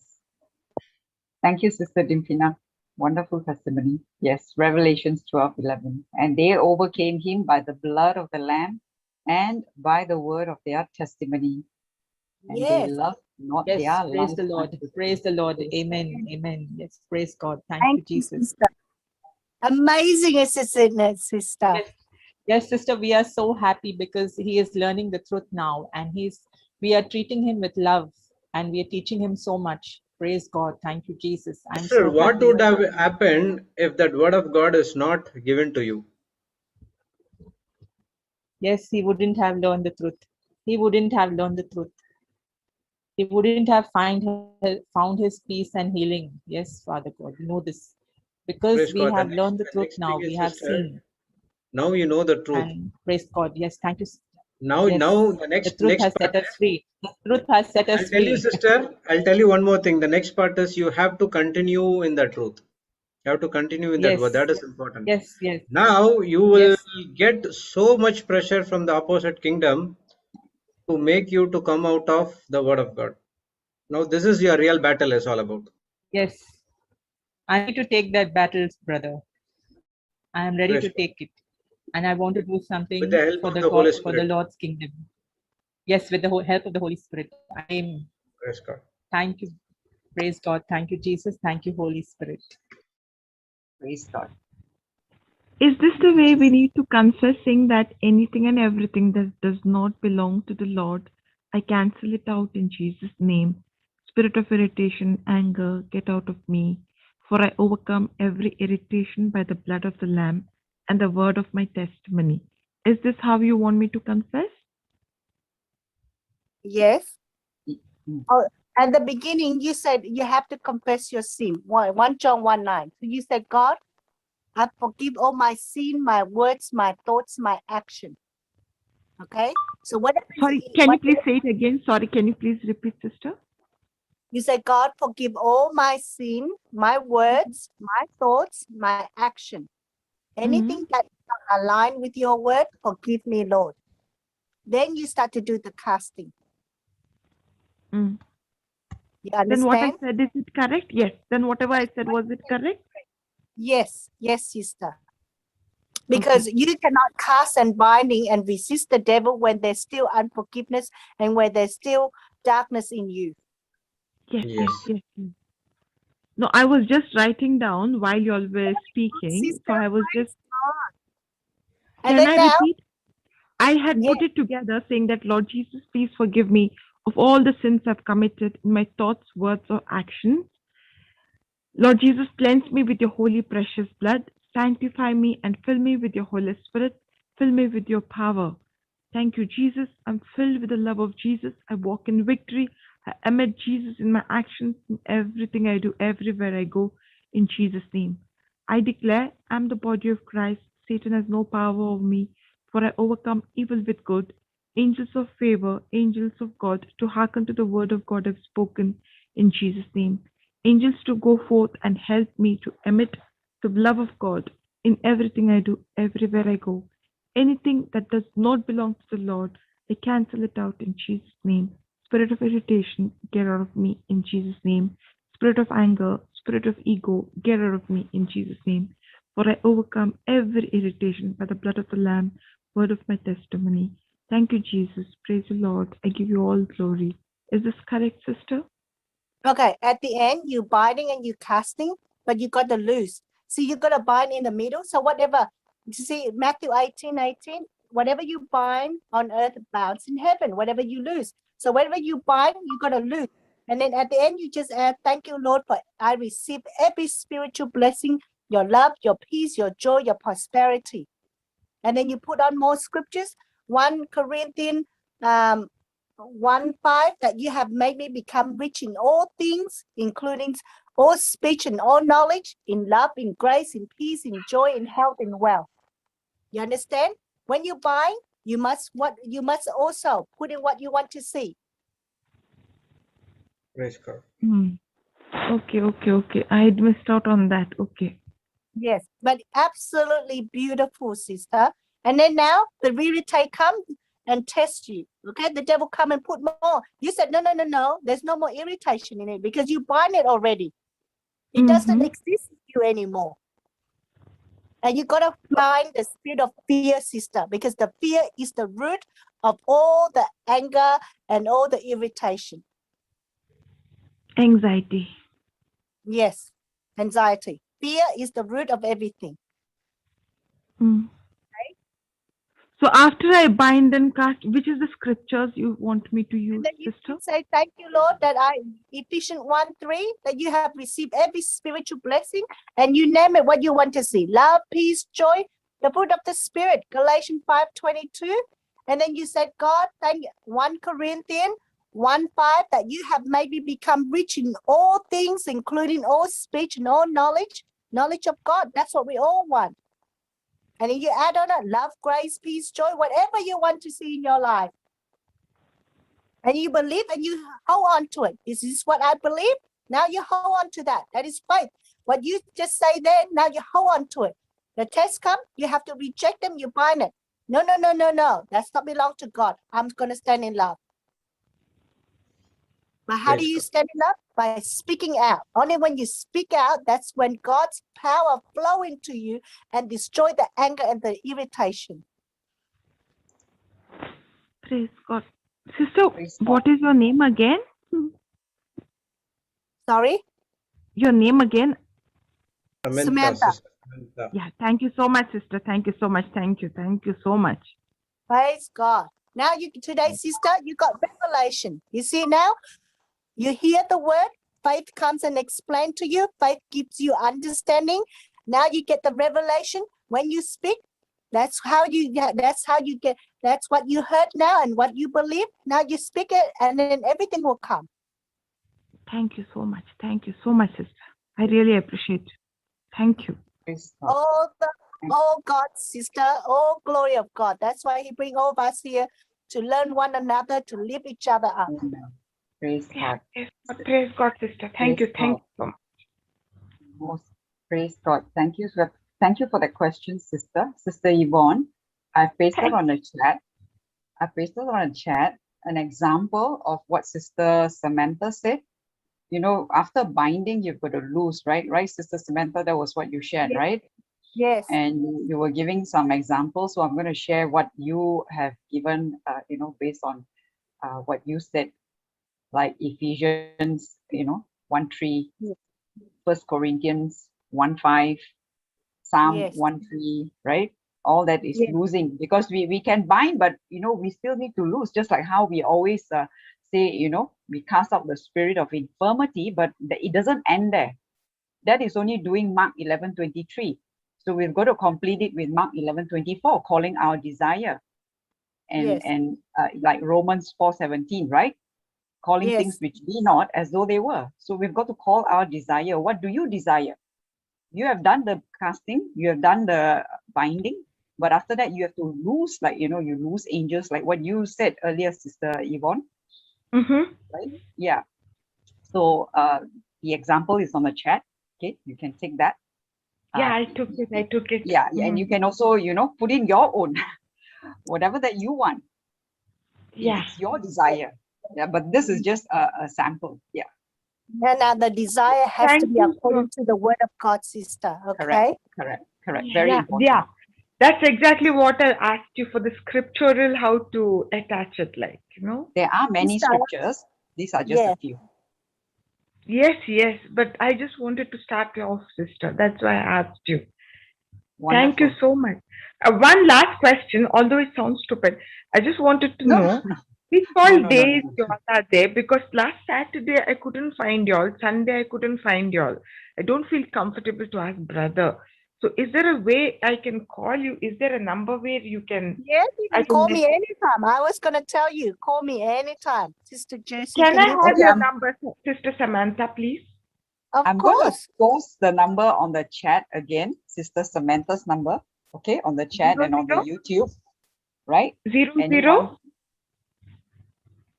Thank you, Sister Dimphina. Wonderful testimony. Yes, Revelations 12:11. And they overcame him by the blood of the Lamb and by the word of their testimony. And they loved not Yes, their praise life. the Lord. Praise the Lord. Amen. Amen. Yes, praise God. Thank you, Jesus. Sister. Amazing, isn't it, sister? Yes, sister, we are so happy because he is learning the truth now, and we are treating him with love, and we are teaching him so much. Praise God. Thank you, Jesus. I'm Sir, so what happy. would have happened if that word of God is not given to you? Yes, he wouldn't have learned the truth. He wouldn't have learned the truth. He wouldn't have found his peace and healing. Yes, Father God, you know this. Because Praise we God. have learned the truth next now, thing is, we have sister, seen. now you know the truth. And praise God. Yes, thank you. Now Yes, the truth next has part set us free. The truth has set us I'll tell you, free. sister, I'll tell you one more thing. The next part is you have to continue in the truth. You have to continue in that word. That is important. Yes, yes. Now you will get so much pressure from the opposite kingdom to make you to come out of the word of God. Now this is your real battle is all about. Yes. I need to take that battle, brother. I am ready Praise to God. take it. And I want to do something With the help for of the the Holy God, for the Spirit. Lord's kingdom. Yes, with the help of the Holy Spirit. Praise God. Thank you. Praise God. Thank you, Jesus. Thank you, Holy Spirit. Praise God. Is this the way we need to confess, saying that anything and everything that does not belong to the Lord, I cancel it out in Jesus' name. Spirit of irritation, anger, get out of me. For I overcome every irritation by the blood of the Lamb and the word of my testimony. Is this how you want me to confess? Yes. Oh, at the beginning, you said you have to confess your sin. 1 John 1:9. So you said, God, I forgive all my sin, my words, my thoughts, my action. Okay? So whatever. Sorry, can you please say it again? Sorry, can you please repeat, sister? You say, God, forgive all my sin, my words, my thoughts, my action. Anything that is not aligned with your word, forgive me, Lord. Then you start to do the casting. You understand? Then what I said, is it correct? Yes. Then whatever I said, was it correct? Yes, yes, sister. Because you cannot cast and binding and resist the devil when there's still unforgiveness and where there's still darkness in you. Yes. No, I was just writing down while you all were speaking. Sister, so I was just. And Can then I now, repeat? I had put it together saying that, Lord Jesus, please forgive me of all the sins I've committed in my thoughts, words, or actions. Lord Jesus, cleanse me with your holy, precious blood. Sanctify me and fill me with your Holy Spirit. Fill me with your power. Thank you, Jesus. I'm filled with the love of Jesus. I walk in victory. I emit Jesus in my actions, in everything I do, everywhere I go, in Jesus' name. I declare I'm the body of Christ. Satan has no power over me. For I overcome evil with good. Angels of favor, angels of God, to hearken to the word of God have spoken in Jesus' name. Angels to go forth and help me to emit the love of God in everything I do, everywhere I go. Anything that does not belong to the Lord, I cancel it out in Jesus' name. Spirit of irritation, get out of me in Jesus' name. Spirit of anger, spirit of ego, get out of me in Jesus' name. For I overcome every irritation by the blood of the Lamb, word of my testimony. Thank you, Jesus. Praise the Lord. I give you all glory. Is this correct, sister? Okay, at the end, you binding and you casting, but you got to loose. See, you got to bind in the middle. So whatever, you see, Matthew 18:18, whatever you bind on earth bounds in heaven, whatever you lose. So whatever you bind, you got to loose. And then at the end, you just add, thank you, Lord, for I receive every spiritual blessing, your love, your peace, your joy, your prosperity. And then you put on more scriptures, 1 Corinthians 1:5, that you have made me become rich in all things, including all speech and all knowledge, in love, in grace, in peace, in joy, in health, in wealth. You understand? When you bind, you must also put in what you want to see. Praise God. Okay. I had missed out on that. Okay. Yes, but absolutely beautiful, sister. And then now the irritate comes and test you. Okay, the devil come and put more. You said no. There's no more irritation in it because you bind it already. It doesn't exist in you anymore. And you gotta find the spirit of fear, sister, because the fear is the root of all the anger and all the irritation. Anxiety. Yes, anxiety. Fear is the root of everything. Right? So after I bind and cast, which is the scriptures you want me to use, and then you sister? say, thank you, Lord, that Ephesians 1:3, that you have received every spiritual blessing, and you name it what you want to see. Love, peace, joy, the fruit of the Spirit, Galatians 5:22. And then you said, God, thank you, 1 Corinthians 1:5, that you have made me become rich in all things, including all speech and all knowledge of God. That's what we all want. And then you add on it, love, grace, peace, joy, whatever you want to see in your life. And you believe and you hold on to it. Is this what I believe? Now you hold on to that. That is faith. What you just say there, now you hold on to it. The test comes, you have to reject them, you bind it. No. That's not belong to God. I'm going to stand in love. But how do you stand in love? By speaking out. Only when you speak out, that's when God's power flow into you and destroy the anger and the irritation. Praise God. Sister, what is your name again? Sorry? Your name again? Samantha. Yeah, thank you so much, sister. Thank you so much. Thank you so much. Praise God. Now today, sister, you got revelation. You see now? You hear the word, faith comes and explains to you. Faith gives you understanding. Now you get the revelation. When you speak, that's what you heard now and what you believe. Now you speak it and then everything will come. Thank you so much. Thank you so much, sister. I really appreciate it. Thank you. Oh God, sister, all glory of God. That's why he bring all of us here to learn one another, to lift each other up. Praise God. Praise God, sister. Thank you so much. Praise God. Thank you for the question, sister. Sister Yvonne, I've pasted on the chat an example of what Sister Samantha said. You know, after binding, you've got to loose, right? Right, Sister Samantha? That was what you shared, right? Yes. And you were giving some examples. So I'm going to share what you have given, based on what you said, like Ephesians, 1:3, 1 Corinthians 1:5, Psalm 1:3, right? All that is losing, because we can bind, but we still need to lose, just like how we always say, we cast out the spirit of infirmity, but it doesn't end there. That is only doing Mark 11:23. So we've got to complete it with Mark 11:24, calling our desire, and like Romans 4:17, right? Calling things which be not as though they were. So we've got to call our desire. What do you desire? You have done the casting, you have done the binding. But after that, you have to lose, like, you lose angels, like what you said earlier, Sister Yvonne. Right? Yeah. So the example is on the chat. Okay, you can take that. Yeah, I took it. Yeah, and you can also, put in your own, whatever that you want. Yeah. It's your desire. Yeah, but this is just a sample. Yeah. And the desire has to be according to the word of God, sister. Okay. Correct. Very important. Yeah. That's exactly what I asked you for the scriptural, how to attach it, like, There are many scriptures. These are just a few. Yes, but I just wanted to start you off, sister. That's why I asked you. Wonderful. Thank you so much. One last question, although it sounds stupid. I just wanted to know which all days you all are there, because last Saturday I couldn't find y'all. Sunday I couldn't find y'all. I don't feel comfortable to ask brother. So is there a way I can call you? Is there a number where you can? Yes, you can call me anytime. I was going to tell you, call me anytime. Sister Josie, can I have your number, Sister Samantha, please? I'm going to post the number on the chat again, Sister Samantha's number, okay, on the chat and on the YouTube, right? 00?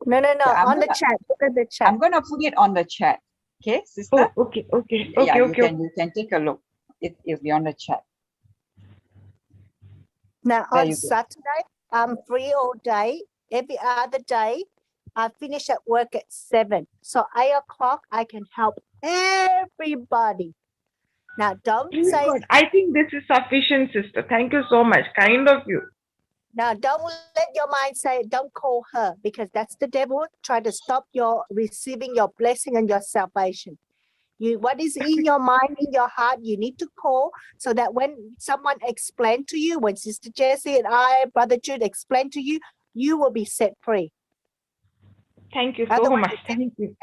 No, on the chat. Look at the chat. I'm going to put it on the chat, okay, sister? Oh, okay. Yeah, you can take a look. It'll be on the chat. Now, on Saturday, I'm free all day. Every other day, I finish at work at 7. So 8 o'clock, I can help everybody. Now, don't say... God, I think this is sufficient, sister. Thank you so much. Kind of you. Now, don't let your mind say, don't call her, because that's the devil trying to stop your receiving your blessing and your salvation. What is in your mind, in your heart, you need to call, so that when someone explains to you, when Sister Jessie and I, Brother Jude explain to you, you will be set free. Thank you so much. Thank you.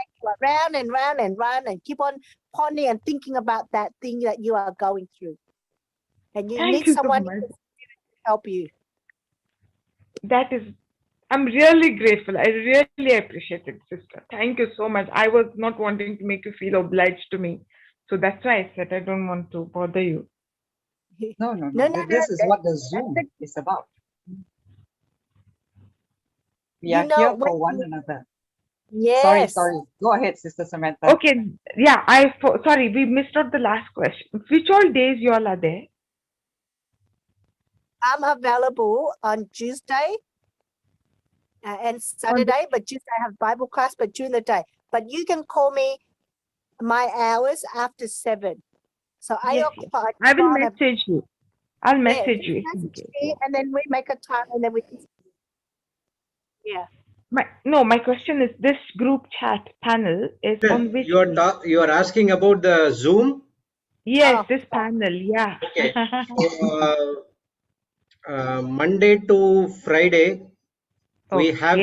Round and round and round, and keep on pondering and thinking about that thing that you are going through. And you need someone to help you. I'm really grateful. I really appreciate it, sister. Thank you so much. I was not wanting to make you feel obliged to me. So that's why I said I don't want to bother you. No. This is what the Zoom is about. We are here for one another. Yes. Sorry. Go ahead, Sister Samantha. Okay. Yeah, sorry, we missed out the last question. Which all days you all are there? I'm available on Tuesday and Saturday, but Tuesday I have Bible class, but during the day. But you can call me my hours after 7. So 8 o'clock. I will message you. I'll message you. And then we make a time, and then we can. Yeah. My question is, this group chat panel is on which? You are asking about the Zoom? Yes, this panel. Yeah. Okay. So, Monday to Friday, we have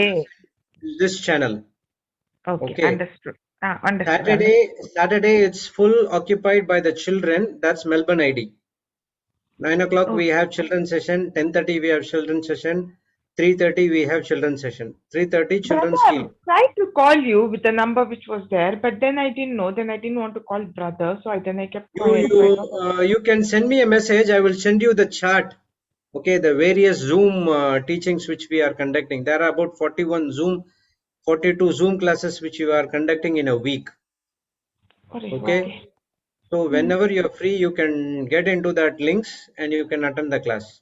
this channel. Okay. Understood. Saturday it's full occupied by the children. That's Melbourne ID. 9 o'clock we have children session. 10:30 we have children session. 3:30 we have children session. 3:30 children's I field. tried to call you with the number which was there, but then I didn't know. Then I didn't want to call brother, so then I kept quiet. You can send me a message. I will send you the chart. Okay, the various Zoom teachings which we are conducting. There are about 42 Zoom classes which you are conducting in a week. Okay. So whenever you're free, you can get into that links and you can attend the class.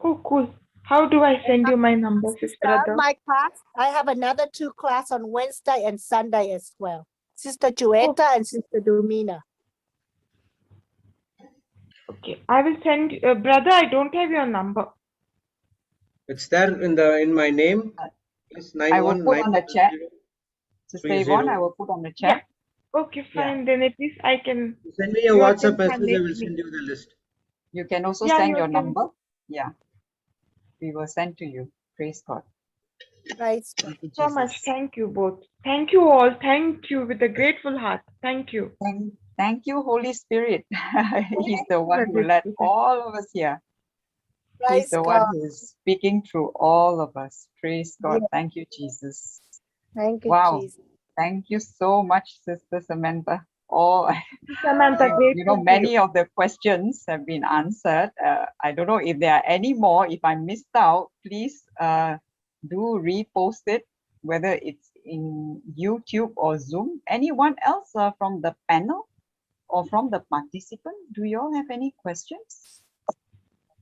Oh, cool. How do I send you my number, sister? My class, I have another 2 classes on Wednesday and Sunday as well. Sister Jueta and Sister Dumina. Okay, I will send brother. I don't have your number. It's there in my name. I will put on the chat. Sister Yvonne, I will put on the chat. Yeah. Okay, fine. Then at least I can send me a WhatsApp message. I will send you the list. You can also send your number. Yeah, we will send to you. Praise God. Praise God. So much. Thank you both. Thank you all. Thank you with a grateful heart. Thank you. Thank you, Holy Spirit. He's the one who led all of us here. He's the one who is speaking through all of us. Praise God. Thank you, Jesus. Thank you, wow. Jesus. Thank you so much, Sister Samantha. Or Samantha, great you know, to see many of the questions have been answered. I don't know if there are any more. If I missed out, please do repost it, whether it's in YouTube or Zoom. Anyone else from the panel or from the participant? Do you all have any questions?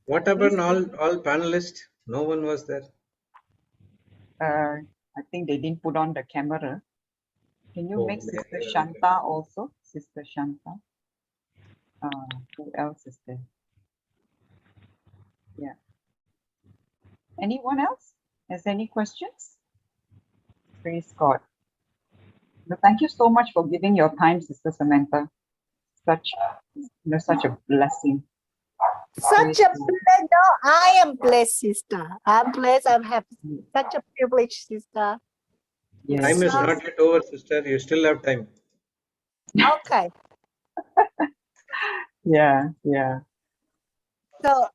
What about all panelists? No one was there. I think they didn't put on the camera. Can you Oh, make yeah, Sister yeah. Shanta also? Sister Shanta. Who else is there? Yeah. Anyone else has any questions? Praise God. Well, thank you so much for giving your time, Sister Samantha. Such a blessing. Such a blessed. No, I am blessed, sister. I'm blessed. I have such a privilege, sister. Yes. Time is not yet over, sister. You still have time. Okay. Yeah, yeah. So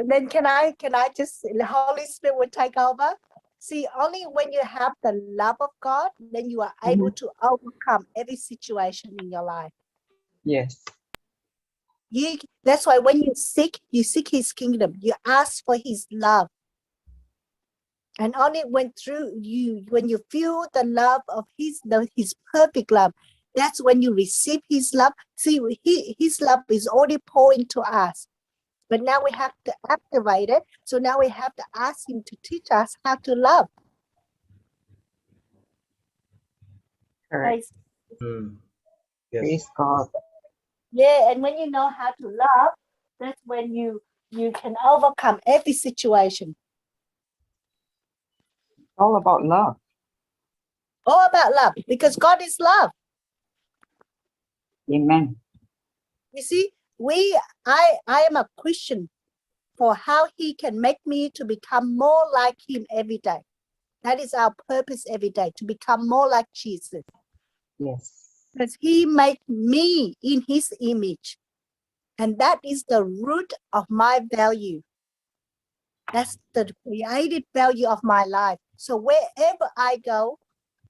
then can I just, the Holy Spirit will take over? See, only when you have the love of God, then you are able to overcome every situation in your life. Yes. That's why when you seek his kingdom, you ask for his love. And only when you feel the love of his perfect love, that's when you receive his love. See, his love is already poured into us. But now we have to activate it. So now we have to ask him to teach us how to love. Correct. Yes. Praise God. Yeah, and when you know how to love, that's when you can overcome every situation. All about love. All about love, because God is love. Amen. You see, I am a Christian for how he can make me to become more like him every day. That is our purpose every day, to become more like Jesus. Yes. Because he made me in his image. And that is the root of my value. That's the created value of my life. So wherever I go,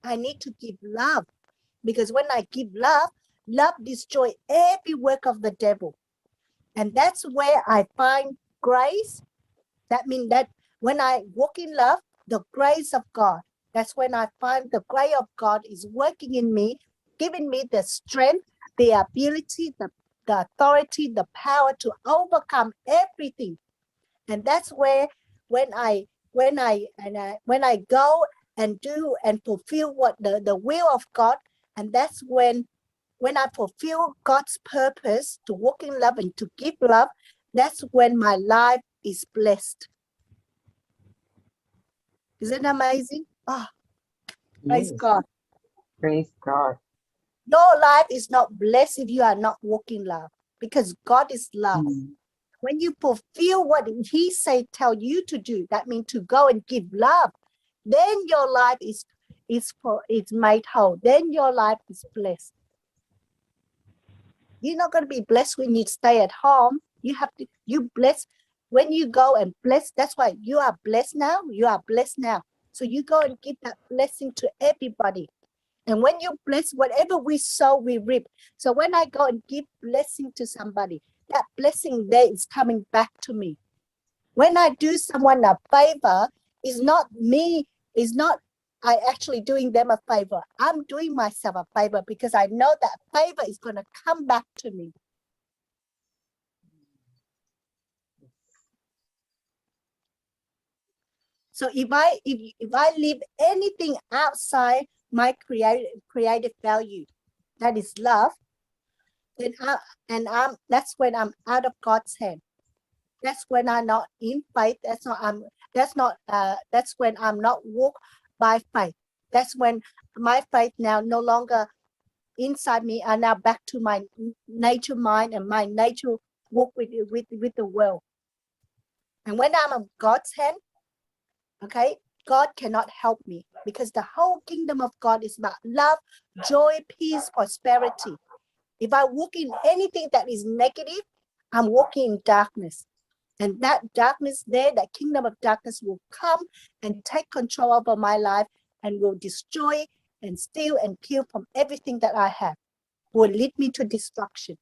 I need to give love. Because when I give love, love destroys every work of the devil. And that's where I find grace. That means that when I walk in love, the grace of God, that's when I find the grace of God is working in me, giving me the strength, the ability, the authority, the power to overcome everything. And that's where when I go and do and fulfill what the will of God, and that's when I fulfill God's purpose to walk in love and to give love, that's when my life is blessed. Isn't it amazing? Oh, praise God. Praise God. Your life is not blessed if you are not walking love, because God is love. When you fulfill what he tell you to do, that means to go and give love, then your life is made whole. Then your life is blessed. You're not going to be blessed when you stay at home. You bless when you go and bless. That's why you are blessed now. You are blessed now. So you go and give that blessing to everybody. And when you bless, whatever we sow, we reap. So when I go and give blessing to somebody, that blessing there is coming back to me. When I do someone a favor, it's not me, it's not I actually doing them a favor. I'm doing myself a favor because I know that favor is going to come back to me. So if I leave anything outside my creative value, that is love, then that's when I'm out of God's hand. That's when I'm not in faith. That's when I'm not walk by faith. That's when my faith now no longer inside me, are now back to my nature mind and my nature walk with the world. And when I'm in God's hand, okay, God cannot help me, because the whole kingdom of God is about love, joy, peace, prosperity. If I walk in anything that is negative, I'm walking in darkness. And that darkness there, that kingdom of darkness will come and take control over my life and will destroy and steal and kill from everything that I have. will lead me to destruction.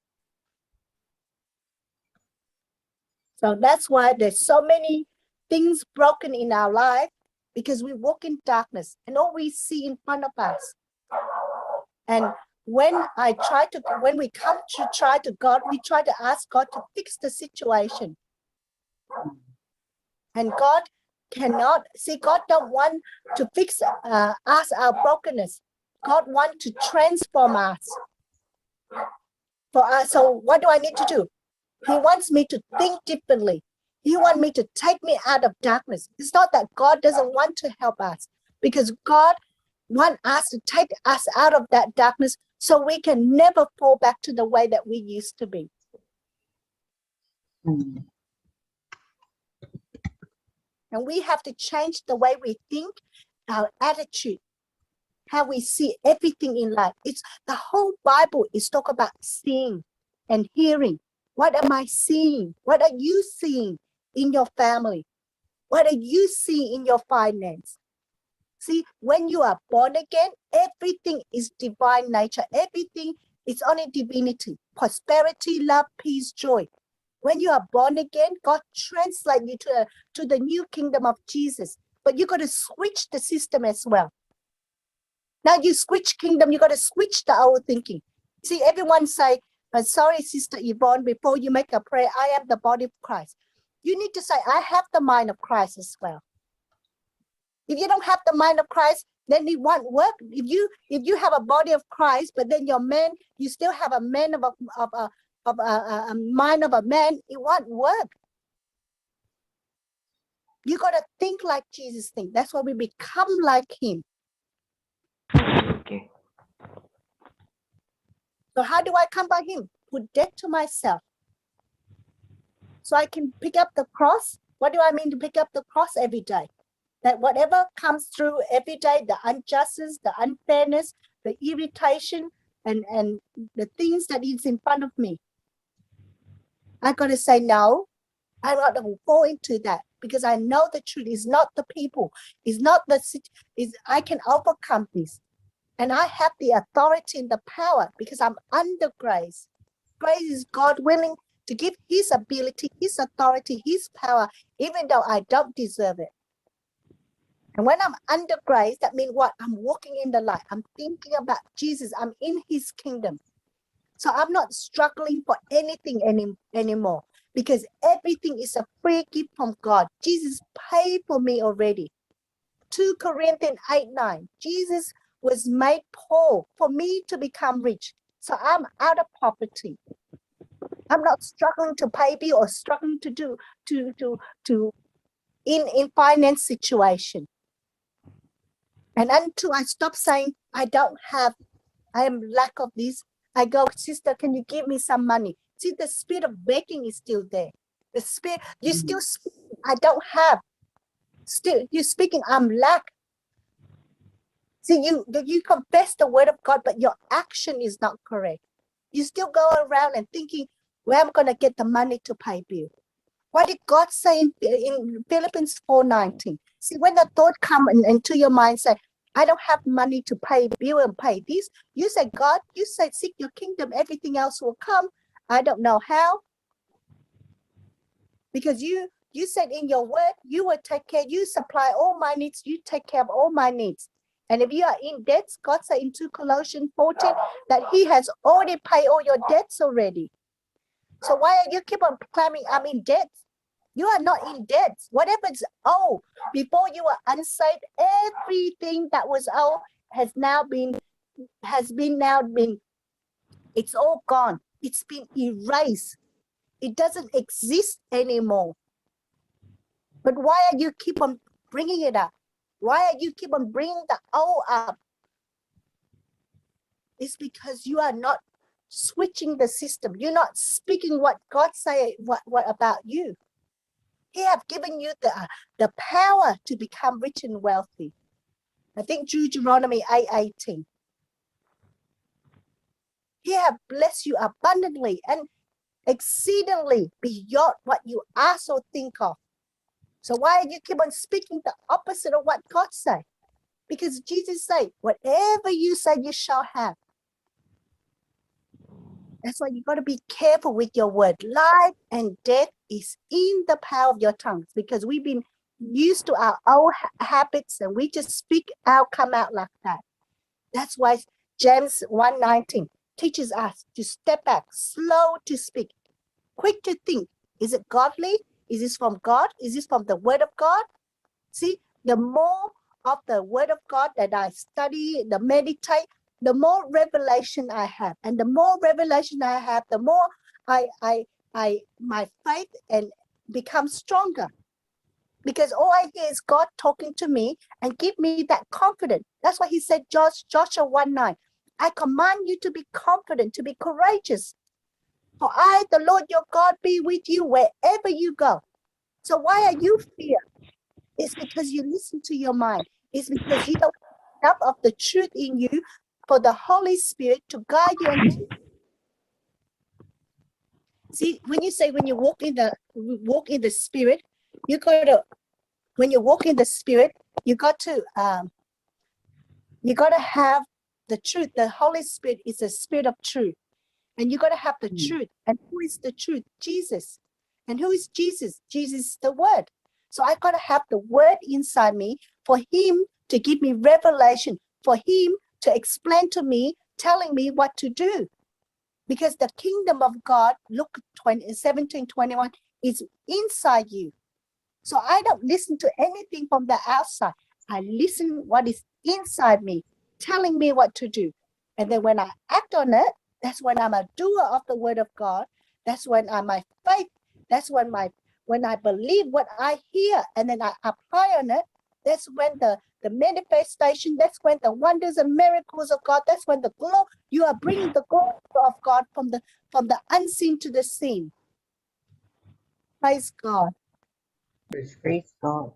So that's why there's so many things broken in our life, because we walk in darkness and all we see in front of us. And when we come to try to God, we try to ask God to fix the situation. And God cannot, see, God don't want to fix us, our brokenness. God wants to transform us. For us, so what do I need to do? He wants me to think differently. He wants me to take me out of darkness. It's not that God doesn't want to help us, because God wants us to take us out of that darkness so we can never fall back to the way that we used to be. Mm. And we have to change the way we think, our attitude, how we see everything in life. It's the whole Bible is talk about seeing and hearing. What am I seeing? What are you seeing in your family? What are you seeing in your finance? See, when you are born again, everything is divine nature. Everything is only divinity, prosperity, love, peace, joy. When you are born again, God translates you to the new kingdom of Jesus. But you got to switch the system as well. Now you switch kingdom, you got to switch the old thinking. See, everyone say, sorry, Sister Yvonne, before you make a prayer, I am the body of Christ. You need to say, I have the mind of Christ as well. If you don't have the mind of Christ, then it won't work. If you have a body of Christ, but then your man, you still have a man of a mind of a man, it won't work. You got to think like Jesus thinks. That's why we become like him. Okay. So how do I come by him? Put death to myself. So I can pick up the cross. What do I mean to pick up the cross every day? That whatever comes through every day, the injustice, the unfairness, the irritation, and the things that is in front of me, I got to say, no, I'm not going to fall into that, because I know the truth is not the people, is not the city, is I can overcome this. And I have the authority and the power because I'm under grace. Grace is God willing to give his ability, his authority, his power, even though I don't deserve it. And when I'm under grace, that means what? I'm walking in the light. I'm thinking about Jesus. I'm in his kingdom. So I'm not struggling for anything anymore, because everything is a free gift from God. Jesus paid for me already. 2 Corinthians 8:9. Jesus was made poor for me to become rich. So I'm out of poverty. I'm not struggling to pay bill or struggling to do in finance situation. And until I stop saying I don't have, I am lack of this, I go, sister, can you give me some money? See, the spirit of begging is still there. The spirit, you still speak, I don't have. Still, you're speaking, I'm lack. See, you confess the word of God, but your action is not correct. You still go around and thinking, where am I going to get the money to pay bill? What did God say in Philippians 4:19? See, when the thought come into your mind, say, I don't have money to pay bill and pay this. You say, God, you say, seek your kingdom, everything else will come. I don't know how. Because you said in your word, you will take care, you supply all my needs, you take care of all my needs. And if you are in debts, God said in 2 Colossians 14 that he has already paid all your debts already. So why are you keep on claiming I'm in debt? You are not in debt. Whatever is owed before you were unsaved, everything that was owed has been, it's all gone. It's been erased. It doesn't exist anymore. But why are you keep on bringing it up? Why are you keep on bringing the old up? It's because you are not switching the system. You're not speaking what God say what about you. He have given you the power to become rich and wealthy. I think Deuteronomy 8:18. He have blessed you abundantly and exceedingly beyond what you ask or think of. So why you keep on speaking the opposite of what God say? Because Jesus said, whatever you say, you shall have. That's why you got to be careful with your word. Life and death is in the power of your tongues, because we've been used to our old habits and we just speak out, come out like that. That's why James 1:19 teaches us to step back, slow to speak, quick to think. Is it godly? Is this from God? Is this from the word of God? See, the more of the word of God that I study, the meditate, the more revelation I have. And the more revelation I have, the more my faith and becomes stronger. Because all I hear is God talking to me and give me that confidence. That's why he said, Joshua 1:9, I command you to be confident, to be courageous. For I, the Lord your God, be with you wherever you go. So why are you fear? It's because you listen to your mind. It's because you don't have enough of the truth in you for the Holy Spirit to guide you and teach you. See, when you walk in the Spirit, you got to. When you walk in the Spirit, you got to have the truth. The Holy Spirit is a spirit of truth, and you got to have the truth. And who is the truth? Jesus. And who is Jesus? Jesus is the Word. So I got to have the Word inside me for Him to give me revelation, for Him to explain to me, telling me what to do. Because the kingdom of God, Luke 17:21, is inside you. So I don't listen to anything from the outside. I listen what is inside me, telling me what to do. And then when I act on it, that's when I'm a doer of the word of God. That's when my faith, that's when I believe what I hear and then I apply on it. That's when the manifestation, that's when the wonders and miracles of God, that's when you are bringing the glory of God from the unseen to the seen. Praise God. Praise God.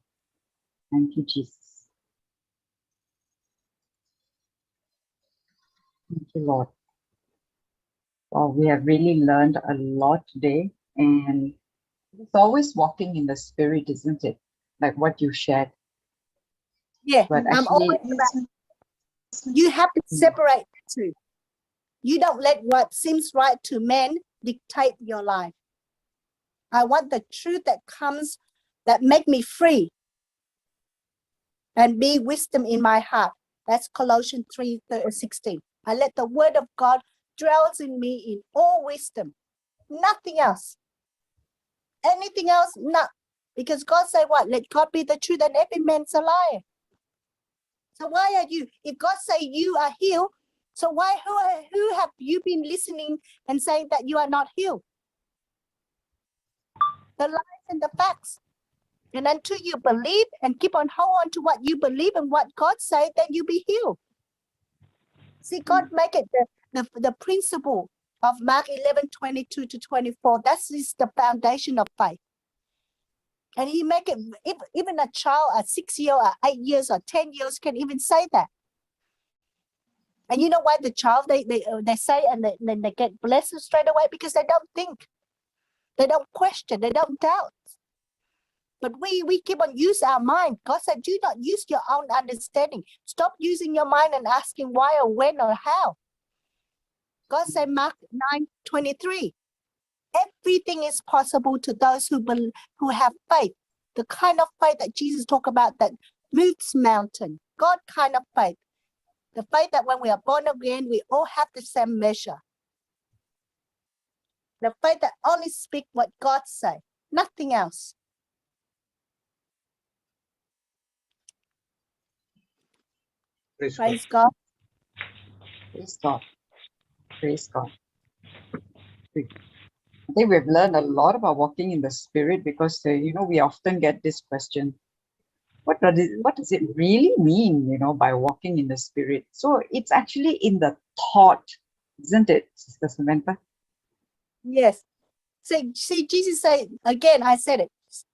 Thank you, Jesus. Thank you, Lord. Well, we have really learned a lot today, and it's always walking in the Spirit, isn't it? Like what you shared. Yeah, but I'm actually, always you have to separate the two. You don't let what seems right to men dictate your life. I want the truth that make me free and be wisdom in my heart. That's Colossians 3:16. I let the word of God dwells in me in all wisdom. Nothing else. Anything else, not. Because God said what? Let God be the truth and every man's a liar. So why are you, if God say you are healed, so who have you been listening and saying that you are not healed? The lies and the facts. And until you believe and keep on hold on to what you believe and what God said, then you be healed. See, God make it the principle of Mark 11:22-24. That is the foundation of faith. And he make it, even a child at 6 years or 8 years or 10 years can even say that. And you know why the child, they say and then they get blessed straight away? Because they don't think. They don't question. They don't doubt. But we keep on use our mind. God said, do not use your own understanding. Stop using your mind and asking why or when or how. God said, Mark 9:23, everything is possible to those who have faith. The kind of faith that Jesus talked about that moves mountain. God kind of faith. The faith that when we are born again, we all have the same measure. The faith that only speak what God say, nothing else. Praise God. Praise God. Praise God. I think we've learned a lot about walking in the Spirit because, we often get this question, what does it really mean, by walking in the Spirit? So it's actually in the thought, isn't it, Sister Samantha? Yes. See, Jesus said, again, I said it,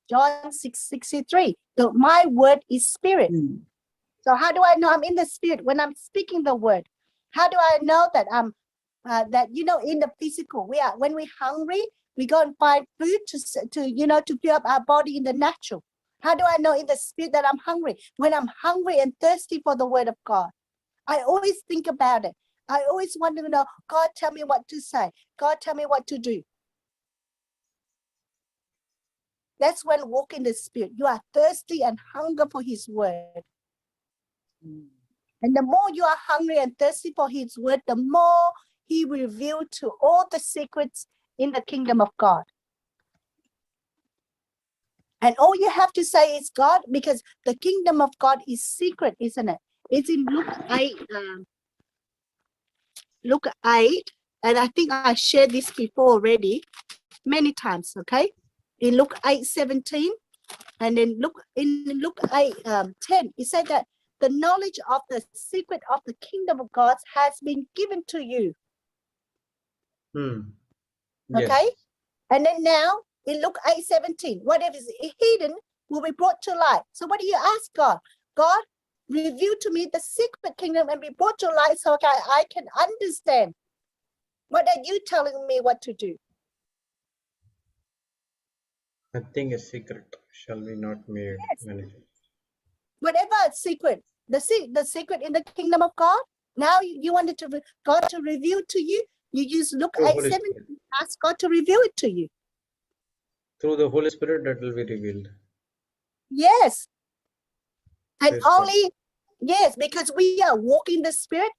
John 6:63, my word is spirit. So how do I know I'm in the Spirit? When I'm speaking the word. How do I know that I'm, in the physical, when we're hungry, we go and find food to fill up our body in the natural. How do I know in the Spirit that I'm hungry? When I'm hungry and thirsty for the word of God. I always think about it. I always want to know, God, tell me what to say. God, tell me what to do. That's when walk in the Spirit. You are thirsty and hunger for His word. And the more you are hungry and thirsty for His word, the more He will reveal to all the secrets in the kingdom of God. And all you have to say is God, because the kingdom of God is secret, isn't it? It's in Luke 8. Luke 8, and I think I shared this before already, many times, okay? In Luke 8:17, and then in Luke 8:10, it said that the knowledge of the secret of the kingdom of God has been given to you. Yes. Okay? And then now, in Luke 8:17, whatever is hidden will be brought to light. So what do you ask God? God, reveal to me the secret kingdom and be brought to light so I can understand. What are you telling me what to do? Nothing is secret. Shall we not made manifest? Whatever secret, the secret in the kingdom of God. Now you wanted to God to reveal to you. You use Luke 8:17. Ask God to reveal it to you. Through the Holy Spirit, that will be revealed. Yes. And Praise God. only, yes, because we are walking the Spirit,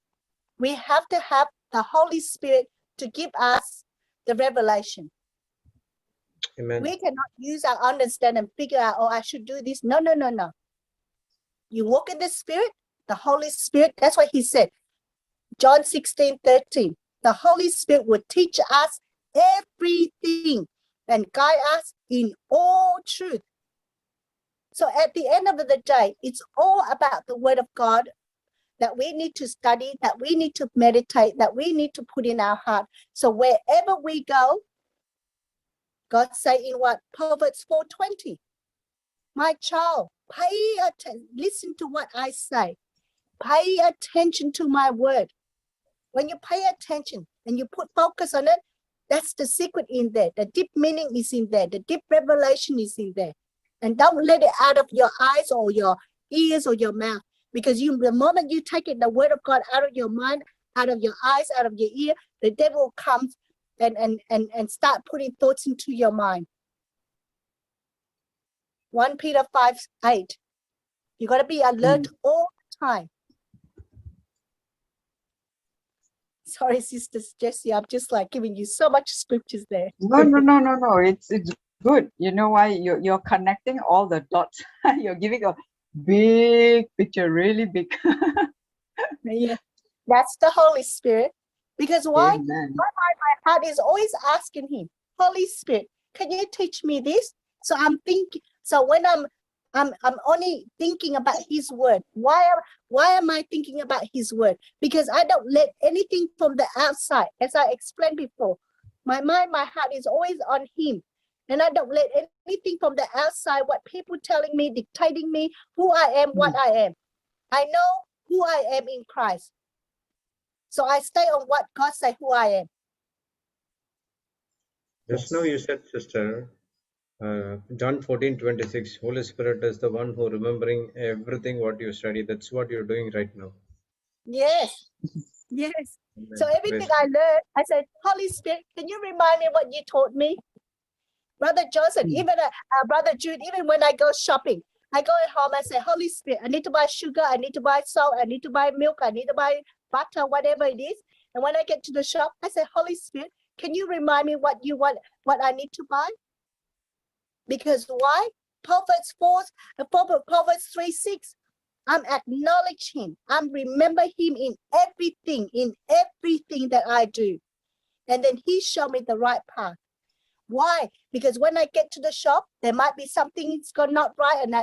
we have to have the Holy Spirit to give us the revelation. Amen. We cannot use our understanding and figure out, oh, I should do this. No, no, no, no. You walk in the Spirit, the Holy Spirit, that's what He said. John 16:13. The Holy Spirit will teach us everything and guide us in all truth. So at the end of the day, it's all about the Word of God that we need to study, that we need to meditate, that we need to put in our heart. So wherever we go, God say in what? Proverbs 4:20. My child, pay attention, listen to what I say. Pay attention to my word. When you pay attention and you put focus on it, that's the secret in there. The deep meaning is in there. The deep revelation is in there. And don't let it out of your eyes or your ears or your mouth. Because the moment you take it, the word of God out of your mind, out of your eyes, out of your ear, the devil comes and start putting thoughts into your mind. 1 Peter 5:8. You got to be alert all the time. Sorry, Sister Jessie, I'm just like giving you so much scriptures there. No. It's good. You know why? You're connecting all the dots. You're giving a big picture, really big. Yeah, that's the Holy Spirit. Because why? Amen. My heart is always asking Him, Holy Spirit, can you teach me this? So I'm thinking. So when I'm only thinking about His word. Why am I thinking about His word? Because I don't let anything from the outside, as I explained before. My mind, my heart is always on Him. And I don't let anything from the outside, what people telling me, dictating me, who I am, what I am. I know who I am in Christ. So I stay on what God said who I am. Just now you said, sister, John 14:26, Holy Spirit is the one who remembering everything what you study. That's what you're doing right now. Yes. Yes. Amen. So everything Praise I learned, I said, Holy Spirit, can you remind me what you taught me? Brother Joseph, even Brother Jude, even when I go shopping, I go at home, I say, Holy Spirit, I need to buy sugar, I need to buy salt, I need to buy milk, I need to buy butter, whatever it is. And when I get to the shop, I say, Holy Spirit, can you remind me what you want, what I need to buy? Because why? Proverbs 3:6. I'm acknowledging Him. I'm remember Him in everything that I do. And then He showed me the right path. Why? Because when I get to the shop, there might be something that's not right, and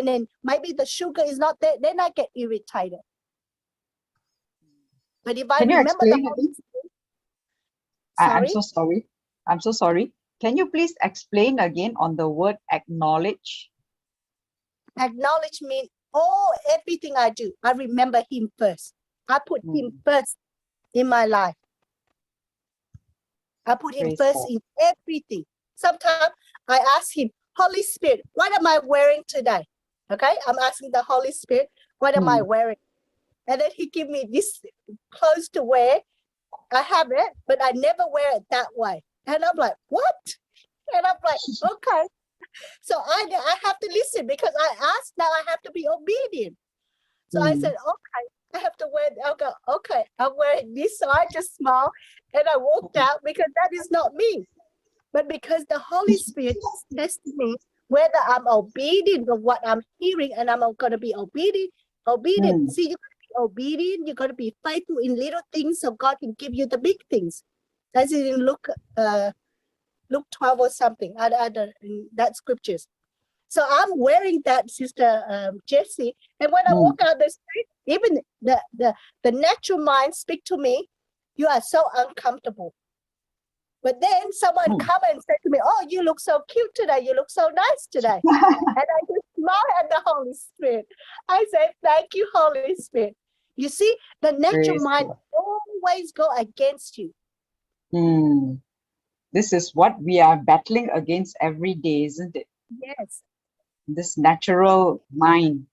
then maybe the sugar is not there. Then I get irritated. But if I remember the Holy Spirit, I'm so sorry. Can you please explain again on the word acknowledge? Acknowledge means everything I do, I remember Him first. I put Him first in my life. I put Him first in everything. Sometimes I ask Him, Holy Spirit, what am I wearing today? Okay, I'm asking the Holy Spirit, what am I wearing? And then he give me this clothes to wear. I have it, but I never wear it that way. And I'm like, what? And I'm like, okay. So I have to listen because I asked, now I have to be obedient. So I said, okay, I have to wear, I'll go, okay, I'm wearing this. So I just smiled and I walked out because that is not me. But because the Holy Spirit is testing me whether I'm obedient of what I'm hearing, and I'm going to be obedient. See, you're going to be obedient. You're going to be faithful in little things so God can give you the big things. That's in Luke 12 or something, that scriptures. So I'm wearing that, Sister Jessie. And when I walk out the street, even the natural mind speak to me, you are so uncomfortable. But then someone come and say to me, oh, you look so cute today. You look so nice today. And I just smile at the Holy Spirit. I say, thank you, Holy Spirit. You see, the natural mind always go against you. This is what we are battling against every day, isn't it? Yes. This natural mind.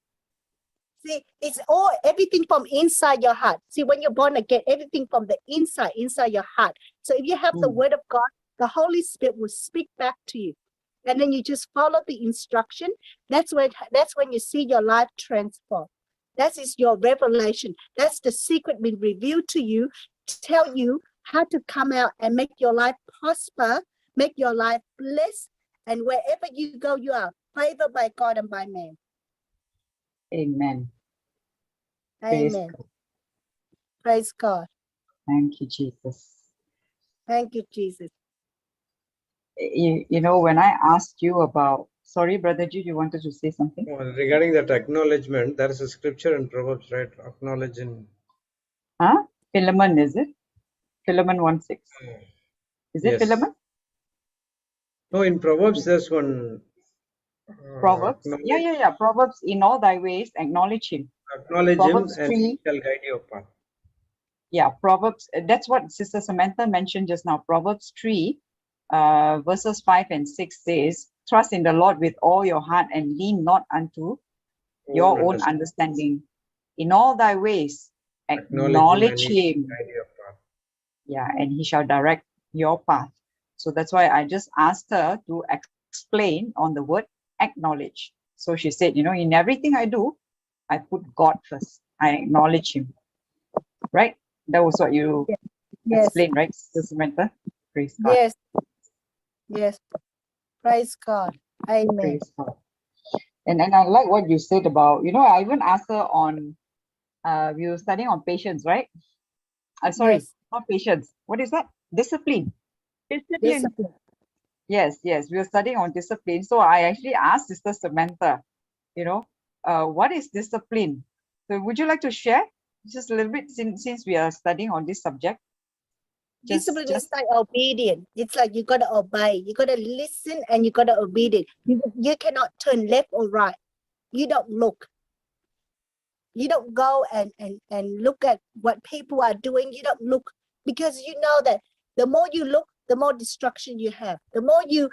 See, it's all everything from inside your heart. See, when you're born again, everything from the inside your heart. So if you have the word of God, the Holy Spirit will speak back to you. And then you just follow the instruction. That's when you see your life transform. That is your revelation. That's the secret being revealed to you to tell you how to come out and make your life prosper, make your life blessed. And wherever you go, you are favored by God and by man. Amen. Amen. Praise God. Thank you, Jesus. Thank you, Jesus. You know, when I asked you about, sorry, Brother Jude, you wanted to say something? Well, regarding that acknowledgement, there is a scripture in Proverbs, right? Acknowledging. Huh? Philemon, is it? Philemon 1:6. Is it Yes. Philemon? No, in Proverbs, there's one. Proverbs? Yeah. Proverbs, in all thy ways, acknowledge him. Acknowledge Proverbs him and 3. he shall guide your path. Yeah, Proverbs, that's what Sister Samantha mentioned just now. Proverbs 3, verses 5 and 6 says, trust in the Lord with all your heart and lean not unto your own understanding. In all thy ways, acknowledge him. Guide your path. Yeah, and he shall direct your path. So that's why I just asked her to explain on the word acknowledge. So she said, you know, in everything I do, I put God first. I acknowledge him. Right? That was what you explained, right, Sister Samantha? Praise God. Yes. Yes. Praise God. Amen. Praise God. And I like what you said about, you know, I even asked her on, we were studying on patience, right? Sorry, not patience. What is that? Discipline. Discipline. Yes, we were studying on discipline. So I actually asked Sister Samantha, you know, what is discipline? So would you like to share just a little bit since we are studying on this subject? Discipline is like obedient. It's like you got to obey. You got to listen and you got to obey it. You cannot turn left or right. You don't look. You don't go and look at what people are doing. You don't look because you know that the more you look, the more destruction you have. The more you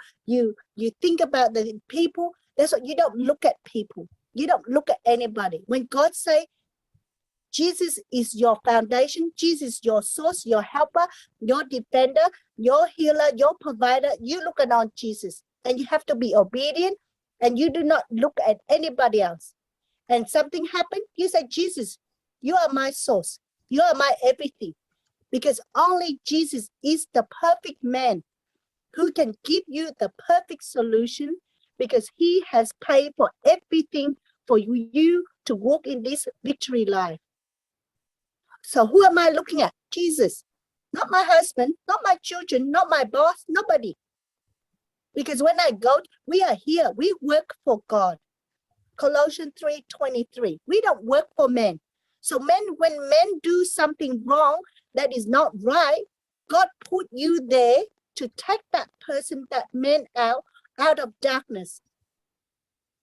think about the people, that's what you don't look at people. You don't look at anybody. When God say, Jesus is your foundation, Jesus is your source, your helper, your defender, your healer, your provider, you look on Jesus. And you have to be obedient and you do not look at anybody else. And something happened, you say, Jesus, you are my source. You are my everything. Because only Jesus is the perfect man who can give you the perfect solution because he has paid for everything for you to walk in this victory life. So who am I looking at? Jesus. Not my husband, not my children, not my boss, nobody. Because when I go, we are here. We work for God. Colossians 3:23. We don't work for men. So when men do something wrong that is not right, God put you there to take that person, that man out of darkness.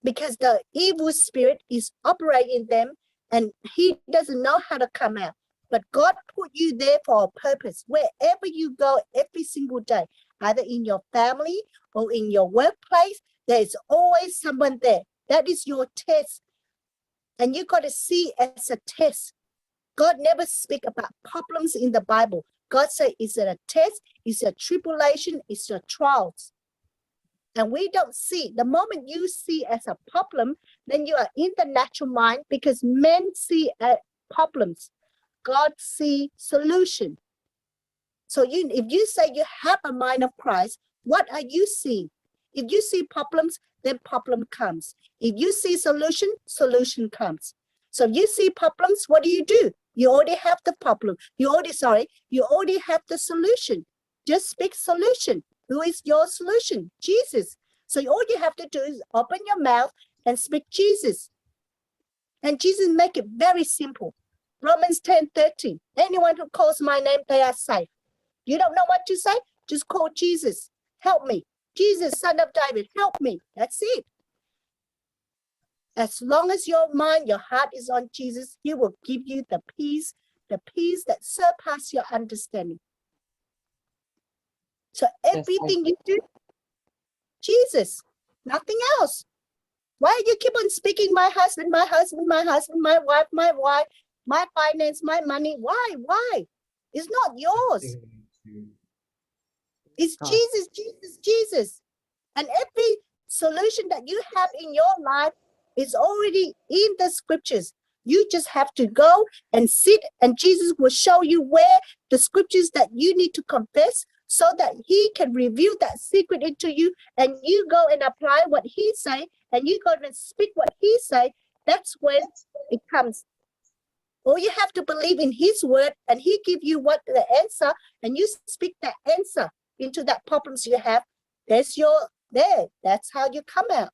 Because the evil spirit is operating them and he doesn't know how to come out. But God put you there for a purpose. Wherever you go every single day, either in your family or in your workplace, there's always someone there. That is your test. And you got to see as a test. God never speak about problems in the Bible. God said it's a test, it's a tribulation, it's a trials. And we don't see. The moment you see as a problem, then you are in the natural mind, because men see problems. God see solution. So if you say you have a mind of Christ, what are you seeing? If you see problems, then problem comes. If you see solution, solution comes. So if you see problems, what do? You already have the problem. You already have the solution. Just speak solution. Who is your solution? Jesus. So all you have to do is open your mouth and speak Jesus. And Jesus make it very simple. Romans 10:13. Anyone who calls my name, they are saved. You don't know what to say? Just call Jesus. Help me. Jesus, Son of David, help me. That's it. As long as your mind, your heart is on Jesus, he will give you the peace that surpasses your understanding. So everything you do, Jesus, nothing else. Why you keep on speaking my husband, my husband, my husband, my wife, my finance, my money? Why? It's not yours. It's Jesus, Jesus, Jesus. And every solution that you have in your life is already in the scriptures. You just have to go and sit, and Jesus will show you where the scriptures that you need to confess, so that he can reveal that secret into you, and you go and apply what he say, and you go and speak what he say. That's when it comes. Or you have to believe in his word, and he give you what the answer, and you speak that answer into that problems you have. That's how you come out.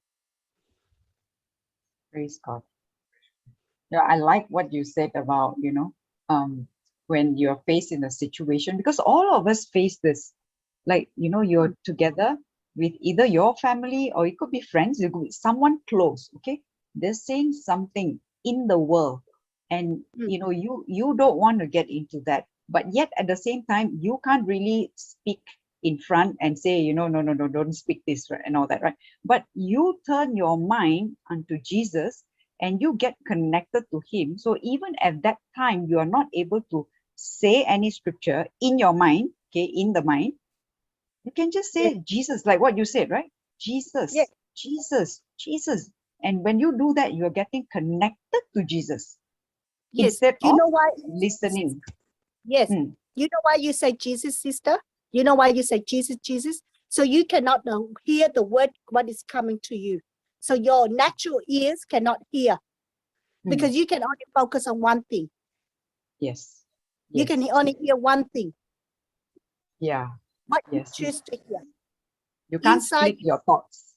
Praise God. Yeah, I like what you said about, when you're faced in a situation, because all of us face this, like, you're together with either your family, or it could be friends, it could be someone close, okay? They're saying something in the world, and you don't want to get into that, but yet at the same time, you can't really speak in front and say, no, don't speak this, right, and all that, right? But you turn your mind unto Jesus, and you get connected to him. So even at that time, you are not able to say any scripture in your mind, okay, in the mind. You can just say Jesus, like what you said, right? Jesus, Jesus, Jesus. And when you do that, you're getting connected to Jesus. Instead of listening. Yes. You know why you say Jesus, sister? You know why you say Jesus, Jesus? So you cannot hear the word, what is coming to you. So your natural ears cannot hear, because you can only focus on one thing. Yes. You can only hear one thing. Yeah. What you choose to hear. You can't split your thoughts.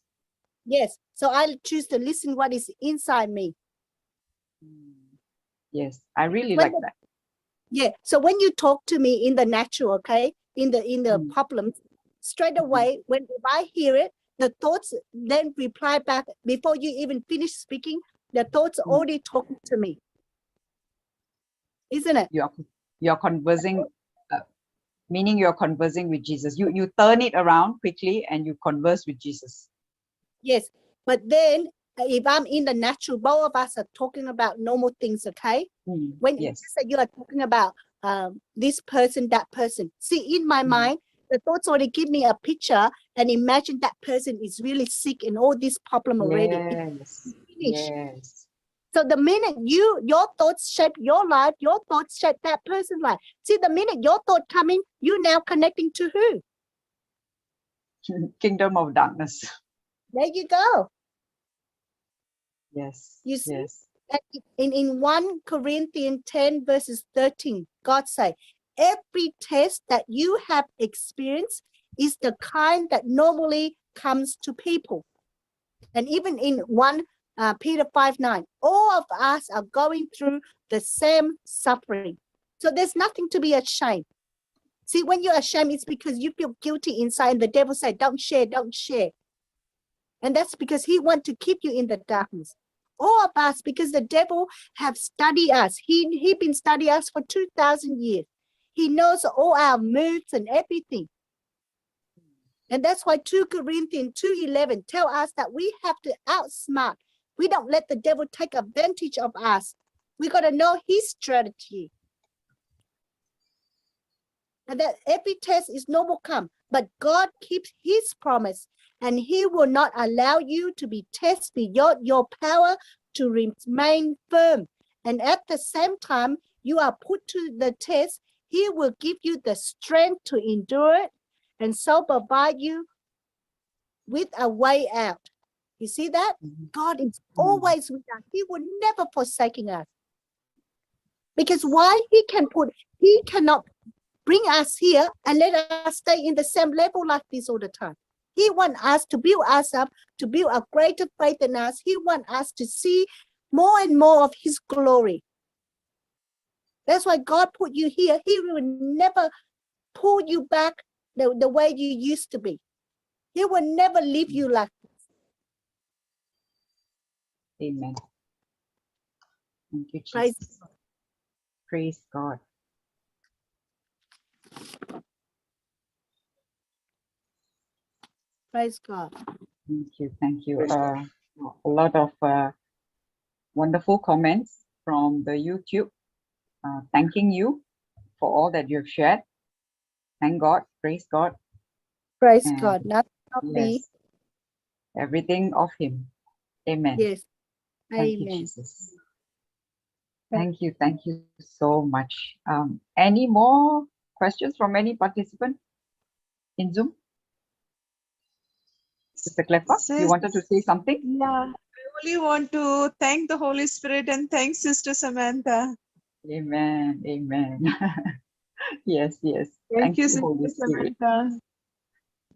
Yes. So I choose to listen what is inside me. Yes. I really like that. Yeah. So when you talk to me in the natural, okay, in the problems, straight away, when I hear it, the thoughts then reply back before you even finish speaking. The thoughts already talking to me, isn't it? You're conversing, meaning you're conversing with Jesus. You turn it around quickly and you converse with Jesus. Yes, but then if I'm in the natural, both of us are talking about normal things, okay? When you are talking about this person, that person. See, in my mind, the thoughts already give me a picture, and imagine that person is really sick and all this problem already. Yes. So the minute your thoughts shape your life, your thoughts shape that person's life. See, the minute your thought coming, you now connecting to who? Kingdom of darkness. There you go. Yes. You see? Yes. In 1 Corinthians 10 verses 13, God say, every test that you have experienced is the kind that normally comes to people. And even in 1 Peter 5:9, all of us are going through the same suffering. So there's nothing to be ashamed. See, when you're ashamed, it's because you feel guilty inside, and the devil said, don't share, don't share. And that's because he wants to keep you in the darkness. All of us, because the devil have studied us. He been studying us for 2,000 years. He knows all our moods and everything. And that's why 2 Corinthians 2:11 tell us that we have to outsmart. We don't let the devil take advantage of us. We got to know his strategy. And that every test is no more come, but God keeps his promise, and he will not allow you to be tested beyond your power to remain firm. And at the same time, you are put to the test, he will give you the strength to endure it, and so provide you with a way out. You see that? God is always with us. He will never forsaking us. Because why? He cannot bring us here and let us stay in the same level like this all the time. He wants us to build us up, to build a greater faith in us. He wants us to see more and more of his glory. That's why God put you here. He will never pull you back the way you used to be. He will never leave you like this. Amen. Thank you, Jesus. Praise God. Praise God. Praise God. Thank you. Thank you. Praise God. A lot of wonderful comments from the YouTube, thanking you for all that you've shared. Thank God. Praise God. Praise And God. Not me. yes, everything of him. Amen. Yes. Thank you, Amen. Jesus. Thank you so much. Any more questions from any participant in Zoom? Sister Clefa, you wanted to say something? Yeah, I only want to thank the Holy Spirit and thank Sister Samantha. Amen. Amen. Yes, yes. Thank you, Sister Holy Spirit. Samantha.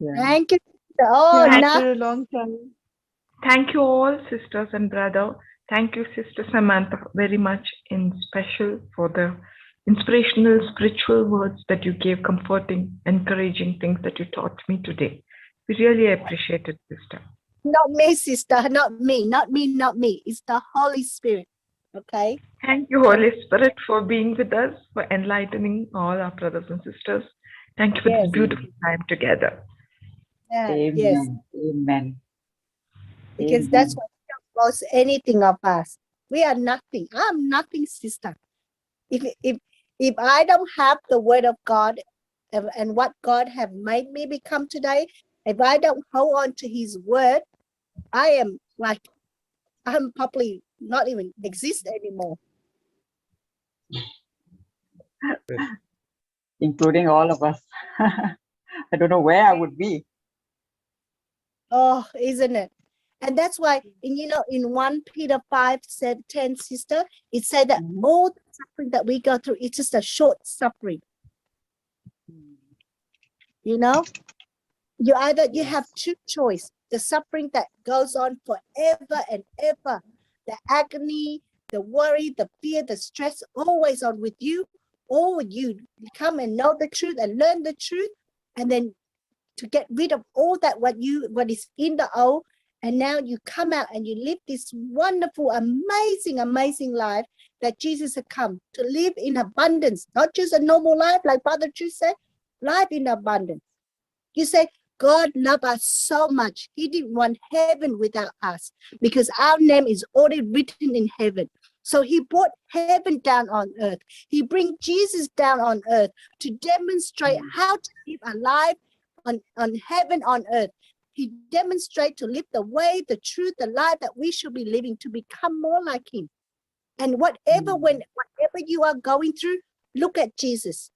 Yeah. Thank you. Oh, Yeah, now after a long time. Thank you all, sisters and brother. Thank you, Sister Samantha, very much in special for the inspirational spiritual words that you gave, comforting, encouraging things that you taught me today. We really appreciate it, sister. not me, sister, not me, not me, not me. It's the Holy Spirit. Okay. Thank you, Holy Spirit, for being with us, for enlightening all our brothers and sisters. Thank you for Yes. this beautiful time together. Yeah, Amen. yes. Amen. Because Amen. that's what was anything of us. We are nothing. I'm nothing, sister. If I don't have the word of God and what God have made me become today, if I don't hold on to his word, I'm probably not even exist anymore. Including all of us. I don't know where I would be. Oh, isn't it? And that's why, in 1 Peter 5:10, sister, it said that all the suffering that we go through, it's just a short suffering. You have two choices: the suffering that goes on forever and ever, the agony, the worry, the fear, the stress, always on with you, or you come and know the truth and learn the truth, and then to get rid of all that what is in the old, and now you come out and you live this wonderful, amazing life that Jesus had come to live in abundance, not just a normal life like Brother Drew said, life in abundance. You say, God loved us so much. He didn't want heaven without us because our name is already written in heaven. So he brought heaven down on earth. He bring Jesus down on earth to demonstrate how to live a life on heaven on earth. He demonstrates to live the way, the truth, the life that we should be living to become more like him. And whatever you are going through, look at Jesus.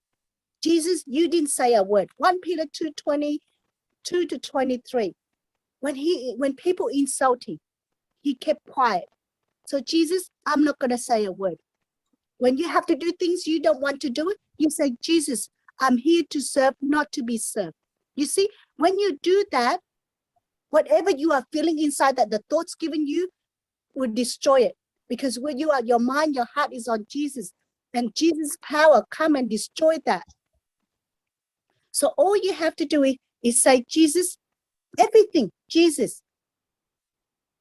Jesus, you didn't say a word. 1 Peter 2:22-23. When people insult him, he kept quiet. So Jesus, I'm not going to say a word. When you have to do things you don't want to do it, you say, Jesus, I'm here to serve, not to be served. You see, when you do that, whatever you are feeling inside that the thoughts given you will destroy it. Because when your mind, your heart is on Jesus, and Jesus' power come and destroy that. So all you have to do is say, Jesus, everything, Jesus.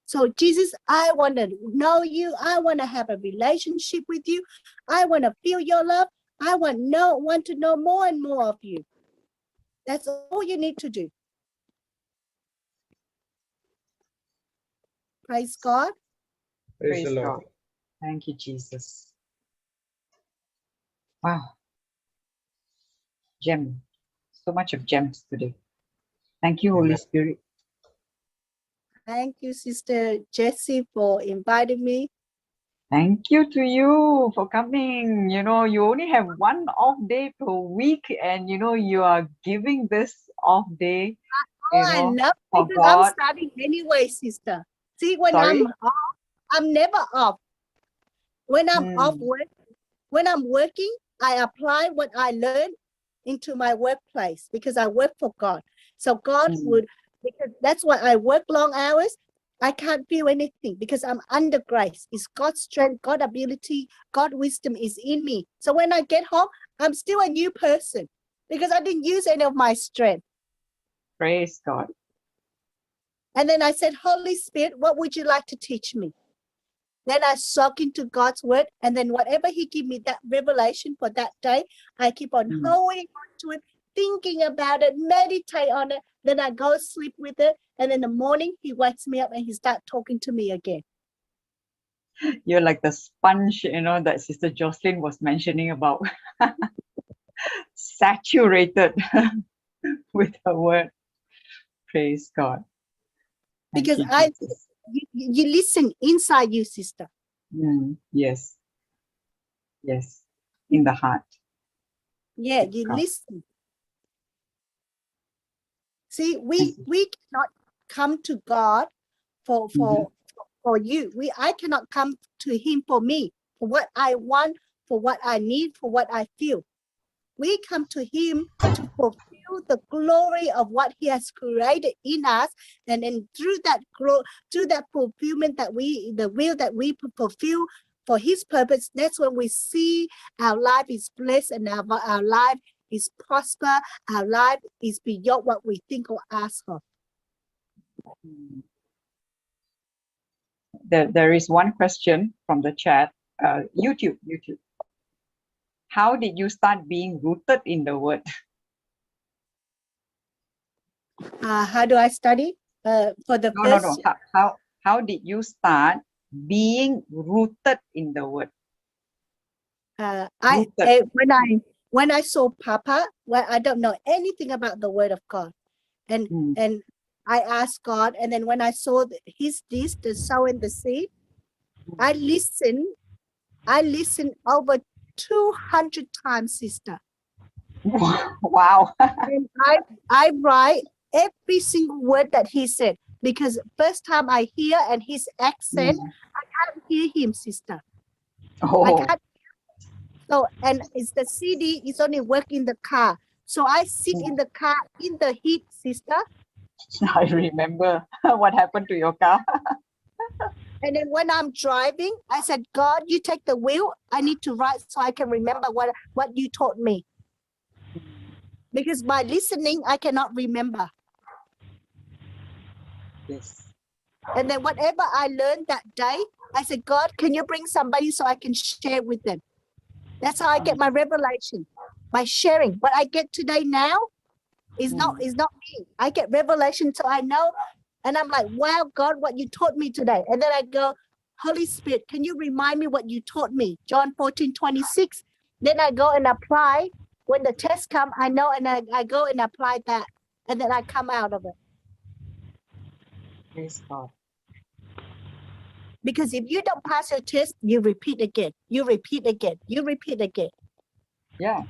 So Jesus, I want to know you. I want to have a relationship with you. I want to feel your love. I want to know more and more of you. That's all you need to do. Praise God. Praise the Lord. God. Thank you, Jesus. Wow. Gem. So much of gems today. Thank you, Holy Spirit. Thank you, Sister Jessie, for inviting me. Thank you to you for coming. You know, you only have one off day per week, and you are giving this off day. I know, because I'm studying anyway, sister. See, when I'm off, I'm never off. When I'm off work, when I'm working, I apply what I learned into my workplace because I work for God. So God would, because that's why I work long hours. I can't feel anything because I'm under grace. It's God's strength, God's ability, God's wisdom is in me. So when I get home, I'm still a new person because I didn't use any of my strength. Praise God. And then I said, Holy Spirit, what would you like to teach me? Then I soak into God's word, and then whatever He give me that revelation for that day, I keep on holding on to it, thinking about it, meditate on it. Then I go sleep with it, and in the morning He wakes me up and He starts talking to me again. You're like the sponge, that Sister Jocelyn was mentioning about. Saturated with her word. Praise God. Because you listen inside you, sister. Yes. Yes. In the heart. Yeah, you listen. See, we cannot come to God for you. I cannot come to Him for me, for what I want, for what I need, for what I feel. We come to Him to fulfill the glory of what He has created in us, and then through that fulfillment the will that we fulfill for His purpose, that's when we see our life is blessed and our life is prosper, our life is beyond what we think or ask for. There is one question from the chat. YouTube. How did you start being rooted in the word? How do I study? For the first. No. How did you start being rooted in the word? When I saw Papa, well, I don't know anything about the word of God, and I asked God, and then when I saw the sowing the seed, I listened over 200 times, sister. Wow. And I write every single word that he said, because first time I hear and his accent, I can't hear him, sister. I can't. So, and it's the CD is only work in the car. So I sit in the car in the heat, sister. I remember what happened to your car. And then when I'm driving, I said, God, you take the wheel. I need to write so I can remember what you taught me. Because by listening, I cannot remember. Yes. And then whatever I learned that day, I said, God, can you bring somebody so I can share with them? That's how I get my revelation, by sharing. What I get today now is not me. I get revelation so I know. And I'm like, wow, God, what you taught me today. And then I go, Holy Spirit, can you remind me what you taught me? John 14:26. Then I go and apply. When the test come, I know, and I go and apply that. And then I come out of it. Praise God. Because if you don't pass your test, you repeat again. You repeat again. You repeat again. Yeah.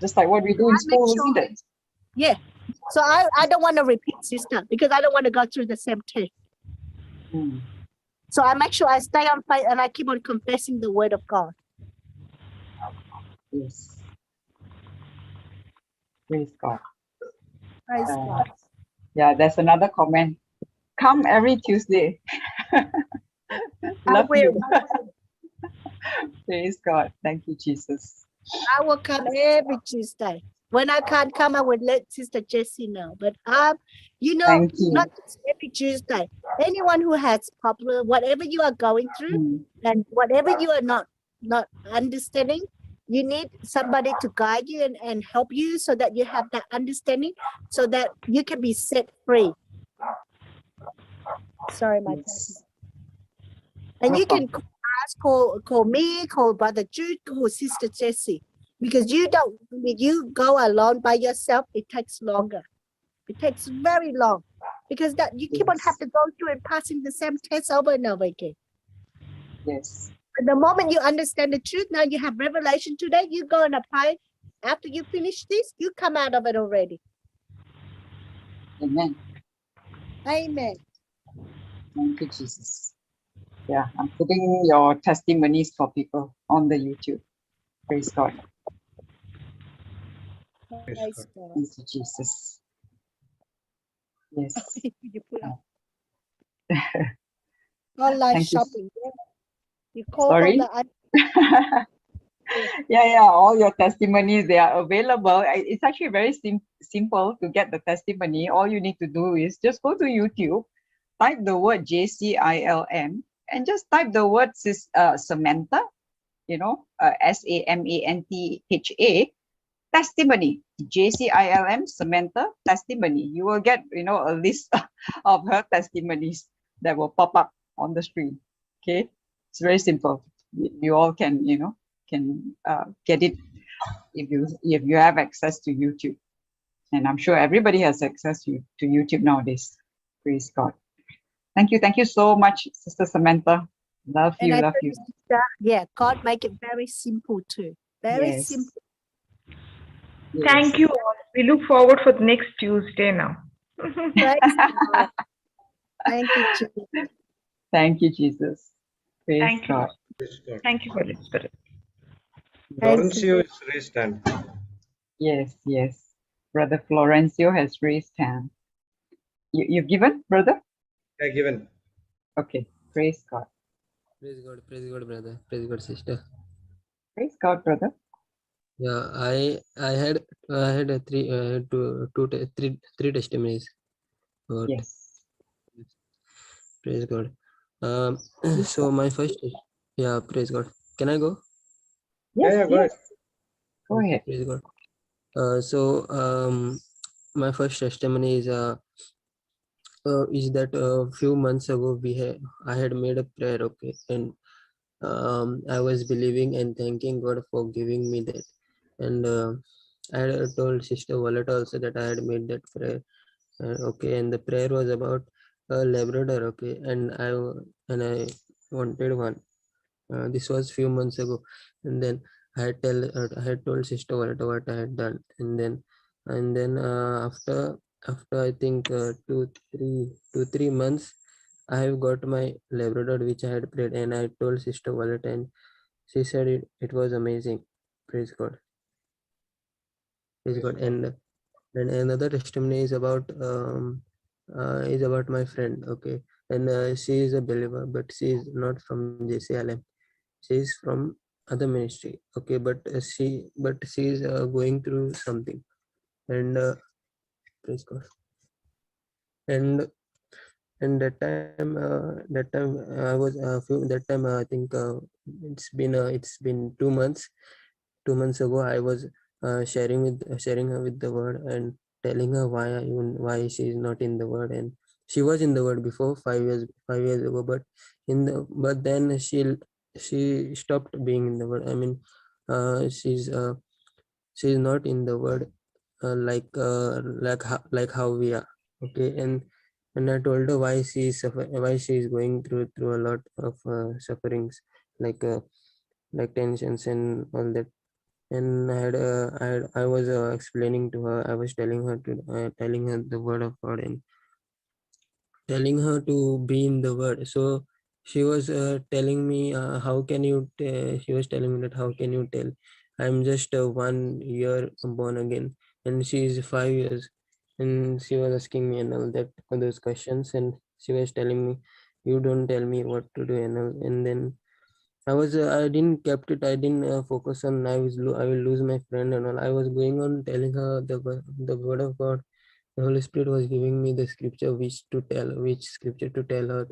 Just like what we do in school, isn't it? Yeah. So I don't want to repeat, sister, because I don't want to go through the same test. So I make sure I stay on faith and I keep on confessing the word of God. Yes. Praise God. Praise God. Yeah, there's another comment. Come every Tuesday. Love you. Praise God. Thank you, Jesus. I will come every Tuesday. When I can't come, I would let Sister Jessie know. But not just every Tuesday. Anyone who has problem, whatever you are going through, and whatever you are not understanding, you need somebody to guide you and help you so that you have that understanding, so that you can be set free. Sorry, my yes. And you can call me, call Brother Jude, call Sister Jessie. Because when you go alone by yourself, it takes longer. It takes very long because that you keep on have to go through and passing the same test over and over again. Yes. But the moment you understand the truth, now you have revelation today, you go and apply. After you finish this, you come out of it already. Amen. Amen. Thank you, Jesus. Yeah, I'm putting your testimonies for people on the YouTube. Praise God. Praise God. Thank you, Jesus. Yes. You put up online Thank you. shopping. You call Sorry? all the Yeah, all your testimonies, they are available. It's actually very simple to get the testimony. All you need to do is just go to YouTube, type the word JCILM, and just type the word Samantha, SAMANTHA, testimony, JCILM, Samantha, testimony. You will get, a list of her testimonies that will pop up on the screen. Okay, it's very simple. You all can, get it if you have access to YouTube. And I'm sure everybody has access to YouTube nowadays. Praise God. Thank you so much, Sister Samantha. Love you. Yeah, God make it very simple too. Very simple. Yes. Thank you all. We look forward for the next Tuesday now. Praise God. Thank you, Jesus. Thank you, Jesus. Praise Thank God. you. Thank you, Holy Spirit. Florencio is raised hand. Yes. Brother Florencio has raised hand. You've given, brother? Yeah, given. Okay. Praise God. Praise God, brother. Praise God, sister. Praise God, brother. Yeah, I had three testimonies. Yes. Praise God. So my first, praise God. Can I go? Yes. Go Okay, ahead. praise God. My first testimony is that a few months ago I had made a prayer, okay, and I was believing and thanking God for giving me that, and I had told Sister Wallet also that I had made that prayer, okay, and the prayer was about a Labrador, okay, and I wanted one. This was few months ago, and then I had told Sister what I had done, and then after I think 3 months, I have got my Labrador which I had prayed, and I told Sister Wallet, and she said it was amazing. Praise God. Praise God. And another testimony is about my friend, okay, and she is a believer, but she is not from JCILM. She is from other ministry, okay, but she is going through something, and praise God. And that time I was that time I think it's been 2 months. 2 months ago, I was sharing her with the word and telling her why she is not in the word, and she was in the word before 5 years ago, but then she stopped being in the word. I mean, she's not in the word like how we are, okay, and I told her why she is going through a lot of sufferings, like tensions and all that. And I was explaining to her. I was telling her the word of God and telling her to be in the word. So she was telling me, how can you? She was telling me that how can you tell? I'm just 1 year born again, and she is 5 years. And she was asking me and all that for those questions, and she was telling me, you don't tell me what to do and all. And then I didn't kept it. I didn't focus on I will lose my friend and all. I was going on telling her the word of God. The Holy Spirit was giving me the scripture which scripture to tell her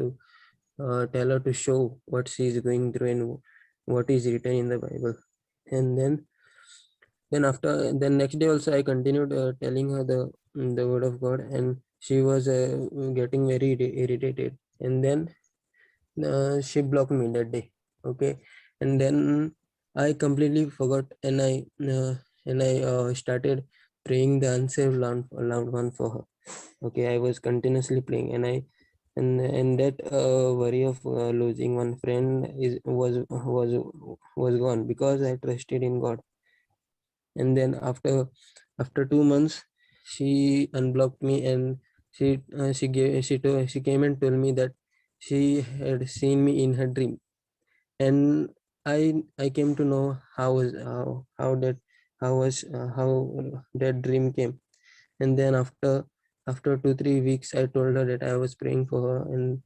to show what she is going through and what is written in the Bible. And then next day also I continued telling her the word of God, and she was getting very irritated. And then she blocked me that day, okay. And then I completely forgot, and I started praying the unsaved loved one for her. Okay, I was continuously praying, and that worry of losing one friend was gone because I trusted in God. And then after 2 months, she unblocked me, and she came and told me that she had seen me in her dream. And I came to know how that dream came. And then after 2-3 weeks, I told her that I was praying for her, and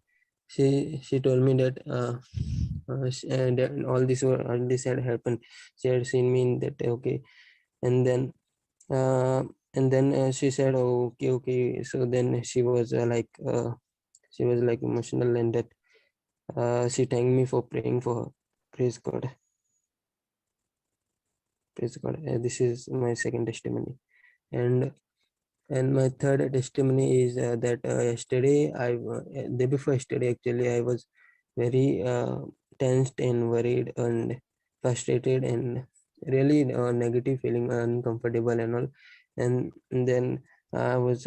she told me that that all this had happened. She had seen me in that. Okay. And then she said, oh, okay. So then she was like emotional, and that she thanked me for praying for her. Praise God. Praise God. This is my second testimony. And my third testimony is that yesterday, day before yesterday, actually, I was very tensed and worried and frustrated and really negative, feeling uncomfortable and all. And then I was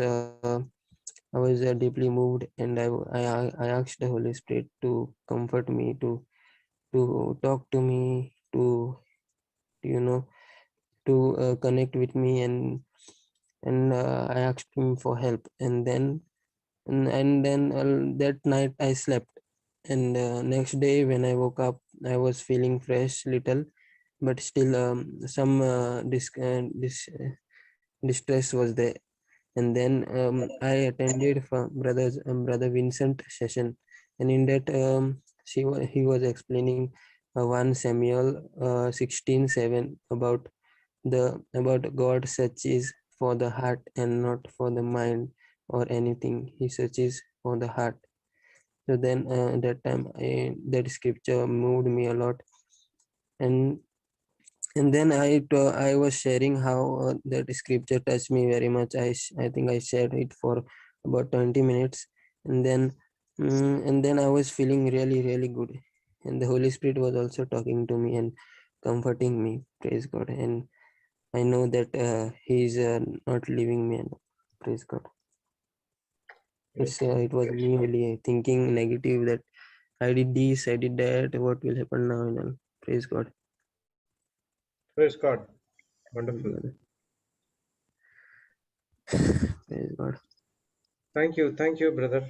deeply moved, and I asked the Holy Spirit to comfort me, to talk to me, to you know to connect with me, and I asked him for help. And then that night I slept, and next day when I woke up, I was feeling fresh little, but still some distress was there. And then I attended from brother Vincent session, and in that he was explaining 1 Samuel 16:7 about God searches for the heart and not for the mind or anything. He searches for the heart. So then at that time, that scripture moved me a lot. And then I was sharing how that scripture touched me very much. I think I shared it for about 20 minutes. And then I was feeling really, really good, and the Holy Spirit was also talking to me and comforting me. Praise God. And I know that he's not leaving me. Praise God. It was me really thinking negative, that I did this, I did that, what will happen now, and all. Praise God. Praise God. Wonderful. Praise God. Thank you, brother.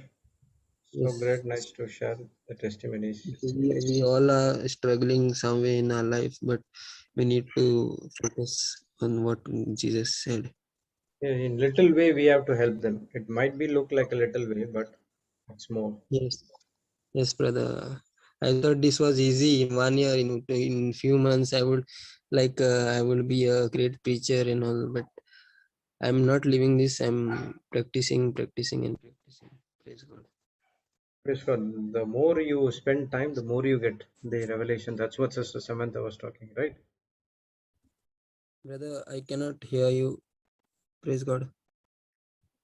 So Yes. great, nice to share the testimonies. We all are struggling some way in our life, but we need to focus on what Jesus said. In little way, we have to help them. It might be look like a little way, but it's more. Yes, brother. I thought this was easy. In 1 year, in few months, I would be a great preacher and all, but I'm not living this. I'm practicing, and practicing. Praise God. Praise God. The more you spend time, the more you get the revelation. That's what Sister Samantha was talking, right? Brother, I cannot hear you. Praise God.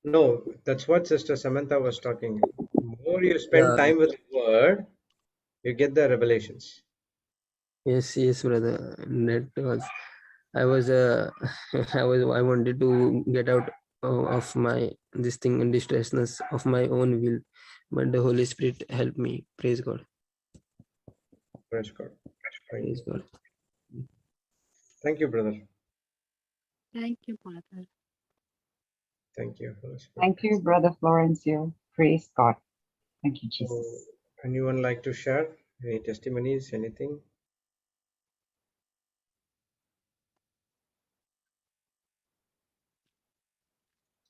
No, that's what Sister Samantha was talking. The more you spend time with the Word, you get the revelations. Yes, brother. That was, I was, I wanted to get out of my distressness of my own will, but the Holy Spirit helped me. Praise God. Praise God. Praise God. Thank you, brother. Thank you, brother. Thank you. Thank you, Brother Florencio. Praise God. Thank you, Jesus. So, anyone like to share any testimonies, anything?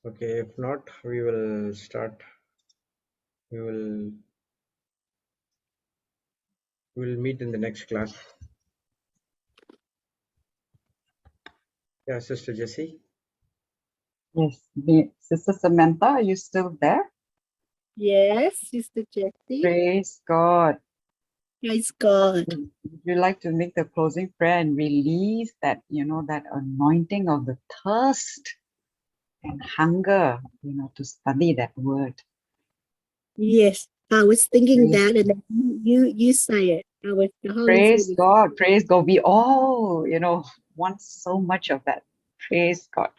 Okay, if not, we will start. We'll meet in the next class. Yeah, Sister Jessie. Yes, Sister Samantha, are you still there? Yes, Sister Jessie. Praise God. Praise God. Would you like to make the closing prayer and release that, that anointing of the thirst and hunger, to study that word? Yes, I was thinking that, and then you say it. Praise God. Praise God. We all, want so much of that. Praise God.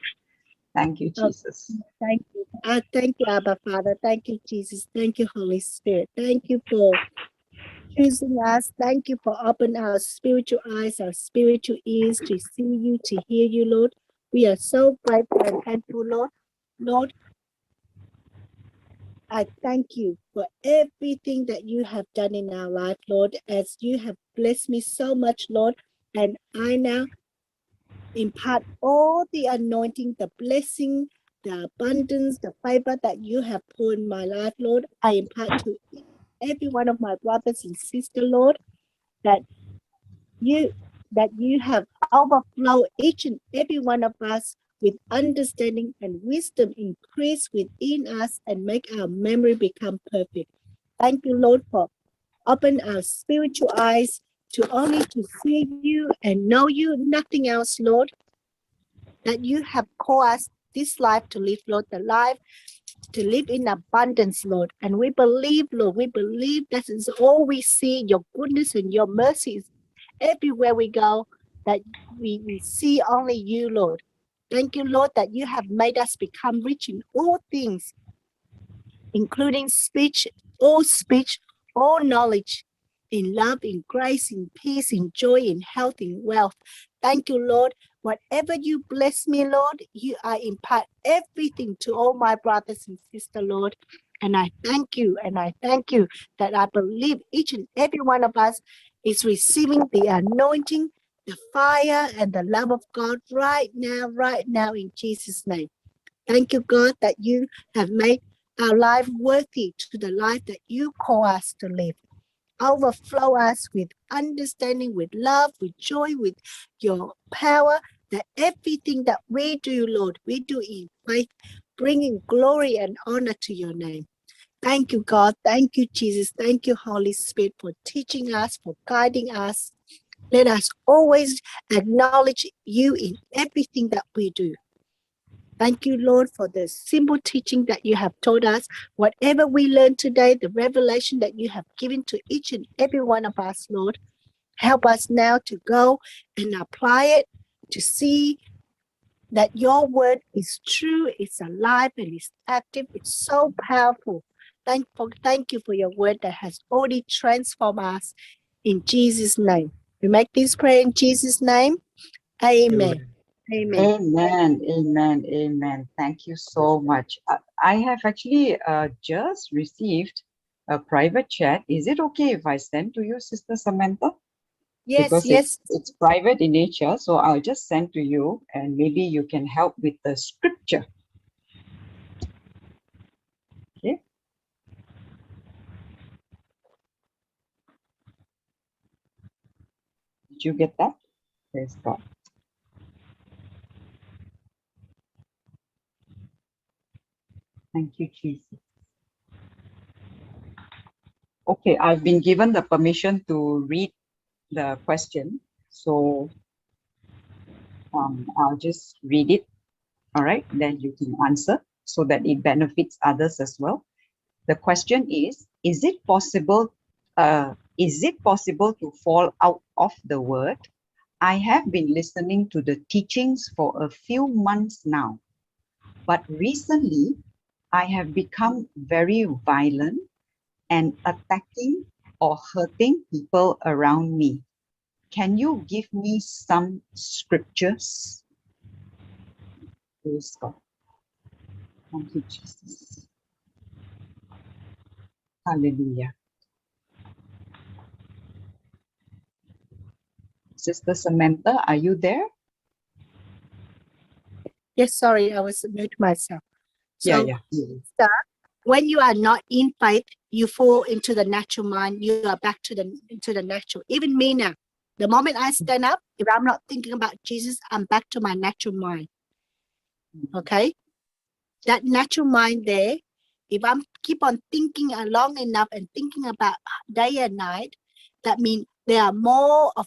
Thank you, Jesus. Thank you. Thank you, Abba Father. Thank you, Jesus. Thank you, Holy Spirit. Thank you for choosing us. Thank you for opening our spiritual eyes, our spiritual ears to see you, to hear you, Lord. We are so grateful and thankful, Lord. Lord, I thank you for everything that you have done in our life, Lord, as you have blessed me so much, Lord. And I now impart all the anointing, the blessing, the abundance, the favor that you have poured in my life, Lord. I impart to every one of my brothers and sisters, Lord, that you have overflowed each and every one of us with understanding and wisdom increase within us and make our memory become perfect. Thank you, Lord, for open our spiritual eyes to only to see you and know you, nothing else, Lord, that you have called us this life to live, Lord, the life to live in abundance, Lord. And we believe, Lord, we believe that is all we see, your goodness and your mercies everywhere we go, that we see only you, Lord. Thank you, Lord, that you have made us become rich in all things, including speech, all knowledge, in love, in grace, in peace, in joy, in health, in wealth. Thank you, Lord. Whatever you bless me, Lord, you are impart everything to all my brothers and sisters, Lord. And I thank you, that I believe each and every one of us is receiving the anointing, the fire, and the love of God right now in Jesus' name. Thank you, God, that you have made our life worthy to the life that you call us to live. Overflow us with understanding, with love, with joy, with your power, that everything that we do, Lord, we do in faith, bringing glory and honor to your name. Thank you, God. Thank you, Jesus. Thank you, Holy Spirit, for teaching us, for guiding us. Let us always acknowledge you in everything that we do. Thank you, Lord, for the simple teaching that you have taught us. Whatever we learned today, the revelation that you have given to each and every one of us, Lord, help us now to go and apply it, to see that your word is true, it's alive, and it's active. It's so powerful. Thank you for your word that has already transformed us in Jesus' name. We make this prayer in Jesus' name. Amen. Amen. Amen. Thank you so much. I have actually just received a private chat. Is it okay if I send to you, Sister Samantha? Yes, because it's private in nature, so I'll just send to you and maybe you can help with the scripture. Okay. Did you get that? Praise God. Thank you, Jesus. Okay, I've been given the permission to read the question, so I'll just read it. All right, then you can answer so that it benefits others as well. The question is it possible to fall out of the word? I have been listening to the teachings for a few months now, but recently I have become very violent and attacking or hurting people around me. Can you give me some scriptures? Praise God. Thank you, Jesus. Hallelujah. Sister Samantha, are you there? Yes, sorry, I was mute myself. So, Yeah. when you are not in faith, you fall into the natural mind. You are back to the natural. Even me now, the moment I stand up, if I'm not thinking about Jesus, I'm back to my natural mind. Okay, that natural mind there. If I'm keep on thinking long enough and thinking about day and night, that means there are more of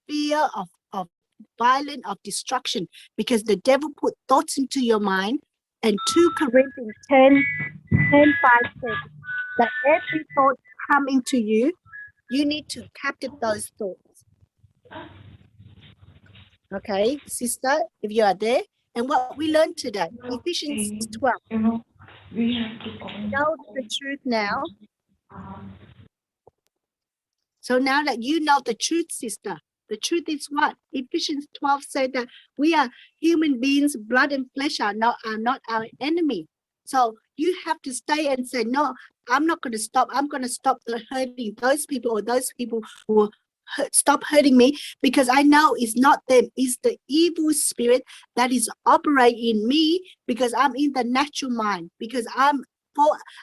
fear, of violence, of destruction, because the devil put thoughts into your mind. And 2 Corinthians 10:5 says that every thought come into you, You need to capture those thoughts. Okay, sister, if you are there. And what we learned today, Ephesians 12. We have to Know the truth now. So now that you know the truth, sister, the truth is what? Ephesians 12 said that we are human beings, blood and flesh are not our enemy. So you have to stay and say, no, I'm not going to stop. I'm going to stop hurting those people, or those people who stop hurting me, because I know it's not them. It's the evil spirit that is operating in me, because I'm in the natural mind, because I'm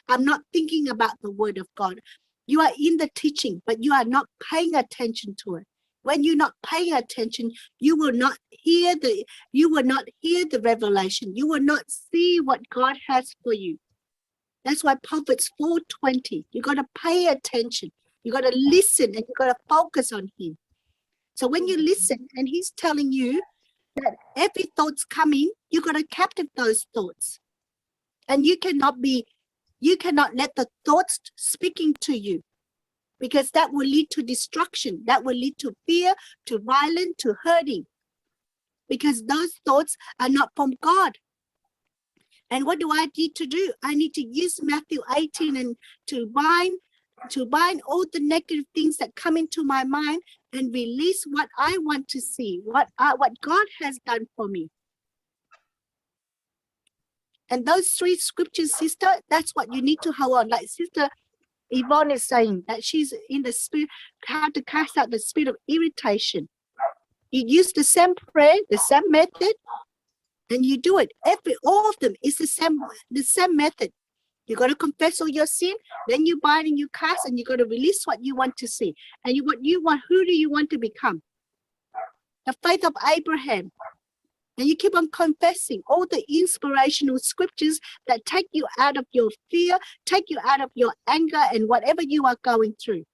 not thinking about the word of God. You are in the teaching, but you are not paying attention to it. When you're not paying attention, you will not hear the revelation. You will not see what God has for you. That's why Proverbs 4:20, you got to pay attention. You got to listen, and you got to focus on him. So when you listen and he's telling you that every thought's coming, you got to capture those thoughts. And you cannot let the thoughts speaking to you, because that will lead to destruction. That will lead to fear, to violence, to hurting, because those thoughts are not from God. And what do I need to do? I need to use Matthew 18 and to bind all the negative things that come into my mind and release what I want to see, what God has done for me. And those 3 scriptures, sister, that's what you need to hold on. Like Sister Yvonne is saying, that she's in the spirit, how to cast out the spirit of irritation. You use the same prayer, the same method, and you do it. All of them is the same method. You got to confess all your sin, then you bind and you cast, and you got to release what you want to see. And who do you want to become? The faith of Abraham. And you keep on confessing all the inspirational scriptures that take you out of your fear, take you out of your anger and whatever you are going through.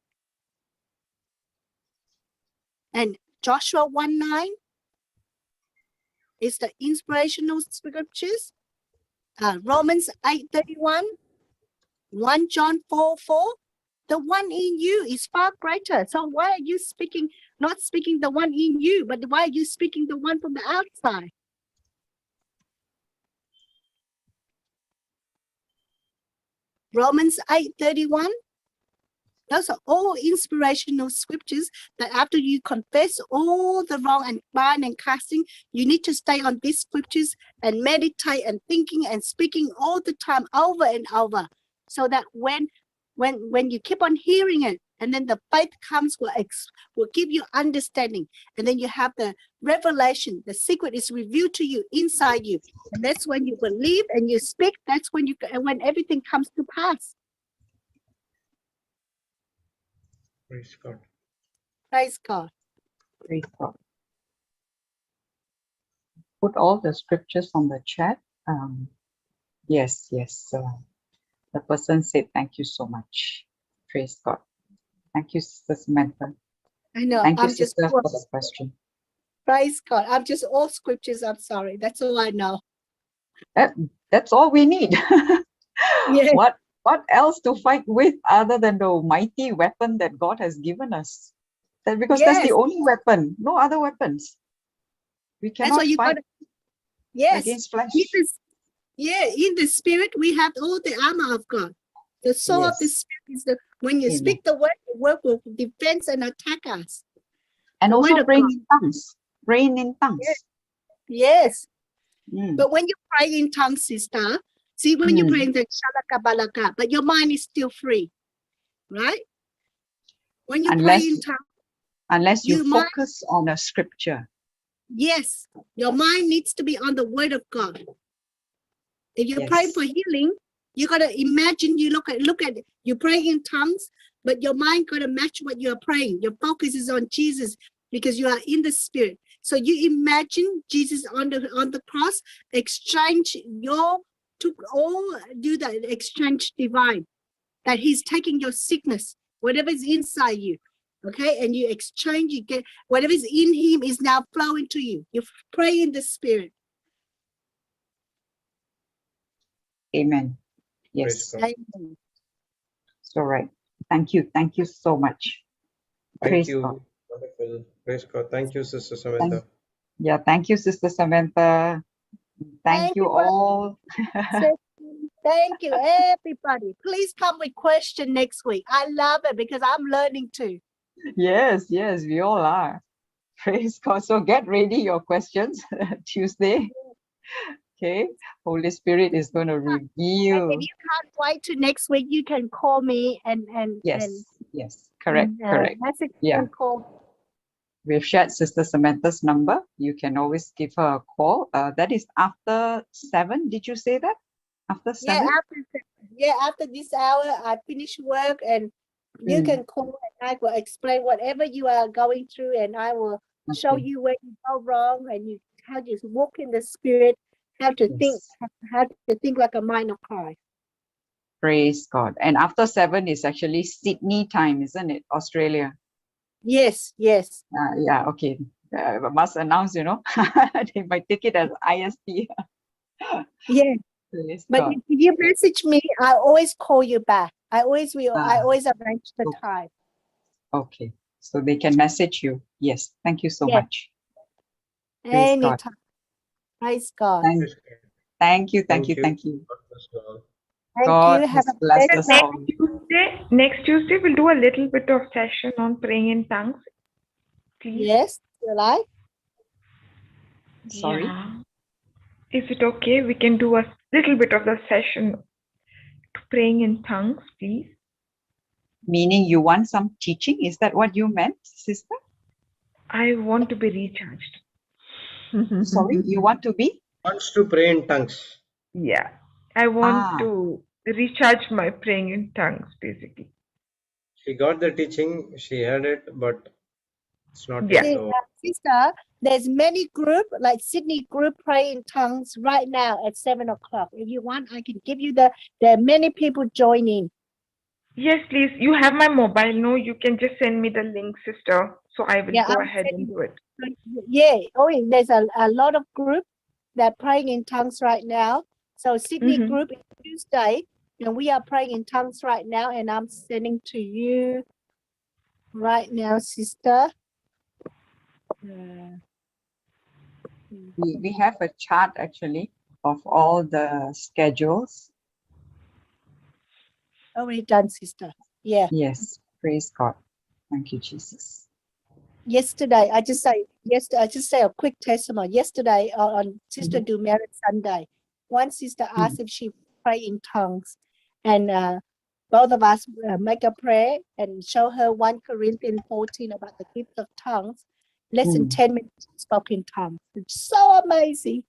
And Joshua 1:9 is the inspirational scriptures. Romans 8:31, 1 John 4:4. The one in you is far greater. So why are you not speaking the one in you, but why are you speaking the one from the outside? Romans 8:31. Those are all inspirational scriptures that after you confess all the wrong and bind and casting, you need to stay on these scriptures and meditate and thinking and speaking all the time over and over, so that when you keep on hearing it, and then the faith comes, will give you understanding, and then you have the revelation, the secret is revealed to you inside you, and that's when you believe and you speak. That's when everything comes to pass. Praise God. Praise God. Praise God. Put all the scriptures on the chat. Yes. The person said, thank you so much. Praise God. Thank you, Sister Samantha. I know. Thank you, I'm just Sister, for the question. Praise God. I'm just all scriptures. I'm sorry. That's all I know. That's all we need. Yeah. What else to fight with other than the mighty weapon that God has given us? Because that's the only weapon, no other weapons. We cannot fight against flesh. In the spirit, we have all the armor of God. The soul of the spirit is when you speak the word will defend and attack us. And also praying in tongues. Praying in tongues. Yes. But when you pray in tongues, sister, see, when you pray in the shalakabalaka, but your mind is still free, right? When you pray in tongues, unless you focus on a scripture. Yes, your mind needs to be on the word of God. If you're praying for healing, you gotta imagine, you look at it, you pray in tongues, but your mind gotta match what you're praying. Your focus is on Jesus because you are in the spirit. So you imagine Jesus on the cross, do the exchange divine, that he's taking your sickness, whatever is inside you, okay, and you exchange, you get whatever is in him is now flowing to you. You pray in the spirit. Amen. Yes. Amen. So right. Thank you so much. Thank Praise you. God. Wonderful. Praise God. Thank you, Sister Samantha. Thank you, Sister Samantha. Thank you Brother all. Jesse. Thank you, everybody. Please come with question next week. I love it because I'm learning too. Yes, we all are. Praise God. So get ready your questions Tuesday. Okay. Holy Spirit is going to And reveal. if you can't wait to next week, you can call me and Yes. Correct. message Yeah. and call. We've shared Sister Samantha's number. You can always give her a call. That is after 7. Did you say that? After 7? After this hour, I finish work and you can call and I will explain whatever you are going through and I will show you where you go wrong and how to walk in the Spirit, how to think like a mind of Christ. Praise God. And after 7 is actually Sydney time, isn't it? Australia. Yes. Okay. I must announce, they might take it as IST. Yeah. Praise But God. if you message me, I always call you back. I always arrange the time. Okay. So they can message you. Yes. Thank you so much. Praise God. Anytime. Praise God. Thank you. God bless you all. God Have has a blessed blessed us all. Next Tuesday, we'll do a little bit of session on praying in tongues. Please. Yes, you like? Sorry? Yeah. Is it okay? We can do a little bit of the session to praying in tongues, please. Meaning you want some teaching? Is that what you meant, sister? I want to be recharged. Sorry, you want to be? Wants to pray in tongues. Yeah. I want to recharge my praying in tongues, basically. She got the teaching, she had it, but it's not Yeah. yet over. Sister, there's many group, like Sydney group pray in tongues right now at 7 o'clock. If you want, I can give you there are many people joining. Yes, please. You have my mobile. No, you can just send me the link, sister. So I will go ahead and do it. Yeah. There's a lot of group that are praying in tongues right now. So Sydney group is Tuesday, and we are praying in tongues right now, and I'm sending to you right now, sister. We have a chart actually of all the schedules. Already done, sister. Yeah. Yes. Praise God. Thank you, Jesus. Yesterday, I just say a quick testimony. Yesterday on Sister Do Merit Sunday, one sister asked if she pray in tongues, and both of us make a prayer and show her 1 Corinthians 14 about the gift of tongues. Less than 10 minutes spoke in tongues. It's so amazing.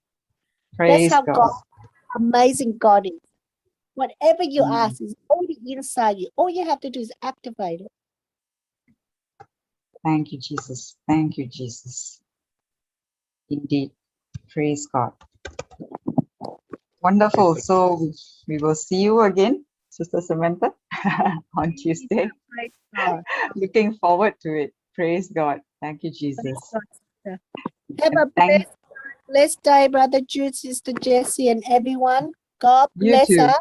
Praise That's how God. Amazing God is. Whatever you ask is already inside you. All you have to do is activate it. Thank you, Jesus. Thank you, Jesus. Indeed. Praise God. Wonderful. So we will see you again, Sister Samantha, on Tuesday. Praise God. Looking forward to it. Praise God. Thank you, Jesus. Have a blessed day, Brother Jude, Sister Jessie, and everyone. God bless us.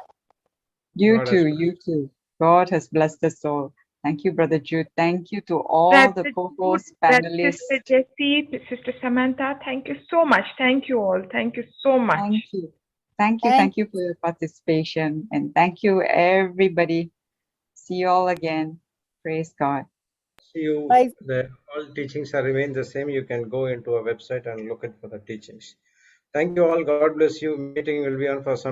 You too. God has blessed us all. Thank you, Brother Jude. Thank you to all the co-hosts, panelists. Sister Jessie, Sister Samantha, thank you so much. Thank you all. Thank you so much. Thank you. Thank you for your participation. And thank you, everybody. See you all again. Praise God. See you. All teachings are remain the same. You can go into a website and look at for the teachings. Thank you all. God bless you. Meeting will be on for some